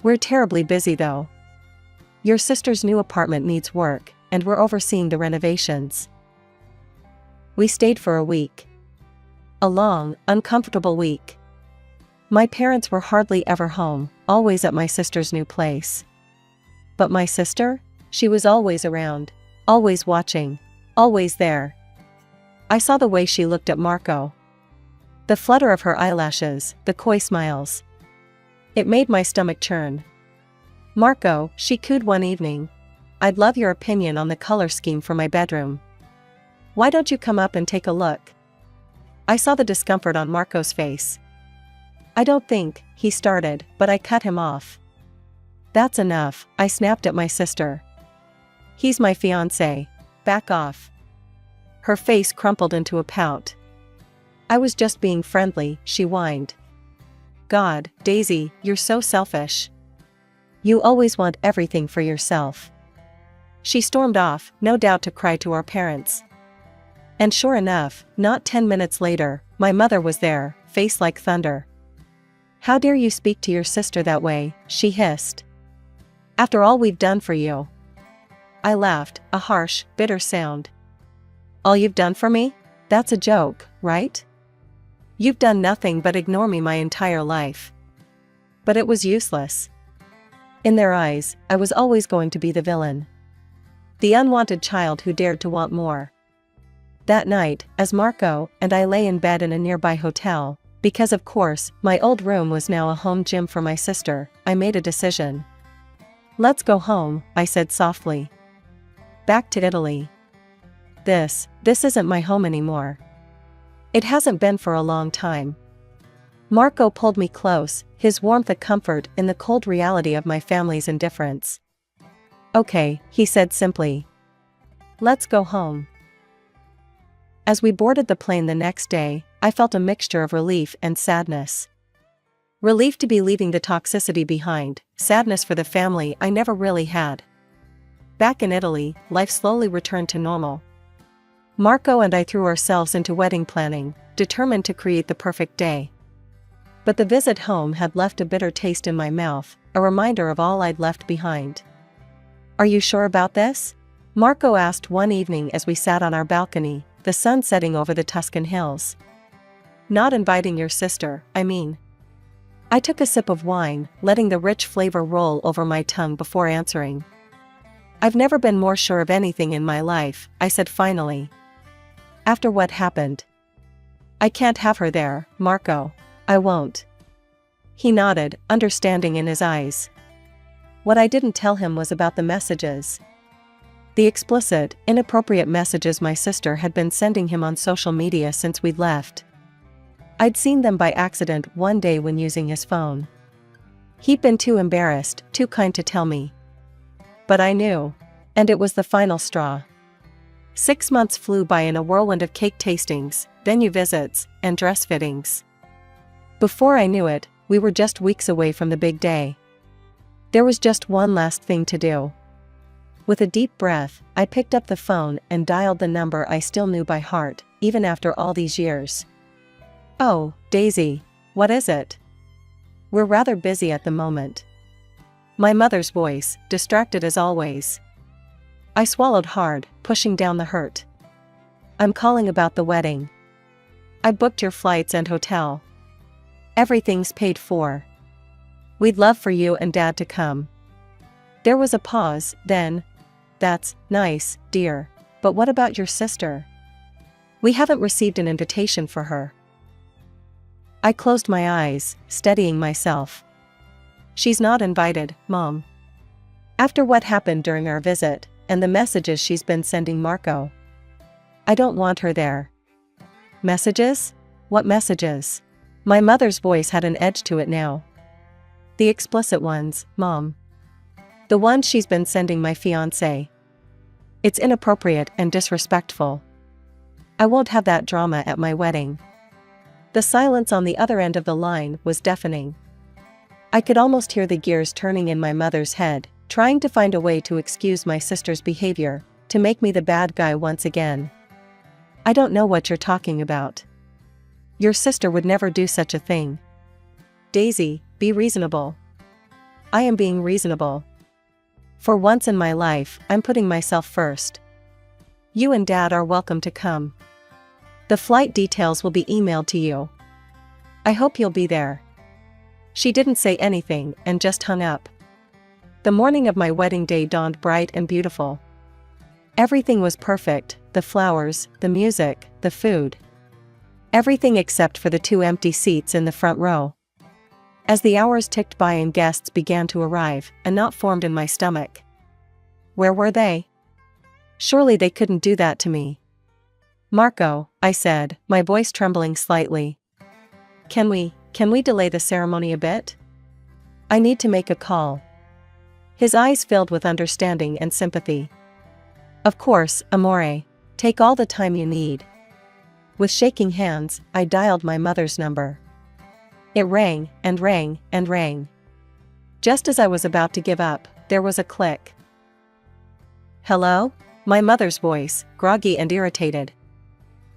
"We're terribly busy though. Your sister's new apartment needs work, and we're overseeing the renovations." We stayed for a week. A long, uncomfortable week. My parents were hardly ever home, always at my sister's new place. But my sister? She was always around, always watching, always there. I saw the way she looked at Marco. The flutter of her eyelashes, the coy smiles. It made my stomach churn. "Marco," she cooed one evening, "I'd love your opinion on the color scheme for my bedroom. Why don't you come up and take a look?" I saw the discomfort on Marco's face. "I don't think," he started, but I cut him off. "That's enough," I snapped at my sister. "He's my fiancé. Back off." Her face crumpled into a pout. "I was just being friendly," she whined. "God, Daisy, you're so selfish. You always want everything for yourself." She stormed off, no doubt to cry to our parents. And sure enough, not 10 minutes later, my mother was there, face like thunder. "How dare you speak to your sister that way," she hissed. "After all we've done for you." I laughed, a harsh, bitter sound. "All you've done for me? That's a joke, right? You've done nothing but ignore me my entire life." But it was useless. In their eyes, I was always going to be the villain. The unwanted child who dared to want more. That night, as Marco and I lay in bed in a nearby hotel, because of course, my old room was now a home gym for my sister, I made a decision. "Let's go home," I said softly. "Back to Italy. This isn't my home anymore. It hasn't been for a long time." Marco pulled me close, his warmth a comfort in the cold reality of my family's indifference. "Okay," he said simply. "Let's go home." As we boarded the plane the next day, I felt a mixture of relief and sadness. Relief to be leaving the toxicity behind, sadness for the family I never really had. Back in Italy, life slowly returned to normal. Marco and I threw ourselves into wedding planning, determined to create the perfect day. But the visit home had left a bitter taste in my mouth, a reminder of all I'd left behind. "Are you sure about this?" Marco asked one evening as we sat on our balcony, the sun setting over the Tuscan hills. "Not inviting your sister, I mean." I took a sip of wine, letting the rich flavor roll over my tongue before answering. "I've never been more sure of anything in my life," I said finally. "After what happened. I can't have her there, Marco. I won't." He nodded, understanding in his eyes. What I didn't tell him was about the messages. The explicit, inappropriate messages my sister had been sending him on social media since we'd left. I'd seen them by accident one day when using his phone. He'd been too embarrassed, too kind to tell me. But I knew. And it was the final straw. 6 months flew by in a whirlwind of cake tastings, venue visits, and dress fittings. Before I knew it, we were just weeks away from the big day. There was just one last thing to do. With a deep breath, I picked up the phone and dialed the number I still knew by heart, even after all these years. "Oh, Daisy, what is it?" "We're rather busy at the moment." My mother's voice, distracted as always. I swallowed hard, pushing down the hurt. "I'm calling about the wedding. I booked your flights and hotel. Everything's paid for. We'd love for you and Dad to come." There was a pause, then, "That's nice, dear. But what about your sister? We haven't received an invitation for her." I closed my eyes, steadying myself. "She's not invited, Mom. After what happened during our visit, and the messages she's been sending Marco. I don't want her there." "Messages? What messages?" My mother's voice had an edge to it now. "The explicit ones, Mom. The ones she's been sending my fiancé. It's inappropriate and disrespectful. I won't have that drama at my wedding." The silence on the other end of the line was deafening. I could almost hear the gears turning in my mother's head, trying to find a way to excuse my sister's behavior, to make me the bad guy once again. "I don't know what you're talking about. Your sister would never do such a thing. Daisy, be reasonable." "I am being reasonable. For once in my life, I'm putting myself first. You and Dad are welcome to come. The flight details will be emailed to you. I hope you'll be there." She didn't say anything and just hung up. The morning of my wedding day dawned bright and beautiful. Everything was perfect, the flowers, the music, the food. Everything except for the 2 empty seats in the front row. As the hours ticked by and guests began to arrive, a knot formed in my stomach. Where were they? Surely they couldn't do that to me. "Marco," I said, my voice trembling slightly. Can we delay the ceremony a bit? I need to make a call." His eyes filled with understanding and sympathy. "Of course, amore. Take all the time you need." With shaking hands, I dialed my mother's number. It rang, and rang, and rang. Just as I was about to give up, there was a click. "Hello?" My mother's voice, groggy and irritated.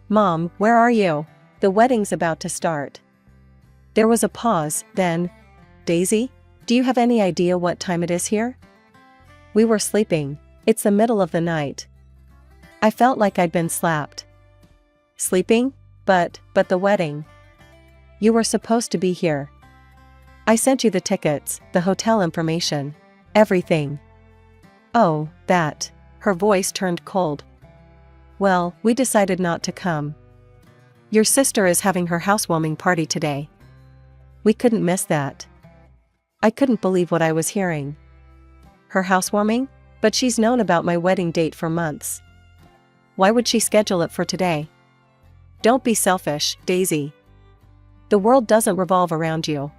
"Mom, where are you? The wedding's about to start." There was a pause, then, "Daisy, do you have any idea what time it is here?" "We were sleeping. It's the middle of the night." I felt like I'd been slapped. "Sleeping? But the wedding. You were supposed to be here. I sent you the tickets, the hotel information, everything." "Oh, that." Her voice turned cold. "Well, we decided not to come. Your sister is having her housewarming party today. We couldn't miss that." I couldn't believe what I was hearing. Her housewarming? But she's known about my wedding date for months. Why would she schedule it for today? Don't be selfish, Daisy. The world doesn't revolve around you.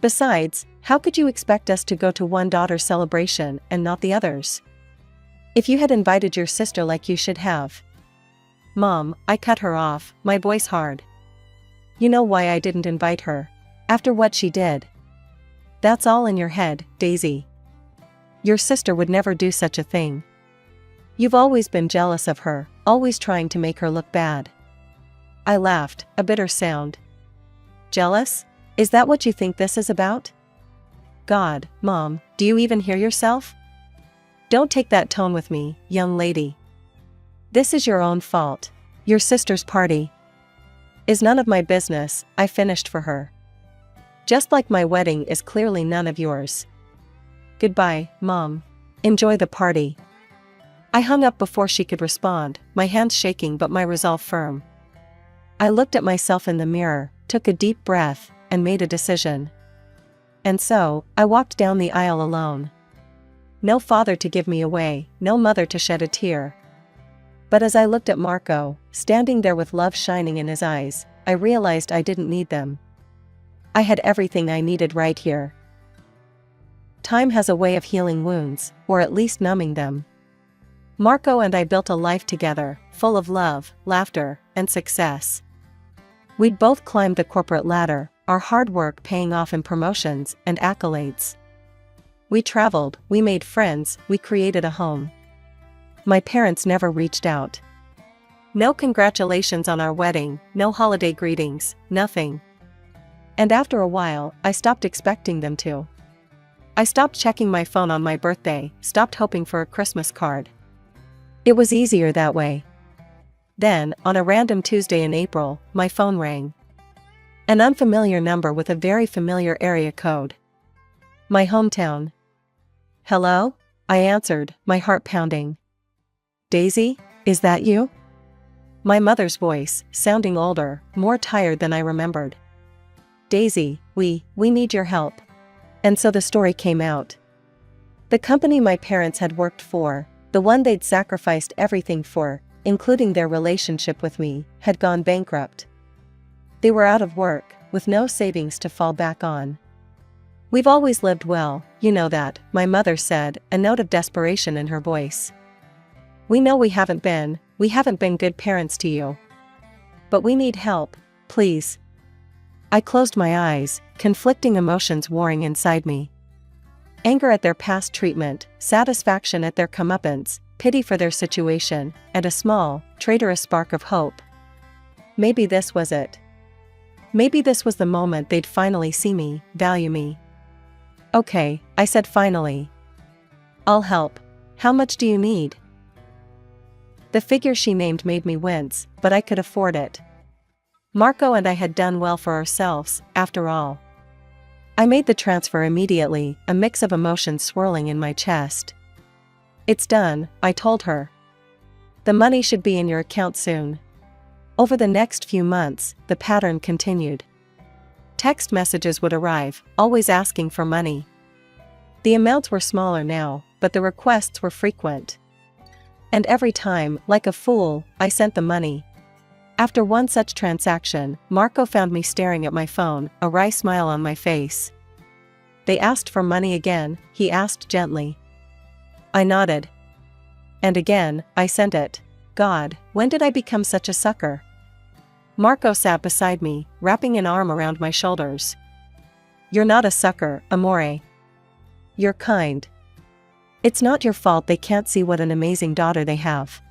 Besides, how could you expect us to go to one daughter's celebration and not the others? If you had invited your sister like you should have. "Mom," I cut her off, my voice hard. "You know why I didn't invite her. After what she did. That's all in your head, Daisy. Your sister would never do such a thing." You've always been jealous of her, always trying to make her look bad. I laughed, a bitter sound. Jealous? Is that what you think this is about? God, Mom, do you even hear yourself? Don't take that tone with me, young lady. This is your own fault. Your sister's party is none of my business, I finished for her. Just like my wedding is clearly none of yours. Goodbye, Mom. Enjoy the party. I hung up before she could respond, my hands shaking but my resolve firm. I looked at myself in the mirror, took a deep breath, and made a decision. And so, I walked down the aisle alone. No father to give me away, no mother to shed a tear. But as I looked at Marco, standing there with love shining in his eyes, I realized I didn't need them. I had everything I needed right here. Time has a way of healing wounds, or at least numbing them. Marco and I built a life together, full of love, laughter, and success. We'd both climbed the corporate ladder, our hard work paying off in promotions and accolades. We traveled, we made friends, we created a home. My parents never reached out. No congratulations on our wedding, no holiday greetings, nothing. And after a while, I stopped expecting them to. I stopped checking my phone on my birthday, stopped hoping for a Christmas card. It was easier that way. Then, on a random Tuesday in April, my phone rang. An unfamiliar number with a very familiar area code. My hometown. Hello? I answered, my heart pounding. Daisy, is that you? My mother's voice, sounding older, more tired than I remembered. Daisy, we need your help. And so the story came out. The company my parents had worked for, the one they'd sacrificed everything for, including their relationship with me, had gone bankrupt. They were out of work, with no savings to fall back on. We've always lived well, you know that, my mother said, a note of desperation in her voice. We know we haven't been good parents to you. But we need help, please. I closed my eyes, conflicting emotions warring inside me. Anger at their past treatment, satisfaction at their comeuppance, pity for their situation, and a small, traitorous spark of hope. Maybe this was it. Maybe this was the moment they'd finally see me, value me. Okay, I said finally. I'll help. How much do you need? The figure she named made me wince, but I could afford it. Marco and I had done well for ourselves, after all. I made the transfer immediately, a mix of emotions swirling in my chest. It's done, I told her. The money should be in your account soon. Over the next few months, the pattern continued. Text messages would arrive, always asking for money. The amounts were smaller now, but the requests were frequent. And every time, like a fool, I sent the money. After one such transaction, Marco found me staring at my phone, a wry smile on my face. They asked for money again, he asked gently. I nodded. And again, I sent it. God, when did I become such a sucker? Marco sat beside me, wrapping an arm around my shoulders. You're not a sucker, amore. You're kind. It's not your fault they can't see what an amazing daughter they have.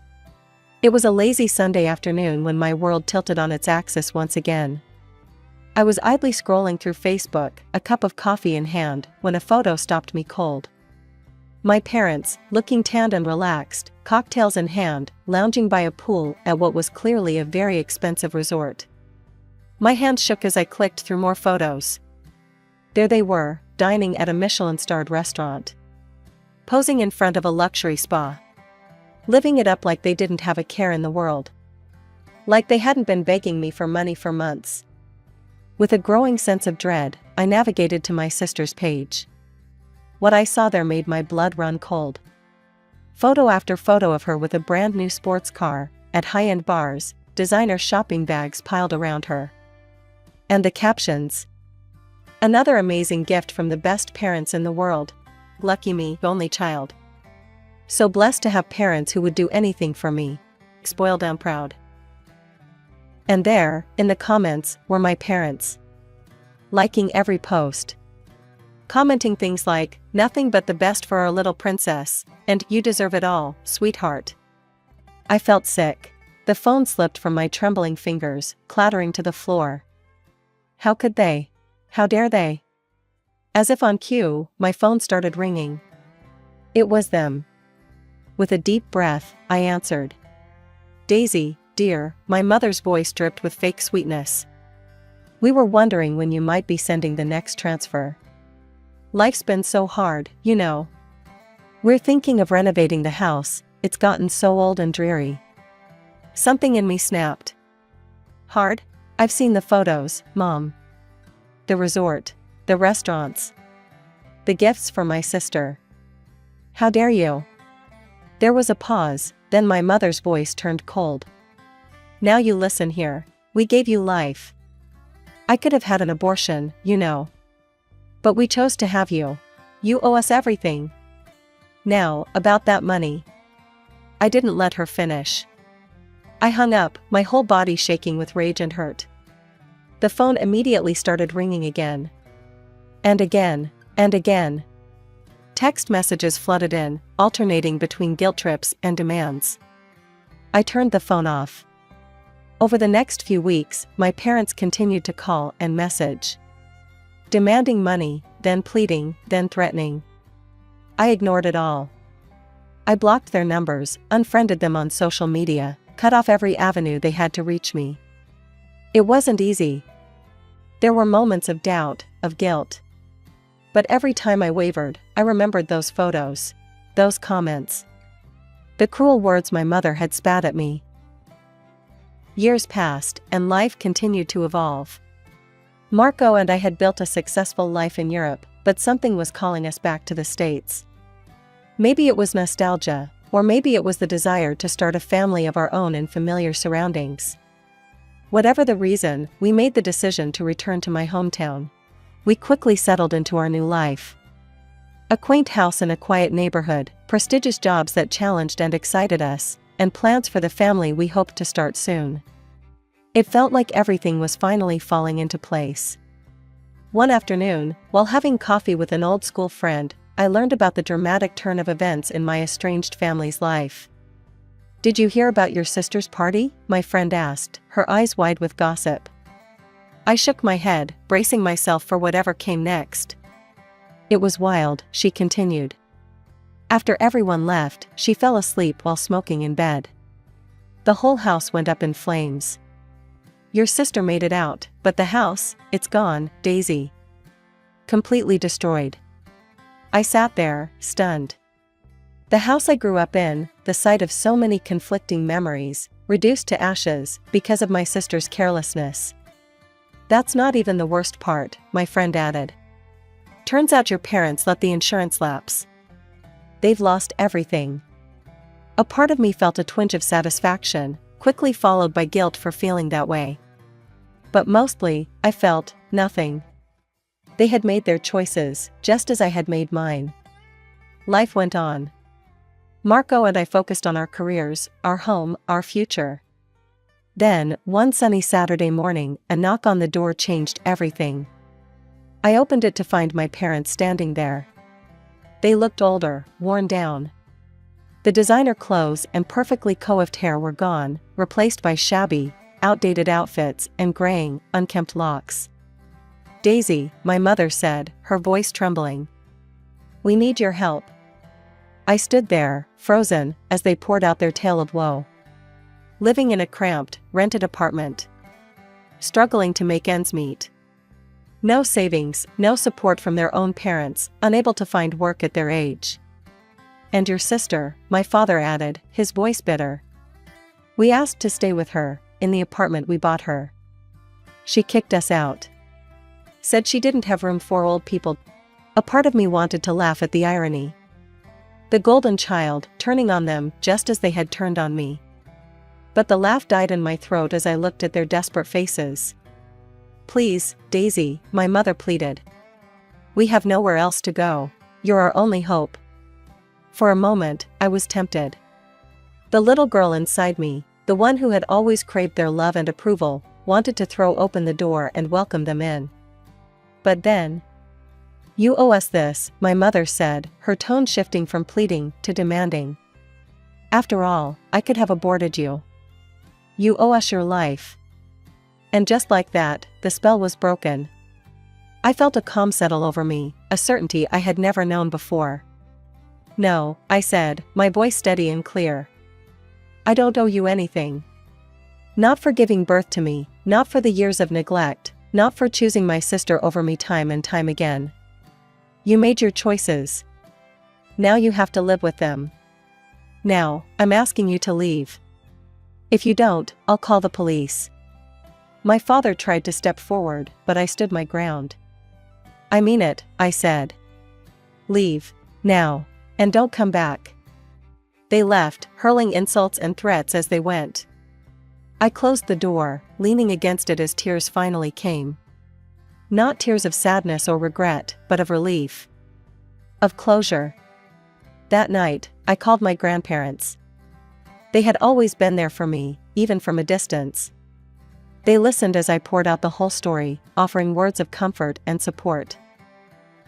It was a lazy Sunday afternoon when my world tilted on its axis once again. I was idly scrolling through Facebook, a cup of coffee in hand, when a photo stopped me cold. My parents, looking tanned and relaxed, cocktails in hand, lounging by a pool at what was clearly a very expensive resort. My hand shook as I clicked through more photos. There they were, dining at a Michelin-starred restaurant. Posing in front of a luxury spa. Living it up like they didn't have a care in the world. Like they hadn't been begging me for money for months. With a growing sense of dread, I navigated to my sister's page. What I saw there made my blood run cold. Photo after photo of her with a brand new sports car, at high-end bars, designer shopping bags piled around her. And the captions. Another amazing gift from the best parents in the world. Lucky me, only child. So blessed to have parents who would do anything for me. Spoiled and proud. And there, in the comments, were my parents. Liking every post. Commenting things like, Nothing but the best for our little princess, and you deserve it all, sweetheart. I felt sick. The phone slipped from my trembling fingers, clattering to the floor. How could they? How dare they? As if on cue, my phone started ringing. It was them. With a deep breath, I answered. Daisy, dear, my mother's voice dripped with fake sweetness. We were wondering when you might be sending the next transfer. Life's been so hard, you know. We're thinking of renovating the house, it's gotten so old and dreary. Something in me snapped. Hard? I've seen the photos, Mom. The resort, the restaurants, the gifts for my sister. How dare you? There was a pause, then my mother's voice turned cold. Now you listen here, we gave you life. I could have had an abortion, you know. But we chose to have you. You owe us everything. Now, about that money. I didn't let her finish. I hung up, my whole body shaking with rage and hurt. The phone immediately started ringing again. And again, and again. Text messages flooded in, alternating between guilt trips and demands. I turned the phone off. Over the next few weeks, my parents continued to call and message. Demanding money, then pleading, then threatening. I ignored it all. I blocked their numbers, unfriended them on social media, cut off every avenue they had to reach me. It wasn't easy. There were moments of doubt, of guilt. But every time I wavered, I remembered those photos, those comments, the cruel words my mother had spat at me. Years passed, and life continued to evolve. Marco and I had built a successful life in Europe, but something was calling us back to the States. Maybe it was nostalgia, or maybe it was the desire to start a family of our own in familiar surroundings. Whatever the reason, we made the decision to return to my hometown. We quickly settled into our new life. A quaint house in a quiet neighborhood, prestigious jobs that challenged and excited us, and plans for the family we hoped to start soon. It felt like everything was finally falling into place. One afternoon, while having coffee with an old school friend, I learned about the dramatic turn of events in my estranged family's life. Did you hear about your sister's party? My friend asked, her eyes wide with gossip. I shook my head, bracing myself for whatever came next. It was wild, she continued. After everyone left, she fell asleep while smoking in bed. The whole house went up in flames. Your sister made it out, but the house, it's gone, Daisy. Completely destroyed. I sat there, stunned. The house I grew up in, the site of so many conflicting memories, reduced to ashes because of my sister's carelessness. That's not even the worst part, my friend added. Turns out your parents let the insurance lapse. They've lost everything. A part of me felt a twinge of satisfaction, quickly followed by guilt for feeling that way. But mostly, I felt nothing. They had made their choices, just as I had made mine. Life went on. Marco and I focused on our careers, our home, our future. Then, one sunny Saturday morning, a knock on the door changed everything. I opened it to find my parents standing there. They looked older, worn down. The designer clothes and perfectly coiffed hair were gone, replaced by shabby, outdated outfits and graying, unkempt locks. Daisy, my mother said, her voice trembling. We need your help. I stood there, frozen, as they poured out their tale of woe. Living in a cramped, rented apartment. Struggling to make ends meet. No savings, no support from their own parents, unable to find work at their age. And your sister, my father added, his voice bitter. We asked to stay with her, in the apartment we bought her. She kicked us out. Said she didn't have room for old people. A part of me wanted to laugh at the irony. The golden child, turning on them just as they had turned on me. But the laugh died in my throat as I looked at their desperate faces. Please, Daisy, my mother pleaded. We have nowhere else to go. You're our only hope. For a moment, I was tempted. The little girl inside me, the one who had always craved their love and approval, wanted to throw open the door and welcome them in. But then, You owe us this, my mother said, her tone shifting from pleading to demanding. After all, I could have aborted you. You owe us your life. And just like that, the spell was broken. I felt a calm settle over me, a certainty I had never known before. No, I said, my voice steady and clear. I don't owe you anything. Not for giving birth to me, not for the years of neglect, not for choosing my sister over me time and time again. You made your choices. Now you have to live with them. Now, I'm asking you to leave. If you don't, I'll call the police. My father tried to step forward, but I stood my ground. I mean it, I said. Leave, now, and don't come back. They left, hurling insults and threats as they went. I closed the door, leaning against it as tears finally came. Not tears of sadness or regret, but of relief. Of closure. That night, I called my grandparents. They had always been there for me, even from a distance. They listened as I poured out the whole story, offering words of comfort and support.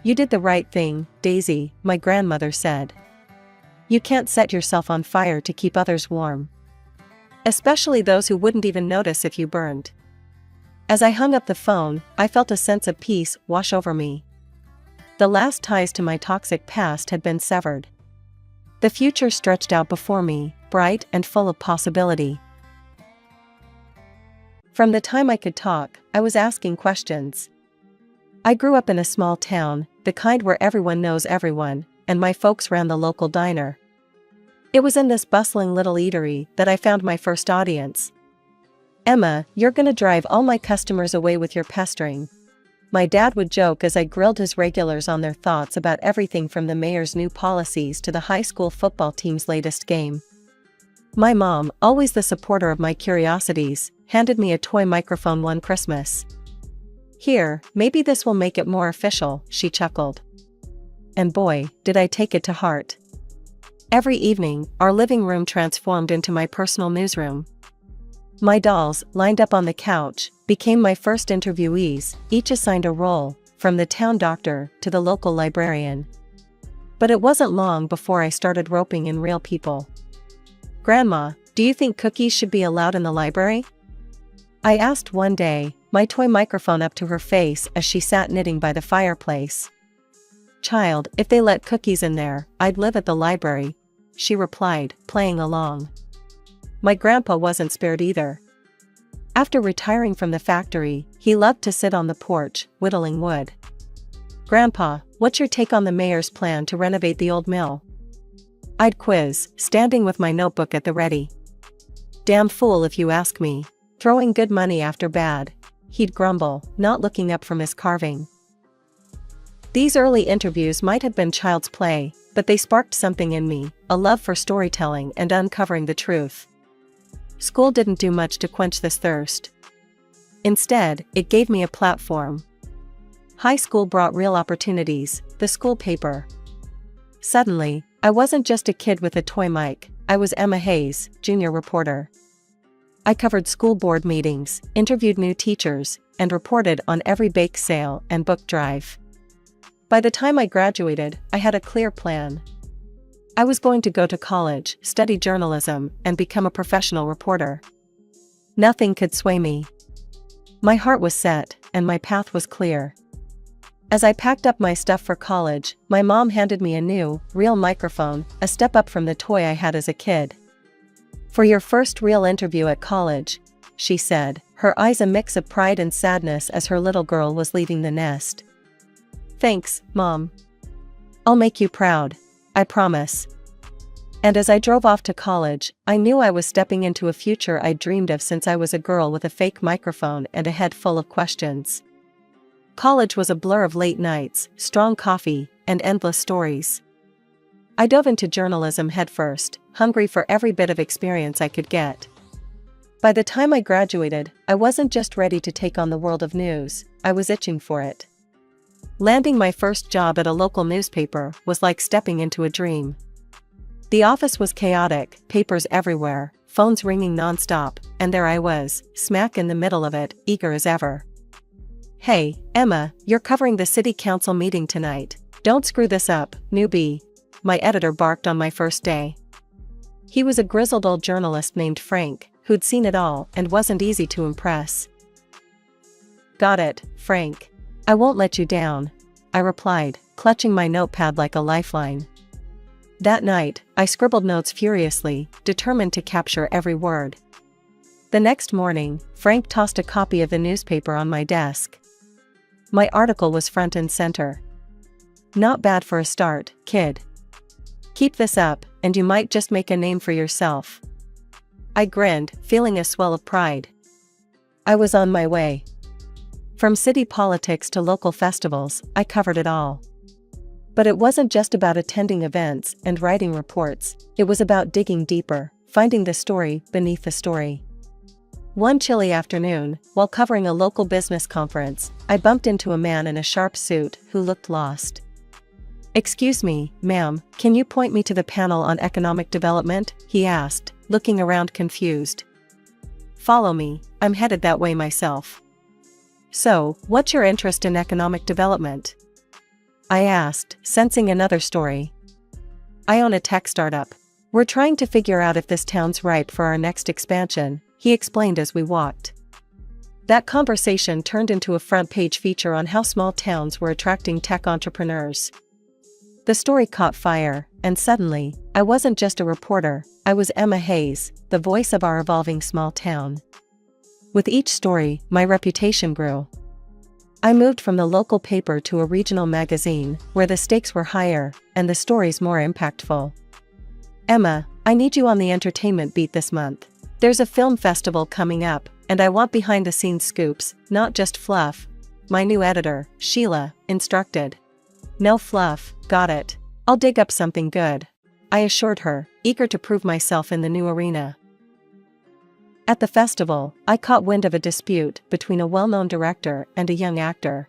You did the right thing, Daisy, my grandmother said. You can't set yourself on fire to keep others warm. Especially those who wouldn't even notice if you burned. As I hung up the phone, I felt a sense of peace wash over me. The last ties to my toxic past had been severed. The future stretched out before me, bright and full of possibility. From the time I could talk, I was asking questions. I grew up in a small town, the kind where everyone knows everyone, and my folks ran the local diner. It was in this bustling little eatery that I found my first audience. Emma, you're gonna drive all my customers away with your pestering. My dad would joke as I grilled his regulars on their thoughts about everything from the mayor's new policies to the high school football team's latest game. My mom, always the supporter of my curiosities, handed me a toy microphone one Christmas. Here, maybe this will make it more official, she chuckled. And boy, did I take it to heart. Every evening, our living room transformed into my personal newsroom. My dolls, lined up on the couch, became my first interviewees, each assigned a role, from the town doctor to the local librarian. But it wasn't long before I started roping in real people. Grandma, do you think cookies should be allowed in the library? I asked one day, my toy microphone up to her face as she sat knitting by the fireplace. Child, if they let cookies in there, I'd live at the library, she replied, playing along. My grandpa wasn't spared either. After retiring from the factory, he loved to sit on the porch, whittling wood. Grandpa, what's your take on the mayor's plan to renovate the old mill? I'd quiz, standing with my notebook at the ready. Damn fool if you ask me. Throwing good money after bad, he'd grumble, not looking up from his carving. These early interviews might have been child's play, but they sparked something in me, a love for storytelling and uncovering the truth. School didn't do much to quench this thirst. Instead, it gave me a platform. High school brought real opportunities, the school paper. Suddenly, I wasn't just a kid with a toy mic, I was Emma Hayes, junior reporter. I covered school board meetings, interviewed new teachers, and reported on every bake sale and book drive. By the time I graduated, I had a clear plan. I was going to go to college, study journalism, and become a professional reporter. Nothing could sway me. My heart was set, and my path was clear. As I packed up my stuff for college, my mom handed me a new, real microphone, a step up from the toy I had as a kid. For your first real interview at college, she said, her eyes a mix of pride and sadness as her little girl was leaving the nest. Thanks, Mom. I'll make you proud, I promise. And as I drove off to college, I knew I was stepping into a future I'd dreamed of since I was a girl with a fake microphone and a head full of questions. College was a blur of late nights, strong coffee, and endless stories. I dove into journalism headfirst, hungry for every bit of experience I could get. By the time I graduated, I wasn't just ready to take on the world of news, I was itching for it. Landing my first job at a local newspaper was like stepping into a dream. The office was chaotic, papers everywhere, phones ringing nonstop, and there I was, smack in the middle of it, eager as ever. "Hey, Emma, you're covering the city council meeting tonight. Don't screw this up, newbie," my editor barked on my first day. He was a grizzled old journalist named Frank, who'd seen it all and wasn't easy to impress. "Got it, Frank. I won't let you down," I replied, clutching my notepad like a lifeline. That night, I scribbled notes furiously, determined to capture every word. The next morning, Frank tossed a copy of the newspaper on my desk. My article was front and center. "Not bad for a start, kid. Keep this up, and you might just make a name for yourself." I grinned, feeling a swell of pride. I was on my way. From city politics to local festivals, I covered it all. But it wasn't just about attending events and writing reports, it was about digging deeper, finding the story beneath the story. One chilly afternoon, while covering a local business conference, I bumped into a man in a sharp suit who looked lost. "Excuse me, ma'am, can you point me to the panel on economic development?" he asked, looking around confused. "Follow me, I'm headed that way myself." "So, what's your interest in economic development?" I asked, sensing another story. "I own a tech startup. We're trying to figure out if this town's ripe for our next expansion," he explained as we walked. That conversation turned into a front-page feature on how small towns were attracting tech entrepreneurs. The story caught fire, and suddenly, I wasn't just a reporter, I was Emma Hayes, the voice of our evolving small town. With each story, my reputation grew. I moved from the local paper to a regional magazine, where the stakes were higher, and the stories more impactful. "Emma, I need you on the entertainment beat this month. There's a film festival coming up, and I want behind-the-scenes scoops, not just fluff," my new editor, Sheila, instructed. "No fluff, got it. I'll dig up something good," I assured her, eager to prove myself in the new arena. At the festival, I caught wind of a dispute between a well-known director and a young actor.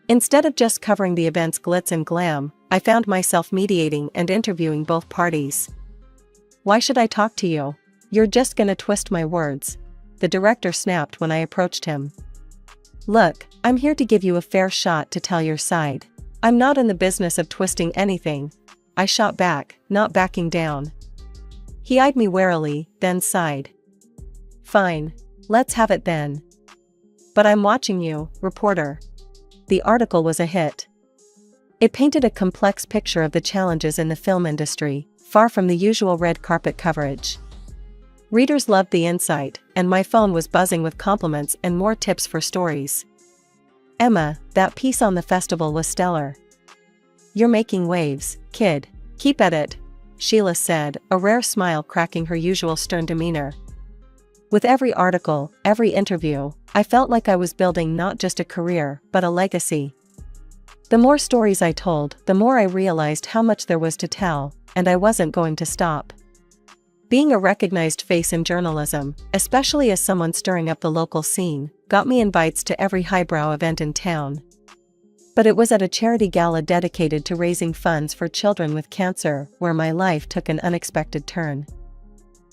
Instead of just covering the event's glitz and glam, I found myself mediating and interviewing both parties. "Why should I talk to you? You're just gonna twist my words," the director snapped when I approached him. "Look, I'm here to give you a fair shot to tell your side. I'm not in the business of twisting anything," I shot back, not backing down. He eyed me warily, then sighed. "Fine. Let's have it then. But I'm watching you, reporter." The article was a hit. It painted a complex picture of the challenges in the film industry, far from the usual red carpet coverage. Readers loved the insight, and my phone was buzzing with compliments and more tips for stories. "Emma, that piece on the festival was stellar. You're making waves, kid. Keep at it," Sheila said, a rare smile cracking her usual stern demeanor. With every article, every interview, I felt like I was building not just a career, but a legacy. The more stories I told, the more I realized how much there was to tell, and I wasn't going to stop. Being a recognized face in journalism, especially as someone stirring up the local scene, got me invites to every highbrow event in town. But it was at a charity gala dedicated to raising funds for children with cancer where my life took an unexpected turn.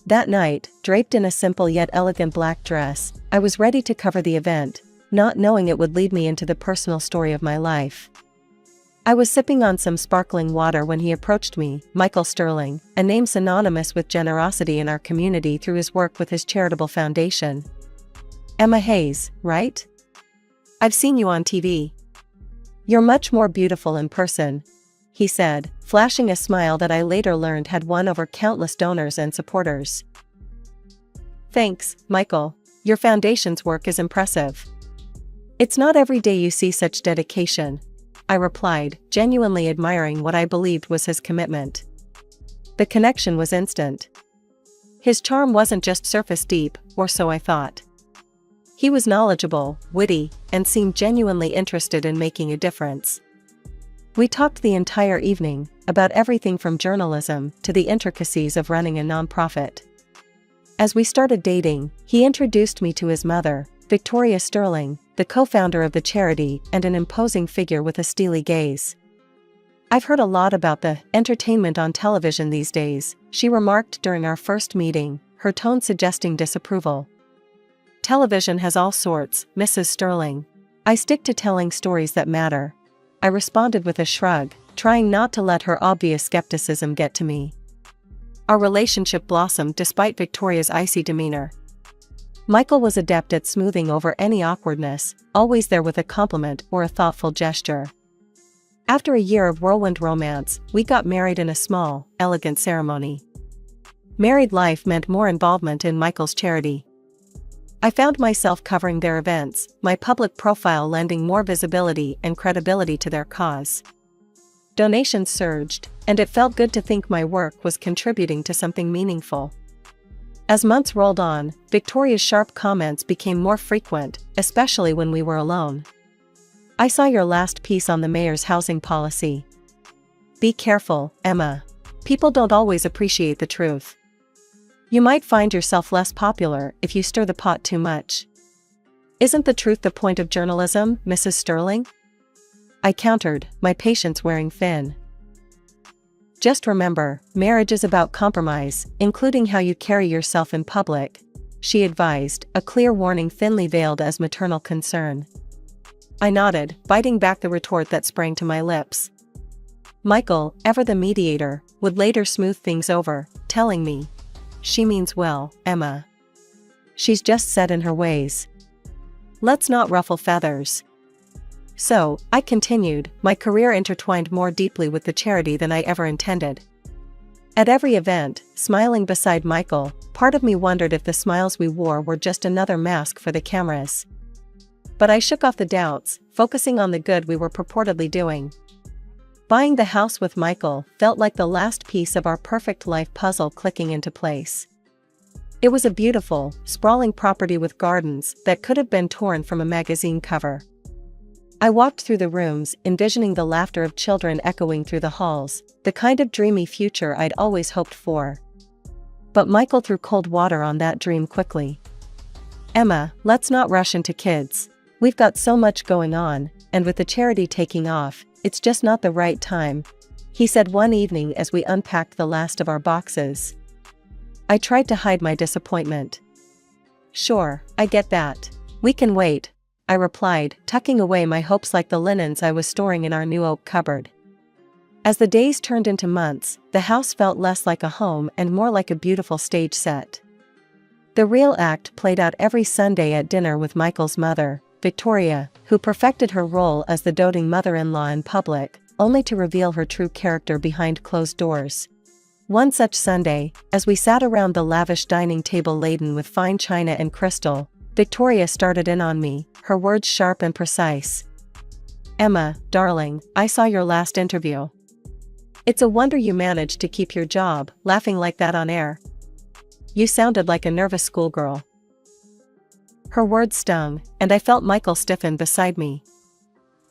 That night, draped in a simple yet elegant black dress, I was ready to cover the event, not knowing it would lead me into the personal story of my life. I was sipping on some sparkling water when he approached me, Michael Sterling, a name synonymous with generosity in our community through his work with his charitable foundation. "Emma Hayes, right? I've seen you on TV. You're much more beautiful in person," he said, flashing a smile that I later learned had won over countless donors and supporters. "Thanks, Michael. Your foundation's work is impressive." "It's not every day you see such dedication," I replied, genuinely admiring what I believed was his commitment. The connection was instant. His charm wasn't just surface deep, or so I thought. He was knowledgeable, witty, and seemed genuinely interested in making a difference. We talked the entire evening, about everything from journalism to the intricacies of running a nonprofit. As we started dating, he introduced me to his mother, Victoria Sterling, the co-founder of the charity and an imposing figure with a steely gaze. "I've heard a lot about the entertainment on television these days," she remarked during our first meeting, her tone suggesting disapproval. "Television has all sorts, Mrs. Sterling. I stick to telling stories that matter, I responded with a shrug, trying not to let her obvious skepticism get to me. Our relationship blossomed despite Victoria's icy demeanor. Michael was adept at smoothing over any awkwardness, always there with a compliment or a thoughtful gesture. After a year of whirlwind romance, we got married in a small, elegant ceremony. Married life meant more involvement in Michael's charity. I found myself covering their events, my public profile lending more visibility and credibility to their cause. Donations surged, and it felt good to think my work was contributing to something meaningful. As months rolled on, Victoria's sharp comments became more frequent, especially when we were alone. I saw your last piece on the mayor's housing policy. Be careful, Emma. People don't always appreciate the truth. You might find yourself less popular if you stir the pot too much. Isn't the truth the point of journalism, Mrs. Sterling? I countered, my patience wearing thin. Just remember, marriage is about compromise, including how you carry yourself in public, she advised, a clear warning thinly veiled as maternal concern. I nodded, biting back the retort that sprang to my lips. Michael, ever the mediator, would later smooth things over, telling me, "She means well, Emma. She's just set in her ways. Let's not ruffle feathers." So, I continued, my career intertwined more deeply with the charity than I ever intended. At every event, smiling beside Michael, part of me wondered if the smiles we wore were just another mask for the cameras. But I shook off the doubts, focusing on the good we were purportedly doing. Buying the house with Michael felt like the last piece of our perfect life puzzle clicking into place. It was a beautiful, sprawling property with gardens that could have been torn from a magazine cover. I walked through the rooms, envisioning the laughter of children echoing through the halls, the kind of dreamy future I'd always hoped for. But Michael threw cold water on that dream quickly. Emma, let's not rush into kids. We've got so much going on, and with the charity taking off, it's just not the right time, he said one evening as we unpacked the last of our boxes. I tried to hide my disappointment. Sure, I get that. We can wait, I replied, tucking away my hopes like the linens I was storing in our new oak cupboard. As the days turned into months, the house felt less like a home and more like a beautiful stage set. The real act played out every Sunday at dinner with Michael's mother, Victoria, who perfected her role as the doting mother-in-law in public, only to reveal her true character behind closed doors. One such Sunday, as we sat around the lavish dining table laden with fine china and crystal, Victoria started in on me, her words sharp and precise. Emma, darling, I saw your last interview. It's a wonder you managed to keep your job, laughing like that on air. You sounded like a nervous schoolgirl. Her words stung, and I felt Michael stiffen beside me.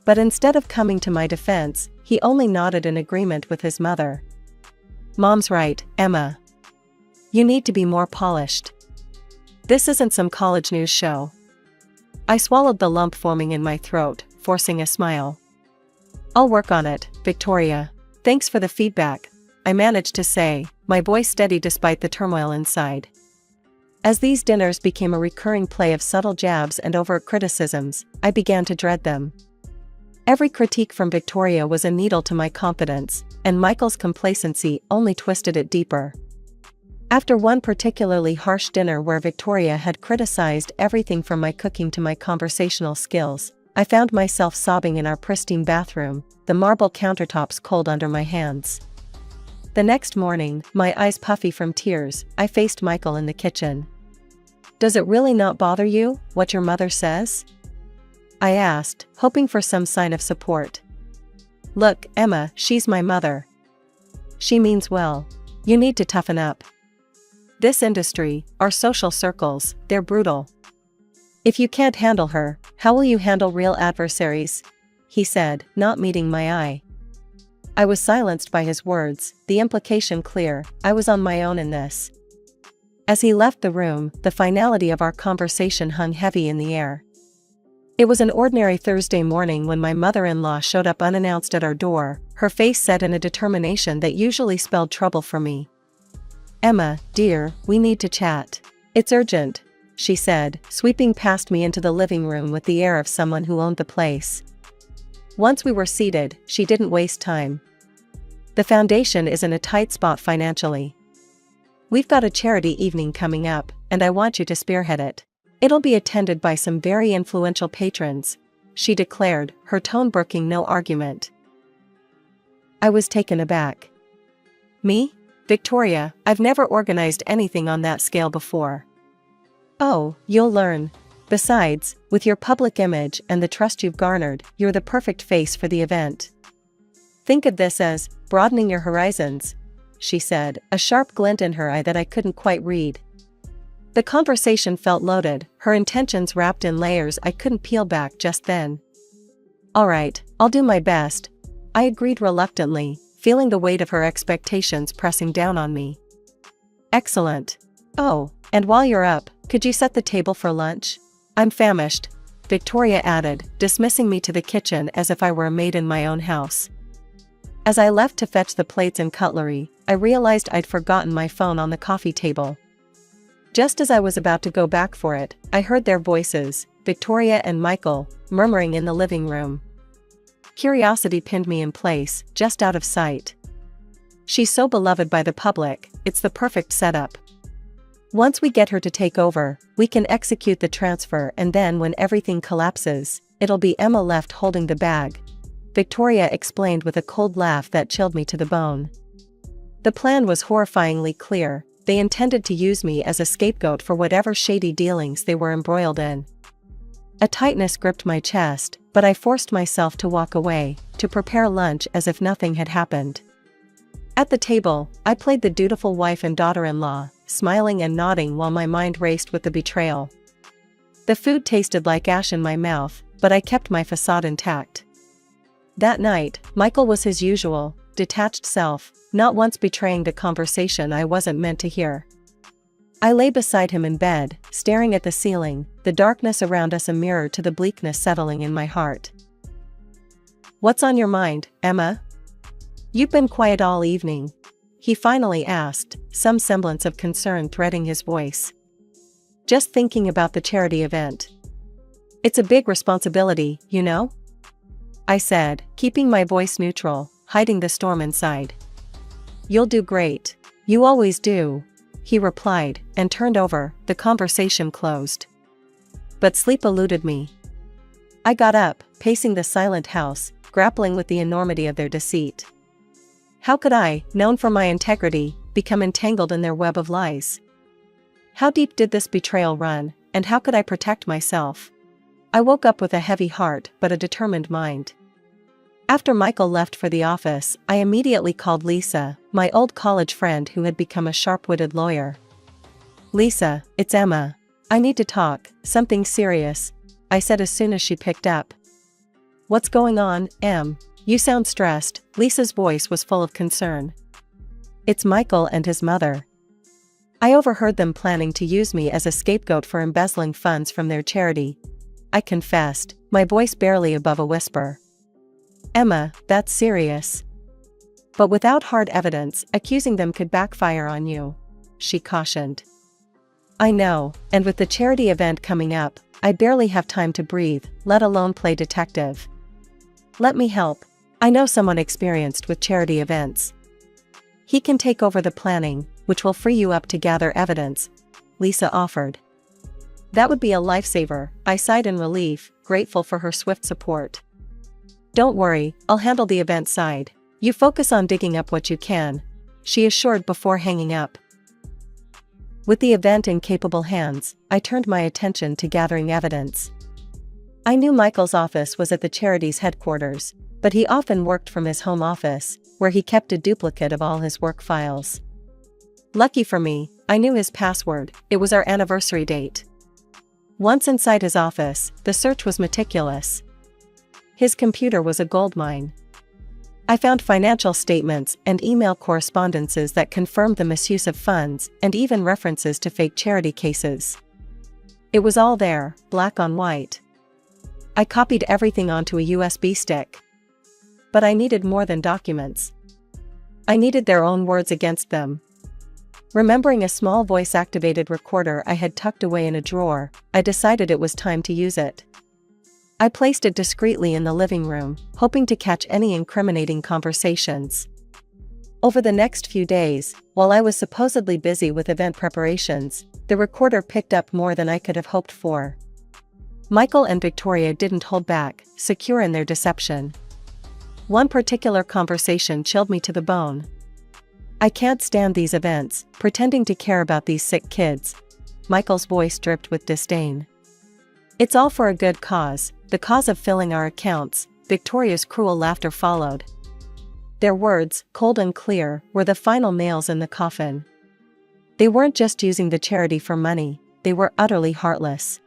But instead of coming to my defense, he only nodded in agreement with his mother. Mom's right, Emma. You need to be more polished. This isn't some college news show. I swallowed the lump forming in my throat, forcing a smile. I'll work on it, Victoria. Thanks for the feedback, I managed to say, my voice steady despite the turmoil inside. As these dinners became a recurring play of subtle jabs and overt criticisms, I began to dread them. Every critique from Victoria was a needle to my confidence, and Michael's complacency only twisted it deeper. After one particularly harsh dinner where Victoria had criticized everything from my cooking to my conversational skills, I found myself sobbing in our pristine bathroom, the marble countertops cold under my hands. The next morning, my eyes puffy from tears, I faced Michael in the kitchen. Does it really not bother you, what your mother says? I asked, hoping for some sign of support. Look, Emma, she's my mother. She means well. You need to toughen up. This industry, our social circles, they're brutal. If you can't handle her, how will you handle real adversaries? He said, not meeting my eye. I was silenced by his words, the implication clear, I was on my own in this. As he left the room, the finality of our conversation hung heavy in the air. It was an ordinary Thursday morning when my mother-in-law showed up unannounced at our door, her face set in a determination that usually spelled trouble for me. Emma, dear, we need to chat. It's urgent, she said, sweeping past me into the living room with the air of someone who owned the place. Once we were seated, she didn't waste time. The foundation is in a tight spot financially. We've got a charity evening coming up, and I want you to spearhead it. It'll be attended by some very influential patrons, she declared, her tone brooking no argument. I was taken aback. Me? Victoria, I've never organized anything on that scale before. Oh, you'll learn. Besides, with your public image and the trust you've garnered, you're the perfect face for the event. Think of this as broadening your horizons, she said, a sharp glint in her eye that I couldn't quite read. The conversation felt loaded, her intentions wrapped in layers I couldn't peel back just then. All right, I'll do my best, I agreed reluctantly, feeling the weight of her expectations pressing down on me. Excellent. Oh, and while you're up, could you set the table for lunch? I'm famished, Victoria added, dismissing me to the kitchen as if I were a maid in my own house. As I left to fetch the plates and cutlery, I realized I'd forgotten my phone on the coffee table. Just as I was about to go back for it, I heard their voices, Victoria and Michael, murmuring in the living room. Curiosity pinned me in place, just out of sight. She's so beloved by the public, it's the perfect setup. Once we get her to take over, we can execute the transfer, and then when everything collapses, it'll be Emma left holding the bag, Victoria explained with a cold laugh that chilled me to the bone. The plan was horrifyingly clear. They intended to use me as a scapegoat for whatever shady dealings they were embroiled in. A tightness gripped my chest, but I forced myself to walk away, to prepare lunch as if nothing had happened. At the table, I played the dutiful wife and daughter-in-law, smiling and nodding while my mind raced with the betrayal. The food tasted like ash in my mouth, but I kept my facade intact. That night, Michael was his usual, detached self, not once betraying the conversation I wasn't meant to hear. I lay beside him in bed, staring at the ceiling, the darkness around us a mirror to the bleakness settling in my heart. What's on your mind, Emma? You've been quiet all evening, he finally asked, some semblance of concern threading his voice. Just thinking about the charity event. It's a big responsibility, you know? I said, keeping my voice neutral, hiding the storm inside. You'll do great. You always do, he replied, and turned over. The conversation closed. But sleep eluded me. I got up, pacing the silent house, grappling with the enormity of their deceit. How could I, known for my integrity, become entangled in their web of lies? How deep did this betrayal run, and how could I protect myself? I woke up with a heavy heart but a determined mind. After Michael left for the office, I immediately called Lisa, my old college friend who had become a sharp-witted lawyer. Lisa, it's Emma. I need to talk, something serious, I said as soon as she picked up. What's going on, Em? You sound stressed. Lisa's voice was full of concern. It's Michael and his mother. I overheard them planning to use me as a scapegoat for embezzling funds from their charity, I confessed, my voice barely above a whisper. Emma, that's serious. But without hard evidence, accusing them could backfire on you, she cautioned. I know, and with the charity event coming up, I barely have time to breathe, let alone play detective. Let me help. I know someone experienced with charity events. He can take over the planning, which will free you up to gather evidence, Lisa offered. That would be a lifesaver, I sighed in relief, grateful for her swift support. Don't worry, I'll handle the event side. You focus on digging up what you can, she assured before hanging up. With the event in capable hands, I turned my attention to gathering evidence. I knew Michael's office was at the charity's headquarters, but he often worked from his home office, where he kept a duplicate of all his work files. Lucky for me, I knew his password. It was our anniversary date. Once inside his office, the search was meticulous. His computer was a goldmine. I found financial statements and email correspondences that confirmed the misuse of funds and even references to fake charity cases. It was all there, black on white. I copied everything onto a USB stick. But I needed more than documents. I needed their own words against them. Remembering a small voice-activated recorder I had tucked away in a drawer, I decided it was time to use it. I placed it discreetly in the living room, hoping to catch any incriminating conversations. Over the next few days, while I was supposedly busy with event preparations, the recorder picked up more than I could have hoped for. Michael and Victoria didn't hold back, secure in their deception. One particular conversation chilled me to the bone. "I can't stand these events, pretending to care about these sick kids." Michael's voice dripped with disdain. "It's all for a good cause, the cause of filling our accounts." Victoria's cruel laughter followed. Their words, cold and clear, were the final nails in the coffin. They weren't just using the charity for money, they were utterly heartless.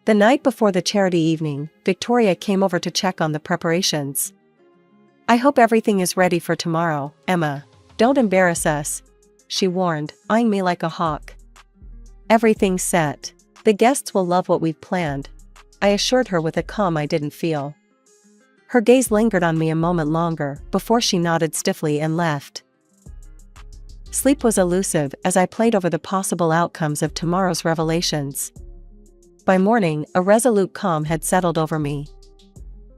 The night before the charity evening, Victoria came over to check on the preparations. "I hope everything is ready for tomorrow, Emma. Don't embarrass us," she warned, eyeing me like a hawk. "Everything's set. The guests will love what we've planned," I assured her with a calm I didn't feel. Her gaze lingered on me a moment longer before she nodded stiffly and left. Sleep was elusive as I played over the possible outcomes of tomorrow's revelations. By morning, a resolute calm had settled over me.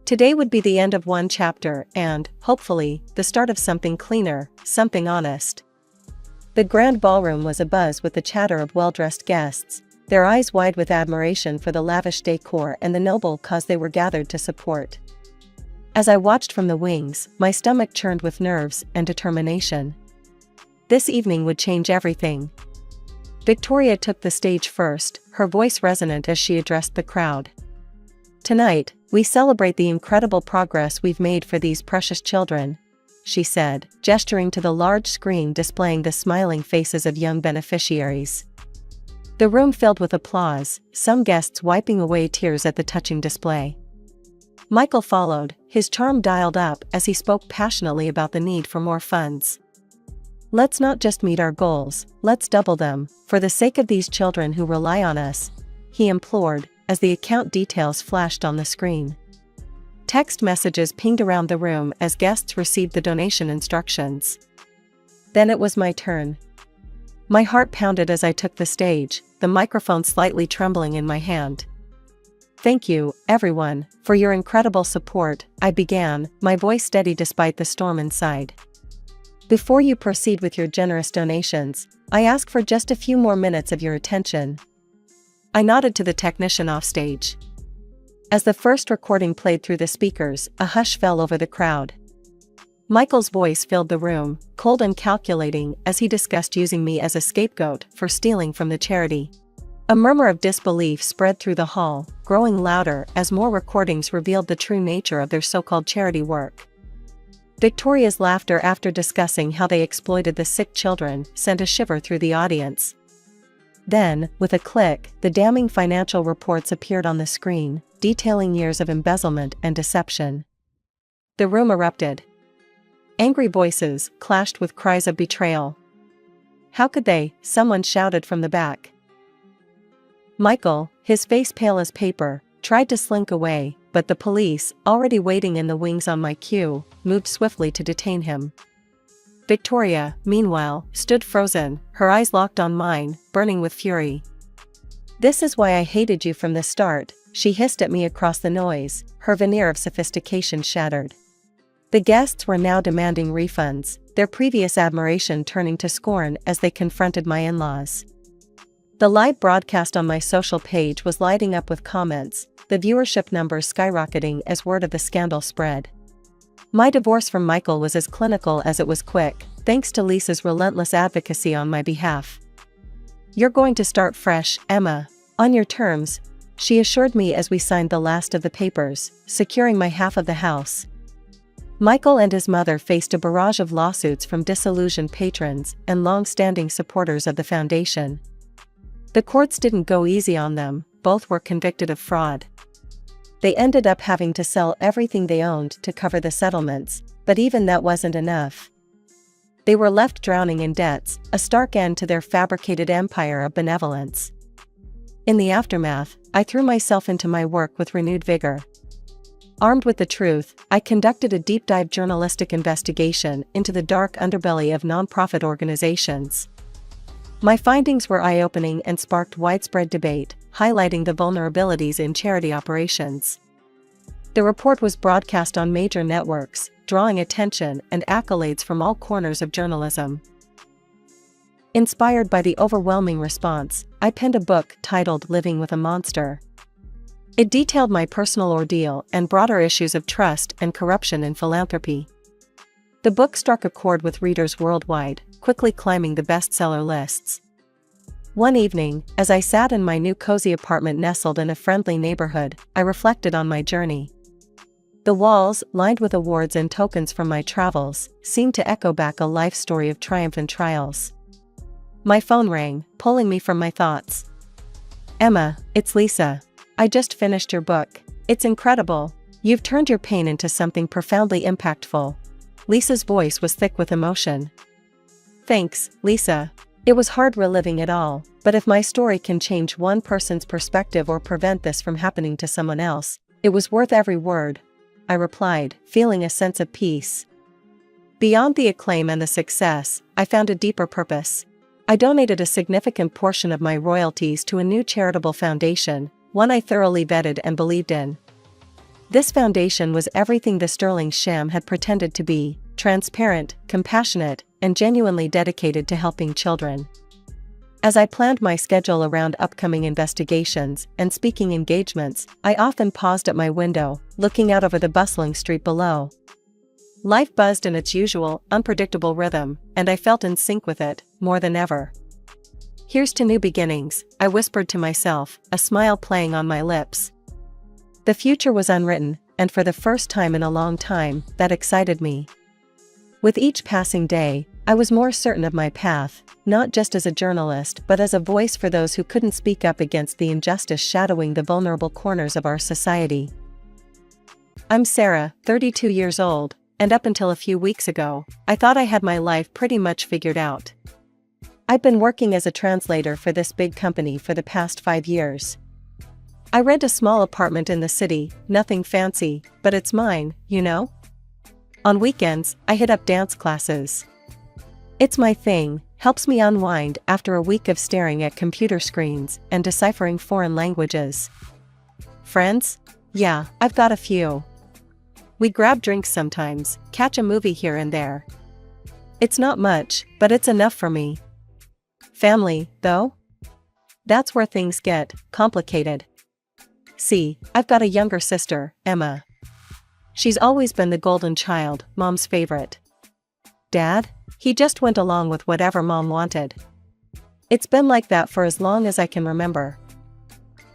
Today would be the end of one chapter and, hopefully, the start of something cleaner, something honest. The grand ballroom was abuzz with the chatter of well-dressed guests, their eyes wide with admiration for the lavish decor and the noble cause they were gathered to support. As I watched from the wings, my stomach churned with nerves and determination. This evening would change everything. Victoria took the stage first, her voice resonant as she addressed the crowd. "Tonight, we celebrate the incredible progress we've made for these precious children," she said, gesturing to the large screen displaying the smiling faces of young beneficiaries. The room filled with applause, some guests wiping away tears at the touching display. Michael followed, his charm dialed up as he spoke passionately about the need for more funds. "Let's not just meet our goals, let's double them, for the sake of these children who rely on us," he implored, as the account details flashed on the screen. Text messages pinged around the room as guests received the donation instructions. Then it was my turn. My heart pounded as I took the stage, the microphone slightly trembling in my hand. "Thank you, everyone, for your incredible support," I began, my voice steady despite the storm inside. "Before you proceed with your generous donations, I ask for just a few more minutes of your attention." I nodded to the technician offstage. As the first recording played through the speakers, a hush fell over the crowd. Michael's voice filled the room, cold and calculating as he discussed using me as a scapegoat for stealing from the charity. A murmur of disbelief spread through the hall, growing louder as more recordings revealed the true nature of their so-called charity work. Victoria's laughter after discussing how they exploited the sick children sent a shiver through the audience. Then, with a click, the damning financial reports appeared on the screen, detailing years of embezzlement and deception. The room erupted. Angry voices clashed with cries of betrayal. "How could they?" someone shouted from the back. Michael, his face pale as paper, tried to slink away, but the police, already waiting in the wings on my cue, moved swiftly to detain him. Victoria, meanwhile, stood frozen, her eyes locked on mine, burning with fury. "This is why I hated you from the start," she hissed at me across the noise, her veneer of sophistication shattered. The guests were now demanding refunds, their previous admiration turning to scorn as they confronted my in-laws. The live broadcast on my social page was lighting up with comments, the viewership numbers skyrocketing as word of the scandal spread. My divorce from Michael was as clinical as it was quick, thanks to Lisa's relentless advocacy on my behalf. "You're going to start fresh, Emma, on your terms," she assured me as we signed the last of the papers, securing my half of the house. Michael and his mother faced a barrage of lawsuits from disillusioned patrons and long-standing supporters of the foundation. The courts didn't go easy on them, both were convicted of fraud. They ended up having to sell everything they owned to cover the settlements, but even that wasn't enough. They were left drowning in debts, a stark end to their fabricated empire of benevolence. In the aftermath, I threw myself into my work with renewed vigor. Armed with the truth, I conducted a deep-dive journalistic investigation into the dark underbelly of nonprofit organizations. My findings were eye-opening and sparked widespread debate, highlighting the vulnerabilities in charity operations. The report was broadcast on major networks, drawing attention and accolades from all corners of journalism. Inspired by the overwhelming response, I penned a book titled Living with a Monster. It detailed my personal ordeal and broader issues of trust and corruption in philanthropy. The book struck a chord with readers worldwide, quickly climbing the bestseller lists. One evening, as I sat in my new cozy apartment nestled in a friendly neighborhood, I reflected on my journey. The walls, lined with awards and tokens from my travels, seemed to echo back a life story of triumph and trials. My phone rang, pulling me from my thoughts. "Emma, it's Lisa. I just finished your book. It's incredible. You've turned your pain into something profoundly impactful." Lisa's voice was thick with emotion. "Thanks, Lisa. It was hard reliving it all, but if my story can change one person's perspective or prevent this from happening to someone else, it was worth every word," I replied, feeling a sense of peace. Beyond the acclaim and the success, I found a deeper purpose. I donated a significant portion of my royalties to a new charitable foundation, one I thoroughly vetted and believed in. This foundation was everything the sterling sham had pretended to be: transparent, compassionate, and genuinely dedicated to helping children. As I planned my schedule around upcoming investigations and speaking engagements, I often paused at my window, looking out over the bustling street below. Life buzzed in its usual, unpredictable rhythm, and I felt in sync with it, more than ever. "Here's to new beginnings," I whispered to myself, a smile playing on my lips. The future was unwritten, and for the first time in a long time, that excited me. With each passing day, I was more certain of my path, not just as a journalist but as a voice for those who couldn't speak up against the injustice shadowing the vulnerable corners of our society. I'm Sarah, 32 years old, and up until a few weeks ago, I thought I had my life pretty much figured out. I've been working as a translator for this big company for the past 5 years. I rent a small apartment in the city, nothing fancy, but it's mine, you know? On weekends, I hit up dance classes. It's my thing, helps me unwind after a week of staring at computer screens and deciphering foreign languages. Friends? Yeah, I've got a few. We grab drinks sometimes, catch a movie here and there. It's not much, but it's enough for me. Family, though? That's where things get complicated. See, I've got a younger sister, Emma. She's always been the golden child, Mom's favorite. Dad? He just went along with whatever Mom wanted. It's been like that for as long as I can remember.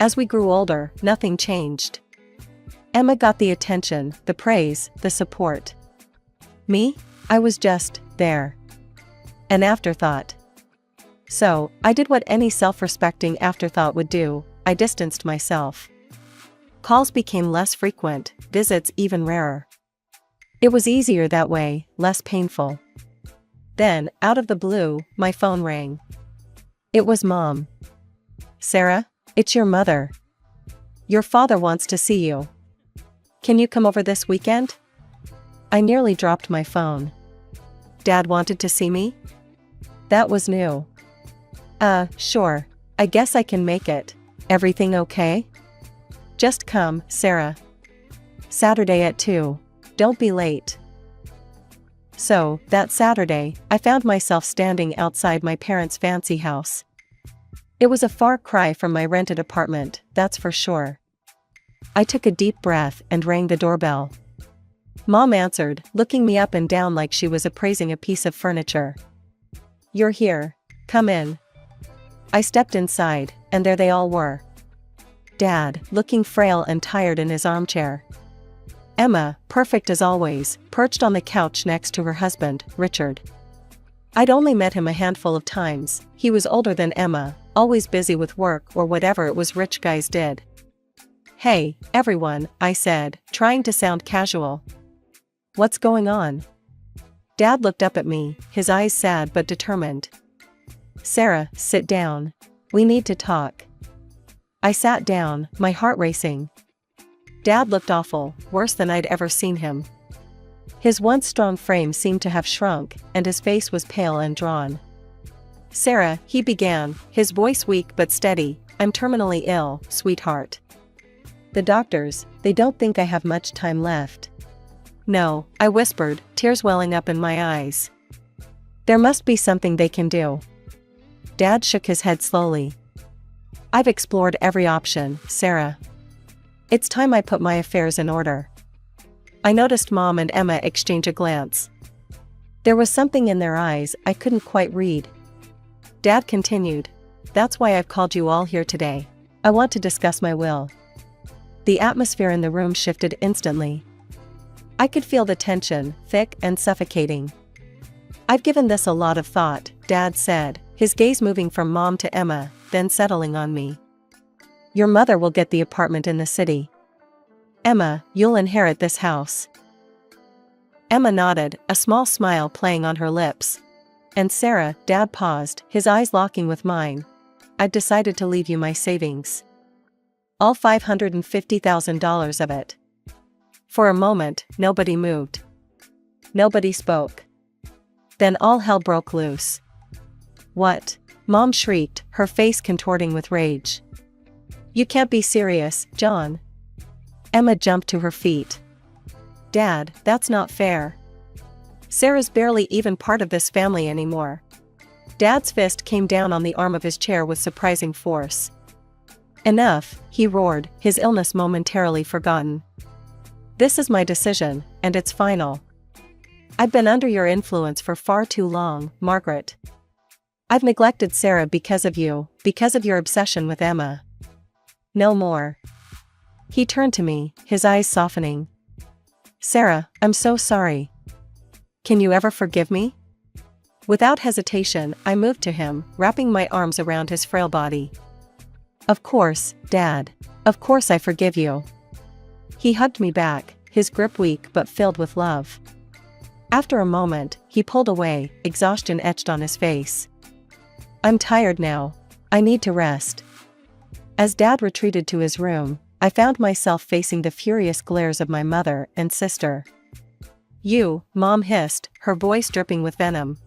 As we grew older, nothing changed. Emma got the attention, the praise, the support. Me? I was just there. An afterthought. So, I did what any self-respecting afterthought would do: I distanced myself. Calls became less frequent, visits even rarer. It was easier that way, less painful. Then, out of the blue, my phone rang. It was Mom. "Sarah, it's your mother. Your father wants to see you. Can you come over this weekend?" I nearly dropped my phone. Dad wanted to see me? That was new. Sure. I guess I can make it. Everything okay? Just come, Sarah. Saturday at 2. Don't be late. So, that Saturday, I found myself standing outside my parents' fancy house. It was a far cry from my rented apartment, that's for sure. I took a deep breath and rang the doorbell. Mom answered, looking me up and down like she was appraising a piece of furniture. "You're here. Come in." I stepped inside, and there they all were. Dad, looking frail and tired in his armchair. Emma, perfect as always, perched on the couch next to her husband, Richard. I'd only met him a handful of times. He was older than Emma, always busy with work or whatever it was rich guys did. "Hey, everyone," I said, trying to sound casual. "What's going on?" Dad looked up at me, his eyes sad but determined. "Sarah, sit down. We need to talk." I sat down, my heart racing. Dad looked awful, worse than I'd ever seen him. His once strong frame seemed to have shrunk, and his face was pale and drawn. Sarah, he began, his voice weak but steady, I'm terminally ill, sweetheart. The doctors, they don't think I have much time left. No, I whispered, tears welling up in my eyes. There must be something they can do. Dad shook his head slowly. I've explored every option, Sarah. It's time I put my affairs in order. I noticed Mom and Emma exchange a glance. There was something in their eyes I couldn't quite read. Dad continued, that's why I've called you all here today. I want to discuss my will. The atmosphere in the room shifted instantly. I could feel the tension, thick and suffocating. I've given this a lot of thought, Dad said, his gaze moving from Mom to Emma, then settling on me. Your mother will get the apartment in the city. Emma, you'll inherit this house. Emma nodded, a small smile playing on her lips. And Sarah, Dad paused, his eyes locking with mine. I've decided to leave you my savings. All $550,000 of it. For a moment, nobody moved. Nobody spoke. Then all hell broke loose. What? Mom shrieked, her face contorting with rage. You can't be serious, John. Emma jumped to her feet. Dad, that's not fair. Sarah's barely even part of this family anymore. Dad's fist came down on the arm of his chair with surprising force. Enough, he roared, his illness momentarily forgotten. This is my decision, and it's final. I've been under your influence for far too long, Margaret. I've neglected Sarah because of you, because of your obsession with Emma. No more. He turned to me, his eyes softening. Sarah, I'm so sorry. Can you ever forgive me? Without hesitation, I moved to him, wrapping my arms around his frail body. Of course, Dad. Of course I forgive you. He hugged me back, his grip weak but filled with love. After a moment, he pulled away, exhaustion etched on his face. I'm tired now. I need to rest. As Dad retreated to his room, I found myself facing the furious glares of my mother and sister. You, Mom hissed, her voice dripping with venom.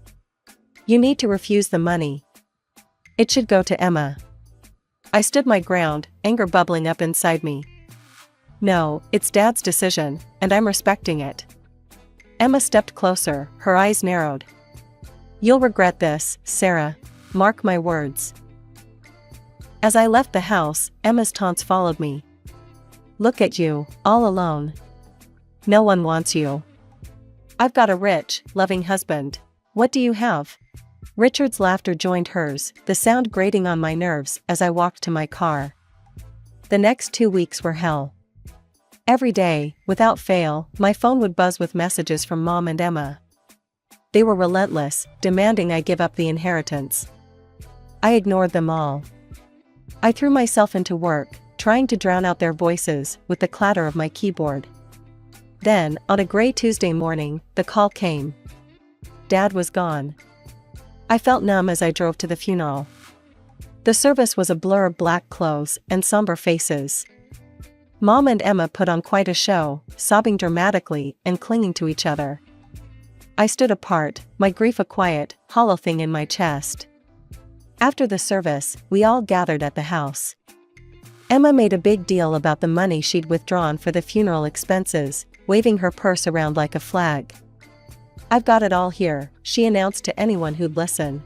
You need to refuse the money. It should go to Emma. I stood my ground, anger bubbling up inside me. No, it's Dad's decision, and I'm respecting it. Emma stepped closer, her eyes narrowed. You'll regret this, Sarah. Mark my words. As I left the house, Emma's taunts followed me. Look at you, all alone. No one wants you. I've got a rich, loving husband. What do you have? Richard's laughter joined hers, the sound grating on my nerves as I walked to my car. The next 2 weeks were hell. Every day, without fail, my phone would buzz with messages from Mom and Emma. They were relentless, demanding I give up the inheritance. I ignored them all. I threw myself into work, trying to drown out their voices with the clatter of my keyboard. Then, on a gray Tuesday morning, the call came. Dad was gone. I felt numb as I drove to the funeral. The service was a blur of black clothes and somber faces. Mom and Emma put on quite a show, sobbing dramatically and clinging to each other. I stood apart, my grief a quiet, hollow thing in my chest. After the service, we all gathered at the house. Emma made a big deal about the money she'd withdrawn for the funeral expenses, waving her purse around like a flag. I've got it all here, she announced to anyone who'd listen.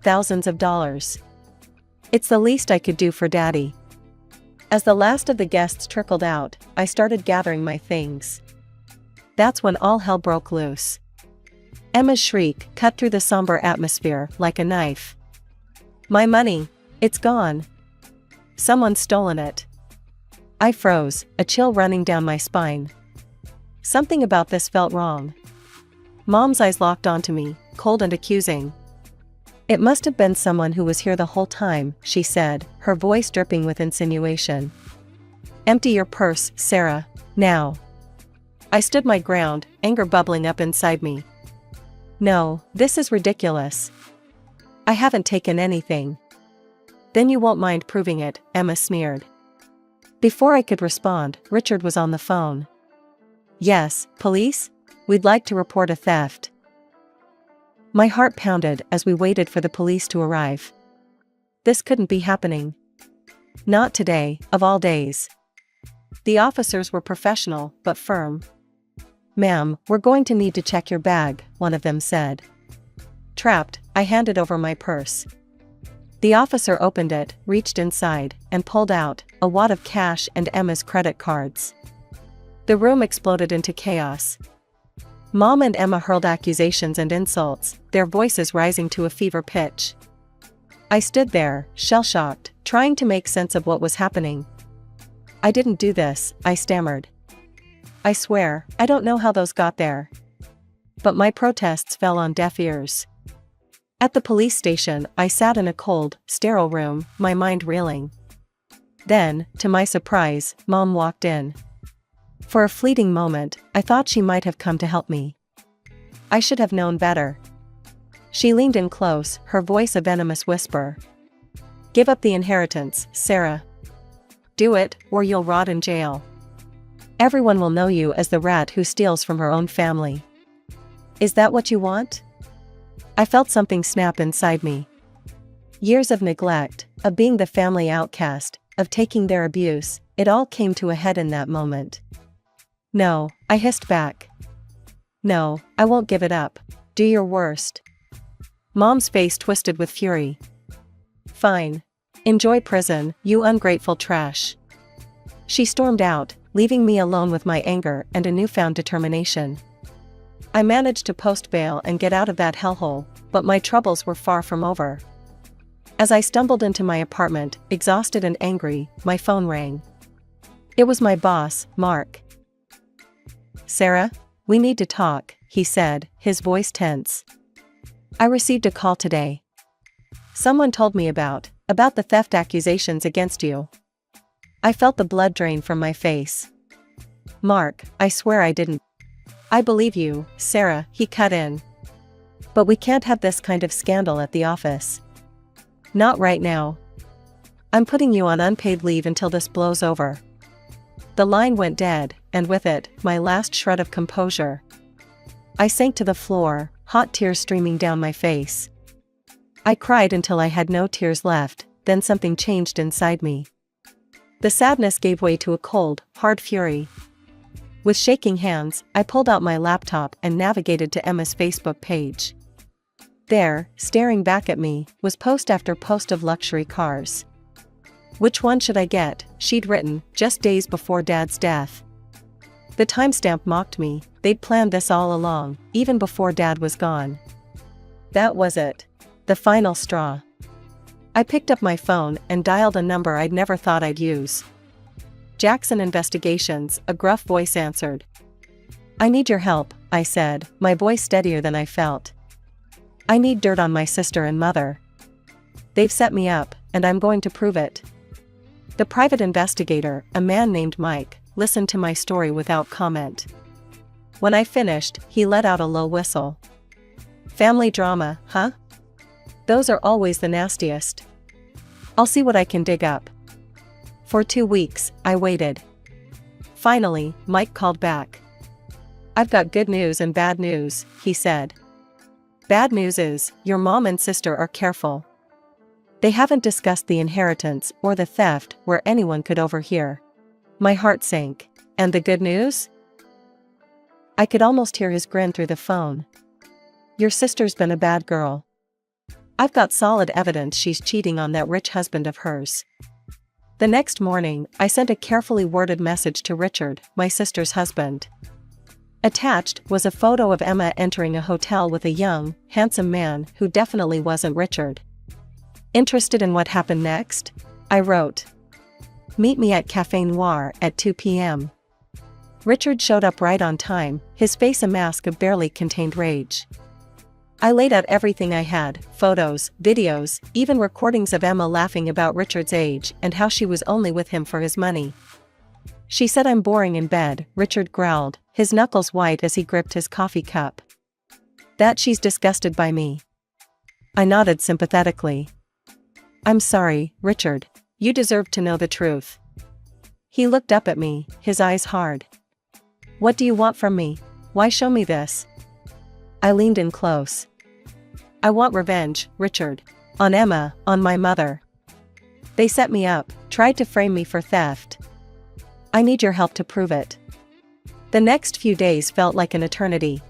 Thousands of dollars. It's the least I could do for Daddy. As the last of the guests trickled out, I started gathering my things. That's when all hell broke loose. Emma's shriek cut through the somber atmosphere like a knife. My money, it's gone. Someone's stolen it. I froze, a chill running down my spine. Something about this felt wrong. Mom's eyes locked onto me, cold and accusing. It must have been someone who was here the whole time, she said, her voice dripping with insinuation. Empty your purse, Sarah, now. I stood my ground, anger bubbling up inside me. No, this is ridiculous. I haven't taken anything. Then you won't mind proving it, Emma sneered. Before I could respond, Richard was on the phone. Yes, police? We'd like to report a theft. My heart pounded as we waited for the police to arrive. This couldn't be happening. Not today, of all days. The officers were professional, but firm. "Ma'am, we're going to need to check your bag," one of them said. Trapped, I handed over my purse. The officer opened it, reached inside, and pulled out a wad of cash and Emma's credit cards. The room exploded into chaos. Mom and Emma hurled accusations and insults, their voices rising to a fever pitch. I stood there, shell-shocked, trying to make sense of what was happening. "I didn't do this," I stammered. "I swear, I don't know how those got there." But my protests fell on deaf ears. At the police station, I sat in a cold, sterile room, my mind reeling. Then, to my surprise, Mom walked in. For a fleeting moment, I thought she might have come to help me. I should have known better. She leaned in close, her voice a venomous whisper. "Give up the inheritance, Sarah. Do it, or you'll rot in jail. Everyone will know you as the rat who steals from her own family. Is that what you want?" I felt something snap inside me. Years of neglect, of being the family outcast, of taking their abuse, it all came to a head in that moment. "No," I hissed back. "No, I won't give it up. Do your worst." Mom's face twisted with fury. "Fine. Enjoy prison, you ungrateful trash." She stormed out, leaving me alone with my anger and a newfound determination. I managed to post bail and get out of that hellhole, but my troubles were far from over. As I stumbled into my apartment, exhausted and angry, my phone rang. It was my boss, Mark. "Sarah, we need to talk," he said, his voice tense. "I received a call today. Someone told me about the theft accusations against you." I felt the blood drain from my face. "Mark, I swear I didn't." "I believe you, Sarah," he cut in. "But we can't have this kind of scandal at the office. Not right now. I'm putting you on unpaid leave until this blows over." The line went dead, and with it, my last shred of composure. I sank to the floor, hot tears streaming down my face. I cried until I had no tears left, then something changed inside me. The sadness gave way to a cold, hard fury. With shaking hands, I pulled out my laptop and navigated to Emma's Facebook page. There, staring back at me, was post after post of luxury cars. "Which one should I get?" she'd written, just days before Dad's death. The timestamp mocked me. They'd planned this all along, even before Dad was gone. That was it. The final straw. I picked up my phone and dialed a number I'd never thought I'd use. "Jackson Investigations," a gruff voice answered. "I need your help," I said, my voice steadier than I felt. "I need dirt on my sister and mother. They've set me up, and I'm going to prove it." The private investigator, a man named Mike, listened to my story without comment. When I finished, he let out a low whistle. "Family drama, huh? Those are always the nastiest. I'll see what I can dig up." For 2 weeks, I waited. Finally, Mike called back. "I've got good news and bad news," he said. "Bad news is, your mom and sister are careful. They haven't discussed the inheritance or the theft where anyone could overhear." My heart sank. "And the good news?" I could almost hear his grin through the phone. "Your sister's been a bad girl. I've got solid evidence she's cheating on that rich husband of hers." The next morning, I sent a carefully worded message to Richard, my sister's husband. Attached was a photo of Emma entering a hotel with a young, handsome man who definitely wasn't Richard. "Interested in what happened next?" I wrote. "Meet me at Café Noir at 2 p.m. Richard showed up right on time, his face a mask of barely contained rage. I laid out everything I had, photos, videos, even recordings of Emma laughing about Richard's age and how she was only with him for his money. "She said I'm boring in bed," Richard growled, his knuckles white as he gripped his coffee cup. "That she's disgusted by me." I nodded sympathetically. "I'm sorry, Richard. You deserve to know the truth." He looked up at me, his eyes hard. "What do you want from me? Why show me this?" I leaned in close. I want revenge, Richard. On Emma, on my mother. They set me up, tried to frame me for theft. I need your help to prove it. The next few days felt like an eternity.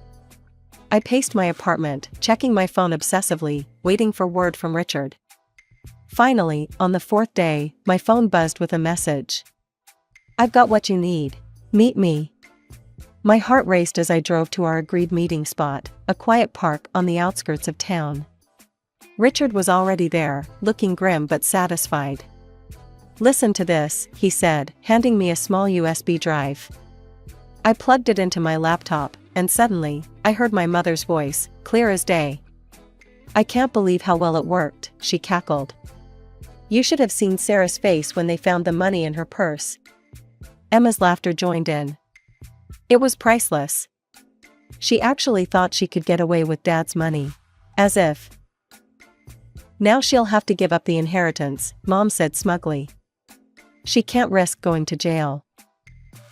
I paced my apartment, checking my phone obsessively, waiting for word from Richard. Finally, on the fourth day, my phone buzzed with a message. I've got what you need. Meet me. My heart raced as I drove to our agreed meeting spot, a quiet park on the outskirts of town. Richard was already there, looking grim but satisfied. Listen to this, he said, handing me a small USB drive. I plugged it into my laptop, and suddenly, I heard my mother's voice, clear as day. I can't believe how well it worked, she cackled. You should have seen Sarah's face when they found the money in her purse. Emma's laughter joined in. It was priceless. She actually thought she could get away with Dad's money. As if. Now she'll have to give up the inheritance, Mom said smugly. She can't risk going to jail.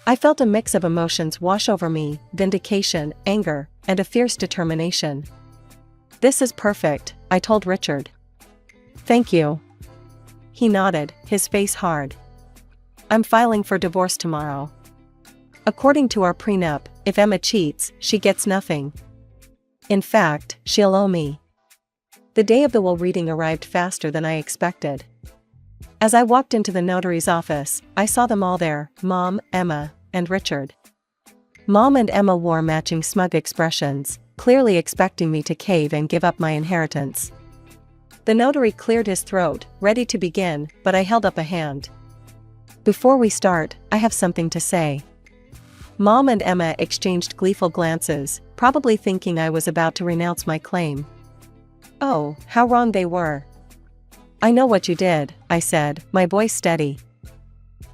I felt a mix of emotions wash over me, vindication, anger, and a fierce determination. This is perfect, I told Richard. Thank you. He nodded, his face hard. I'm filing for divorce tomorrow. According to our prenup, if Emma cheats, she gets nothing. In fact, she'll owe me. The day of the will reading arrived faster than I expected. As I walked into the notary's office, I saw them all there, Mom, Emma, and Richard. Mom and Emma wore matching smug expressions, clearly expecting me to cave and give up my inheritance. The notary cleared his throat, ready to begin, but I held up a hand. Before we start, I have something to say. Mom and Emma exchanged gleeful glances, probably thinking I was about to renounce my claim. Oh, how wrong they were. I know what you did, I said, my voice steady.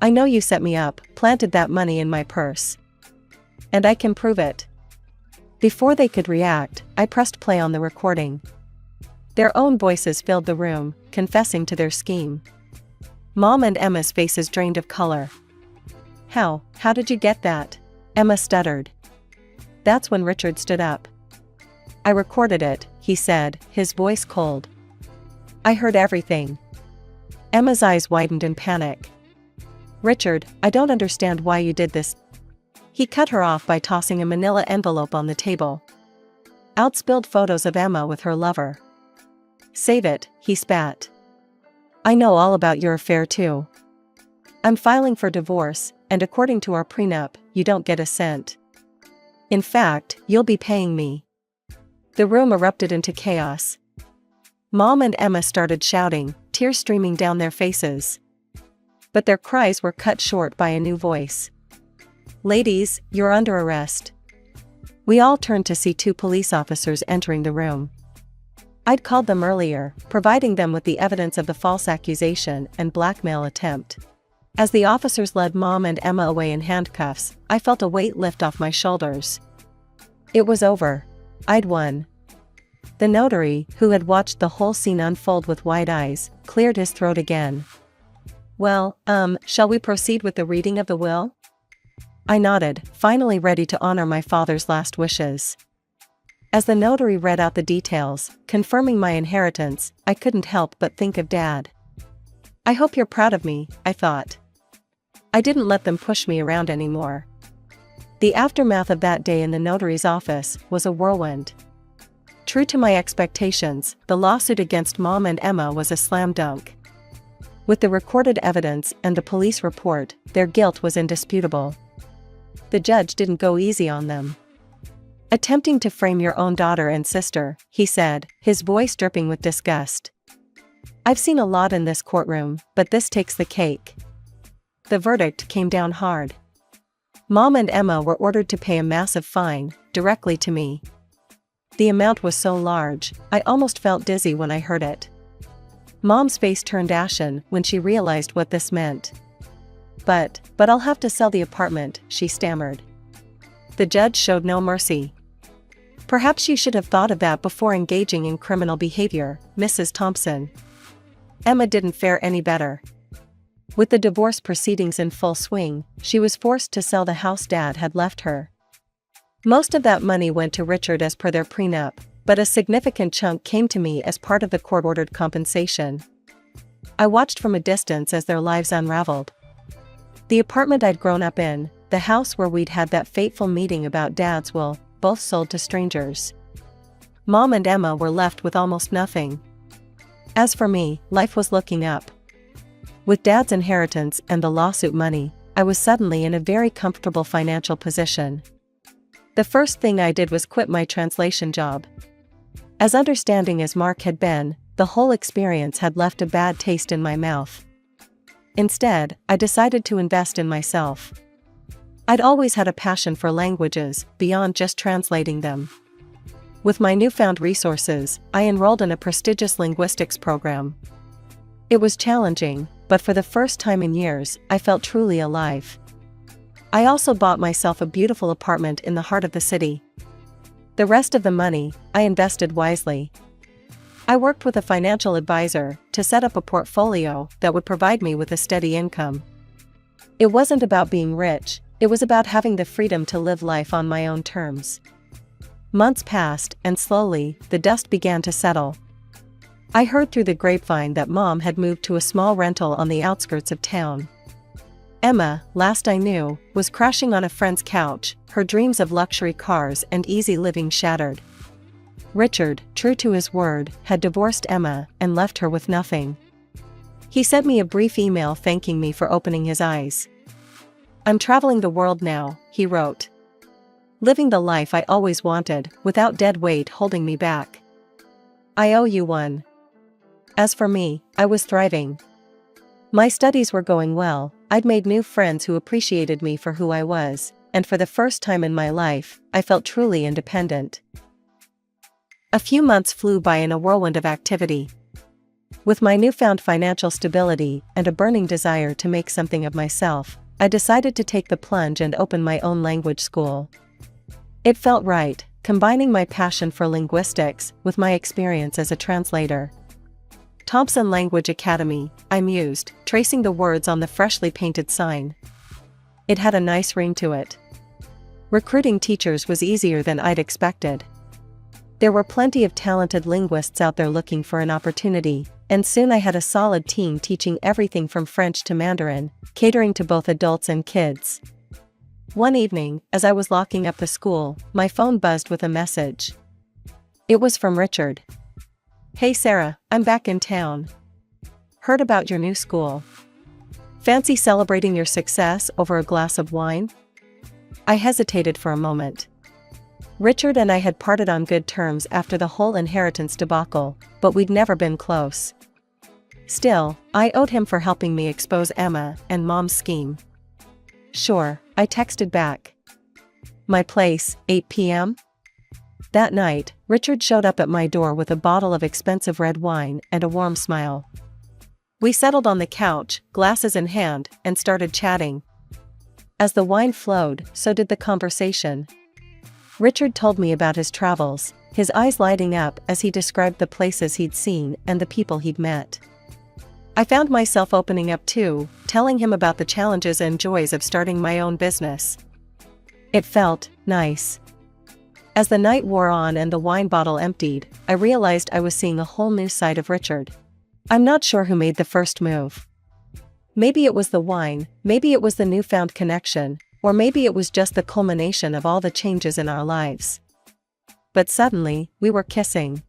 I know you set me up, planted that money in my purse. And I can prove it. Before they could react, I pressed play on the recording. Their own voices filled the room, confessing to their scheme. Mom and Emma's faces drained of color. How did you get that? Emma stuttered. That's when Richard stood up. I recorded it, he said, his voice cold. I heard everything. Emma's eyes widened in panic. Richard, I don't understand why you did this. He cut her off by tossing a manila envelope on the table. Out spilled photos of Emma with her lover. Save it, he spat. I know all about your affair too. I'm filing for divorce, and according to our prenup, you don't get a cent. In fact, you'll be paying me. The room erupted into chaos. Mom and Emma started shouting, tears streaming down their faces. But their cries were cut short by a new voice. Ladies, you're under arrest. We all turned to see two police officers entering the room. I'd called them earlier, providing them with the evidence of the false accusation and blackmail attempt. As the officers led Mom and Emma away in handcuffs, I felt a weight lift off my shoulders. It was over. I'd won. The notary, who had watched the whole scene unfold with wide eyes, cleared his throat again. Well, shall we proceed with the reading of the will? I nodded, finally ready to honor my father's last wishes. As the notary read out the details, confirming my inheritance, I couldn't help but think of Dad. I hope you're proud of me, I thought. I didn't let them push me around anymore. The aftermath of that day in the notary's office was a whirlwind. True to my expectations, the lawsuit against Mom and Emma was a slam dunk. With the recorded evidence and the police report, their guilt was indisputable. The judge didn't go easy on them. Attempting to frame your own daughter and sister, he said, his voice dripping with disgust. I've seen a lot in this courtroom, but this takes the cake. The verdict came down hard. Mom and Emma were ordered to pay a massive fine, directly to me. The amount was so large, I almost felt dizzy when I heard it. Mom's face turned ashen when she realized what this meant. But I'll have to sell the apartment, she stammered. The judge showed no mercy. Perhaps you should have thought of that before engaging in criminal behavior, Mrs. Thompson. Emma didn't fare any better. With the divorce proceedings in full swing, she was forced to sell the house Dad had left her. Most of that money went to Richard as per their prenup, but a significant chunk came to me as part of the court-ordered compensation. I watched from a distance as their lives unraveled. The apartment I'd grown up in, the house where we'd had that fateful meeting about Dad's will, both sold to strangers. Mom and Emma were left with almost nothing. As for me, life was looking up. With Dad's inheritance and the lawsuit money, I was suddenly in a very comfortable financial position. The first thing I did was quit my translation job. As understanding as Mark had been, the whole experience had left a bad taste in my mouth. Instead, I decided to invest in myself. I'd always had a passion for languages, beyond just translating them. With my newfound resources, I enrolled in a prestigious linguistics program. It was challenging, but for the first time in years, I felt truly alive. I also bought myself a beautiful apartment in the heart of the city. The rest of the money, I invested wisely. I worked with a financial advisor to set up a portfolio that would provide me with a steady income. It wasn't about being rich, it was about having the freedom to live life on my own terms. Months passed, and slowly, the dust began to settle. I heard through the grapevine that Mom had moved to a small rental on the outskirts of town. Emma, last I knew, was crashing on a friend's couch, her dreams of luxury cars and easy living shattered. Richard, true to his word, had divorced Emma and left her with nothing. He sent me a brief email thanking me for opening his eyes. "I'm traveling the world now," he wrote. "Living the life I always wanted, without dead weight holding me back. I owe you one." As for me, I was thriving. My studies were going well, I'd made new friends who appreciated me for who I was, and for the first time in my life, I felt truly independent. A few months flew by in a whirlwind of activity. With my newfound financial stability and a burning desire to make something of myself, I decided to take the plunge and open my own language school. It felt right, combining my passion for linguistics with my experience as a translator. Thompson Language Academy, I mused, tracing the words on the freshly painted sign. It had a nice ring to it. Recruiting teachers was easier than I'd expected. There were plenty of talented linguists out there looking for an opportunity, and soon I had a solid team teaching everything from French to Mandarin, catering to both adults and kids. One evening, as I was locking up the school, my phone buzzed with a message. It was from Richard. "Hey Sarah, I'm back in town. Heard about your new school. Fancy celebrating your success over a glass of wine?" I hesitated for a moment. Richard and I had parted on good terms after the whole inheritance debacle, but we'd never been close. Still, I owed him for helping me expose Emma and Mom's scheme. "Sure," I texted back. "My place, 8 p.m.? That night, Richard showed up at my door with a bottle of expensive red wine and a warm smile. We settled on the couch, glasses in hand, and started chatting. As the wine flowed, so did the conversation. Richard told me about his travels, his eyes lighting up as he described the places he'd seen and the people he'd met. I found myself opening up too, telling him about the challenges and joys of starting my own business. It felt nice. As the night wore on and the wine bottle emptied, I realized I was seeing a whole new side of Richard. I'm not sure who made the first move. Maybe it was the wine, maybe it was the newfound connection, or maybe it was just the culmination of all the changes in our lives. But suddenly, we were kissing.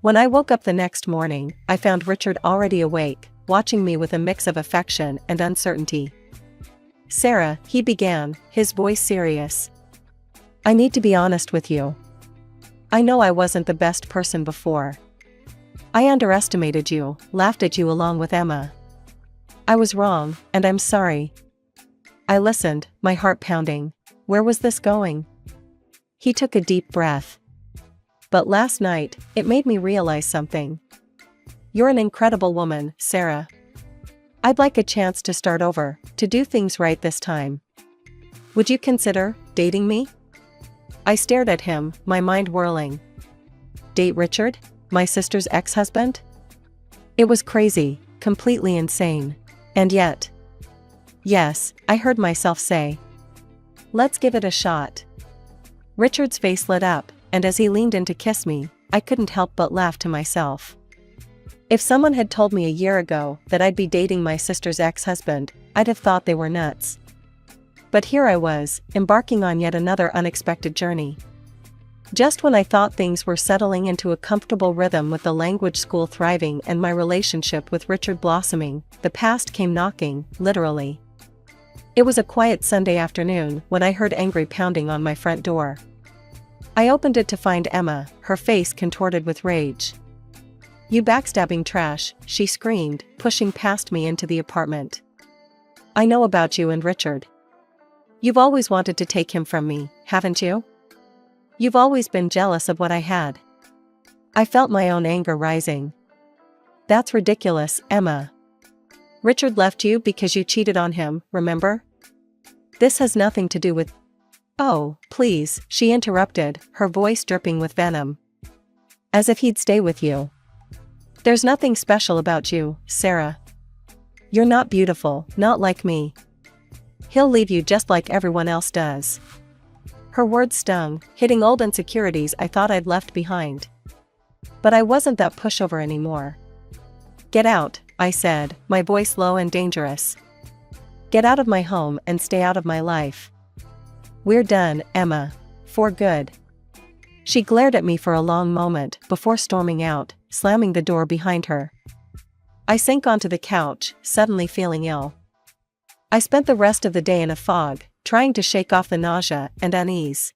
When I woke up the next morning, I found Richard already awake, watching me with a mix of affection and uncertainty. "Sarah," he began, his voice serious. "I need to be honest with you. I know I wasn't the best person before. I underestimated you, laughed at you along with Emma. I was wrong, and I'm sorry." I listened, my heart pounding. Where was this going? He took a deep breath. "But last night, it made me realize something. You're an incredible woman, Sarah. I'd like a chance to start over, to do things right this time. Would you consider dating me?" I stared at him, my mind whirling. Date Richard? My sister's ex-husband? It was crazy, completely insane. And yet, yes, I heard myself say, "Let's give it a shot." Richard's face lit up, and as he leaned in to kiss me, I couldn't help but laugh to myself. If someone had told me a year ago that I'd be dating my sister's ex-husband, I'd have thought they were nuts. But here I was, embarking on yet another unexpected journey. Just when I thought things were settling into a comfortable rhythm with the language school thriving and my relationship with Richard blossoming, the past came knocking, literally. It was a quiet Sunday afternoon when I heard angry pounding on my front door. I opened it to find Emma, her face contorted with rage. "You backstabbing trash," she screamed, pushing past me into the apartment. "I know about you and Richard. You've always wanted to take him from me, haven't you? You've always been jealous of what I had." I felt my own anger rising. "That's ridiculous, Emma. Richard left you because you cheated on him, remember? This has nothing to do with—" "Oh, please," she interrupted, her voice dripping with venom. "As if he'd stay with you. There's nothing special about you, Sarah. You're not beautiful, not like me. He'll leave you just like everyone else does." Her words stung, hitting old insecurities I thought I'd left behind. But I wasn't that pushover anymore. "Get out," I said, my voice low and dangerous. "Get out of my home and stay out of my life. We're done, Emma. For good." She glared at me for a long moment before storming out, slamming the door behind her. I sank onto the couch, suddenly feeling ill. I spent the rest of the day in a fog, trying to shake off the nausea and unease.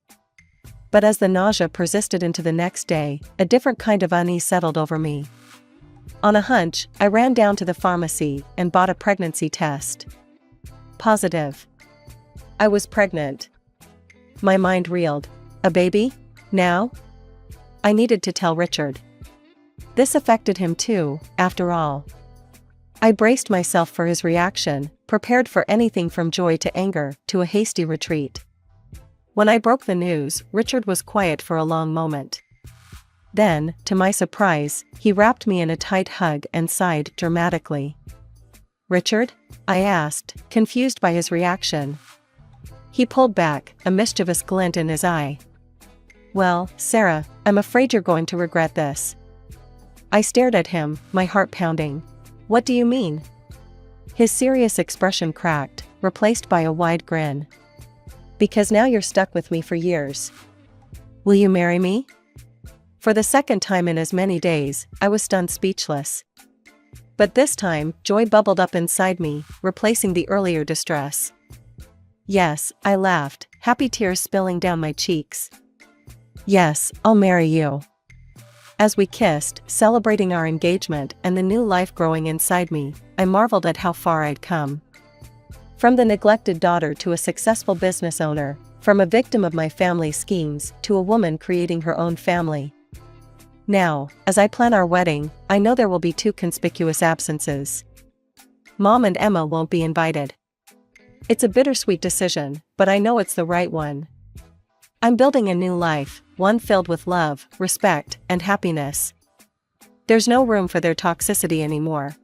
But as the nausea persisted into the next day, a different kind of unease settled over me. On a hunch, I ran down to the pharmacy and bought a pregnancy test. Positive. I was pregnant. My mind reeled. A baby? Now? I needed to tell Richard. This affected him too, after all. I braced myself for his reaction, prepared for anything from joy to anger to a hasty retreat. When I broke the news, Richard was quiet for a long moment. Then, to my surprise, he wrapped me in a tight hug and sighed dramatically. "Richard?" I asked, confused by his reaction. He pulled back, a mischievous glint in his eye. "Well, Sarah, I'm afraid you're going to regret this." I stared at him, my heart pounding. "What do you mean?" His serious expression cracked, replaced by a wide grin. "Because now you're stuck with me for years. Will you marry me?" For the second time in as many days, I was stunned speechless. But this time, joy bubbled up inside me, replacing the earlier distress. "Yes," I laughed, happy tears spilling down my cheeks. "Yes, I'll marry you." As we kissed, celebrating our engagement and the new life growing inside me, I marveled at how far I'd come. From the neglected daughter to a successful business owner, from a victim of my family's schemes to a woman creating her own family. Now, as I plan our wedding, I know there will be two conspicuous absences. Mom and Emma won't be invited. It's a bittersweet decision, but I know it's the right one. I'm building a new life, one filled with love, respect, and happiness. There's no room for their toxicity anymore.